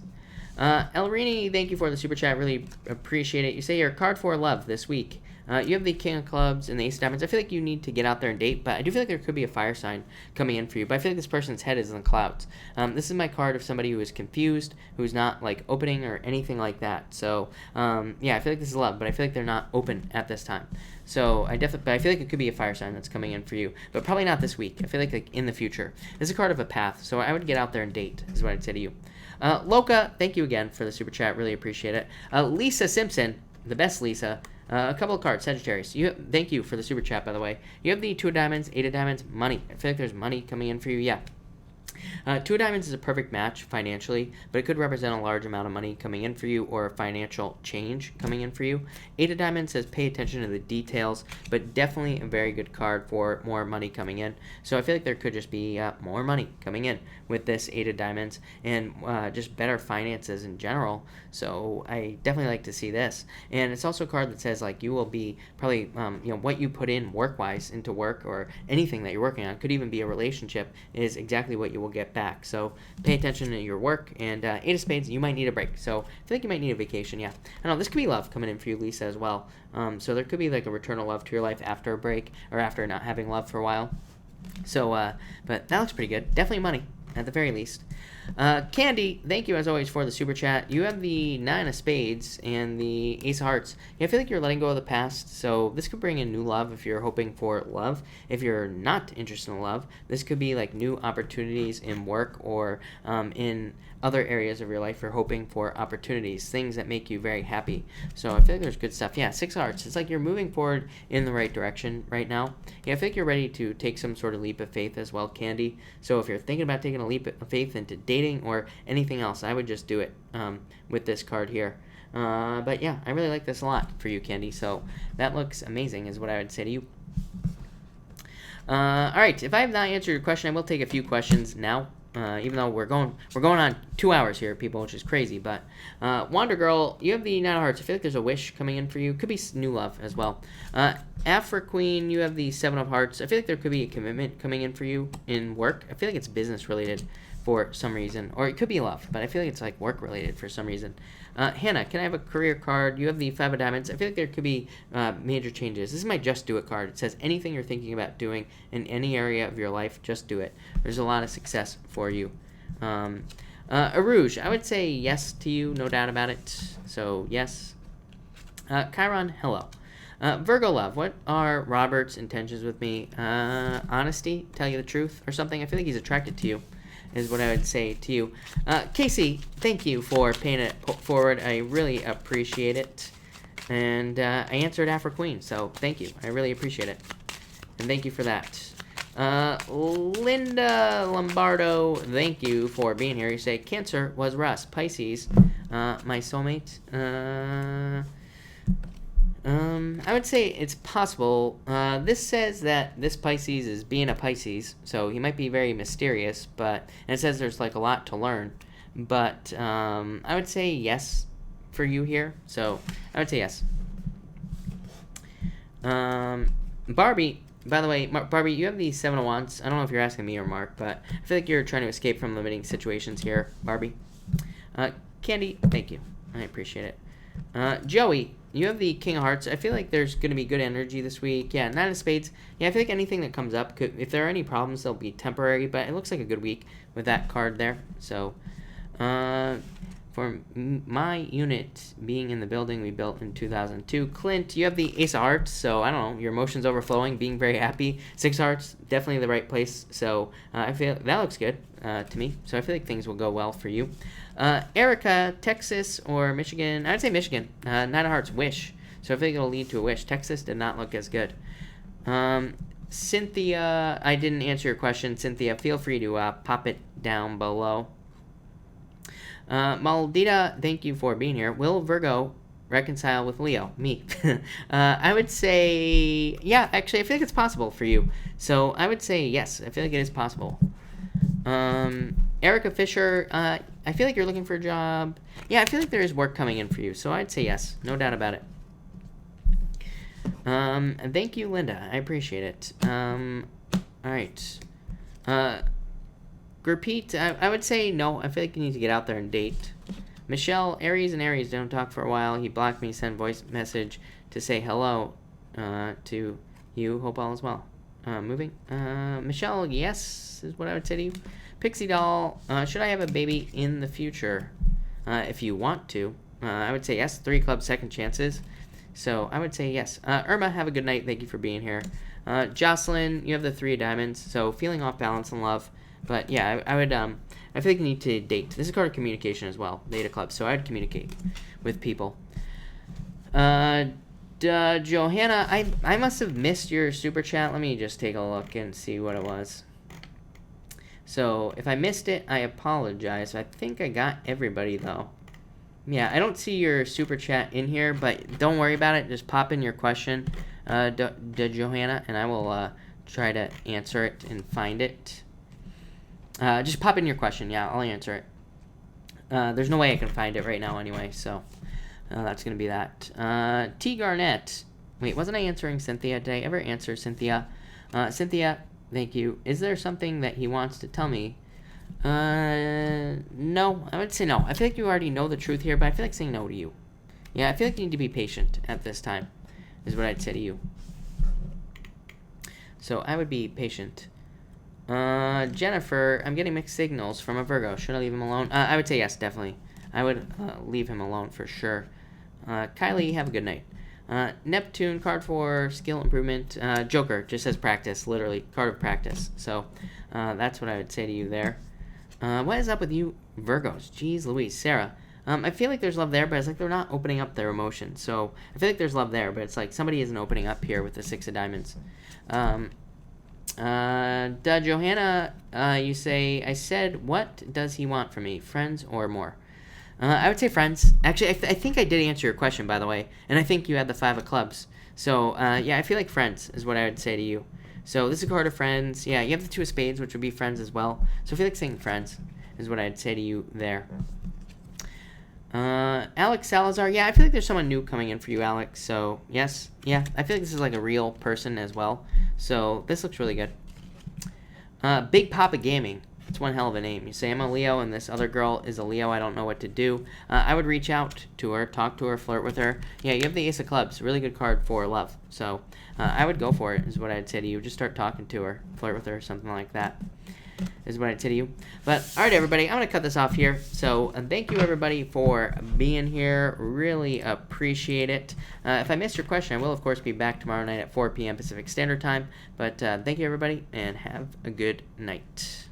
Elrini, thank you for the super chat. Really appreciate it. You say you're card for love this week. You have the King of Clubs and the Ace of Diamonds. I feel like you need to get out there and date, but I do feel like there could be a fire sign coming in for you. But I feel like this person's head is in the clouds. This is my card of somebody who is confused, who's not like opening or anything like that. So yeah, I feel like this is love, but I feel like they're not open at this time. So I feel like it could be a fire sign that's coming in for you, but probably not this week. I feel like in the future. This is a card of a path, so I would get out there and date. Is what I'd say to you. Loka, thank you again for the super chat. Really appreciate it. Lisa Simpson, the best Lisa. A couple of cards, Sagittarius. Thank you for the super chat, by the way. You have the Two of Diamonds, Eight of Diamonds, money. I feel like there's money coming in for you. Yeah. Two of Diamonds is a perfect match financially, but it could represent a large amount of money coming in for you or a financial change coming in for you. Eight of Diamonds says pay attention to the details, but definitely a very good card for more money coming in. So I feel like there could just be more money coming in with this Eight of Diamonds and just better finances in general. So I definitely like to see this. And it's also a card that says like you will be probably, what you put in work-wise into work or anything that you're working on, could even be a relationship, is exactly what you will get back. So pay attention to your work. And Eight of Spades, you might need a break. So I feel like you might need a vacation. Yeah, I know this could be love coming in for you, Lisa, as well. So there could be like a return of love to your life after a break or after not having love for a while. So but that looks pretty good. Definitely money at the very least. Candy, thank you as always for the super chat. You have the Nine of Spades and the Ace of Hearts. Yeah, I feel like you're letting go of the past, so this could bring in new love if you're hoping for love. If you're not interested in love, this could be like new opportunities in work or in other areas of your life. You're hoping for opportunities, things that make you very happy. So I feel like there's good stuff. Yeah, Six of Hearts. It's like you're moving forward in the right direction right now. Yeah, I feel like you're ready to take some sort of leap of faith as well, Candy. So if you're thinking about taking a leap of faith into dating or anything else, I would just do it with this card here. But yeah, I really like this a lot for you, Candy. So that looks amazing is what I would say to you. All right, if I have not answered your question, I will take a few questions now. Even though we're going on 2 hours here, people, which is crazy. But Wander Girl, you have the Nine of Hearts. I feel like there's a wish coming in for you. Could be new love as well. Afra Queen, you have the Seven of Hearts. I feel like there could be a commitment coming in for you in work. I feel like it's business related for some reason, or it could be love, but I feel like it's like work related for some reason. Hannah, can I have a career card? You have the Five of Diamonds. I feel like there could be major changes. This is my Just Do It card. It says anything you're thinking about doing in any area of your life, just do it. There's a lot of success for you. Arouge, I would say yes to you, no doubt about it. So yes. Chiron, hello. Virgo love, what are Robert's intentions with me? Honesty, tell you the truth, or something. I feel like he's attracted to you, is what I would say to you. Casey, thank you for paying it forward. I really appreciate it. And I answered Afro Queen, so thank you. I really appreciate it. And thank you for that. Linda Lombardo, thank you for being here. You say, Cancer was Russ. Pisces, my soulmate. I would say it's possible. This says that this Pisces is being a Pisces, so he might be very mysterious, and it says there's like a lot to learn. But I would say yes for you here, so I would say yes. Barbie, by the way, Barbie, you have the Seven of Wands. I don't know if you're asking me or Mark, but I feel like you're trying to escape from limiting situations here, Barbie. Candy, thank you. I appreciate it. Joey, you have the King of Hearts. I feel like there's going to be good energy this week. Yeah, Nine of Spades. Yeah, I feel like anything that comes up, if there are any problems, they'll be temporary, but it looks like a good week with that card there. So, for my unit being in the building we built in 2002. Clint, you have the Ace of Hearts, so I don't know, your emotions overflowing, being very happy. Six of Hearts, definitely the right place, so I feel that looks good to me, so I feel like things will go well for you. Erica, Texas or Michigan? I'd say Michigan. Nine of Hearts, wish, so I feel like it'll lead to a wish. Texas did not look as good. Cynthia, I didn't answer your question. Cynthia, feel free to pop it down below. Maldita, thank you for being here. Will Virgo reconcile with Leo? Me. I would say, yeah, actually, I feel like it's possible for you. So I would say yes. I feel like it is possible. Erica Fisher, I feel like you're looking for a job. Yeah, I feel like there is work coming in for you. So I'd say yes. No doubt about it. And thank you, Linda. I appreciate it. All right. Repeat, I would say no. I feel like you need to get out there and date. Michelle, Aries and Aries don't talk for a while. He blocked me, sent voice message to say hello to you. Hope all is well. Moving. Michelle, yes, is what I would say to you. Pixie Doll, should I have a baby in the future? If you want to. I would say yes. 3 clubs, second chances. So I would say yes. Irma, have a good night. Thank you for being here. Jocelyn, you have the 3 of diamonds. So feeling off balance in love. But yeah, I would, I feel like you need to date. This is a card of communication as well, date a club. So I'd communicate with people. Johanna, I must have missed your super chat. Let me just take a look and see what it was. So if I missed it, I apologize. I think I got everybody though. Yeah, I don't see your super chat in here, but don't worry about it. Just pop in your question, Johanna, and I will try to answer it and find it. Just pop in your question. Yeah, I'll answer it. There's no way I can find it right now anyway, so that's going to be that. T. Garnett. Wait, wasn't I answering Cynthia? Did I ever answer Cynthia? Cynthia, thank you. Is there something that he wants to tell me? No. I would say no. I feel like you already know the truth here, but I feel like saying no to you. Yeah, I feel like you need to be patient at this time, is what I'd say to you. So I would be patient. Jennifer, I'm getting mixed signals from a Virgo. Should I leave him alone? I would say yes, definitely. I would leave him alone for sure. Kylie, have a good night. Neptune, card for skill improvement. Joker, just says practice, literally. Card of practice. So that's what I would say to you there. What is up with you Virgos? Jeez Louise. Sarah, I feel like there's love there, but it's like they're not opening up their emotions. So I feel like there's love there, but it's like somebody isn't opening up here with the 6 of diamonds. Johanna, you say, I said, what does he want from me? Friends or more? I would say friends. Actually, I think I did answer your question, by the way. And I think you had the 5 of clubs. So, yeah, I feel like friends is what I would say to you. So this is a card of friends. Yeah, you have the Two of Spades, which would be friends as well. So I feel like saying friends is what I'd say to you there. Alex Salazar. Yeah, I feel like there's someone new coming in for you, Alex. So, yes. Yeah, I feel like this is like a real person as well. So, this looks really good. Big Papa Gaming. It's one hell of a name. You say, I'm a Leo, and this other girl is a Leo. I don't know what to do. I would reach out to her, talk to her, flirt with her. Yeah, you have the Ace of Clubs. Really good card for love. So, I would go for it, is what I'd say to you. Just start talking to her, flirt with her, something like that. Is what I'd say to you. But, alright, everybody, I'm going to cut this off here. So, thank you, everybody, for being here. Really appreciate it. If I missed your question, I will, of course, be back tomorrow night at 4 p.m. Pacific Standard Time. But, thank you, everybody, and have a good night.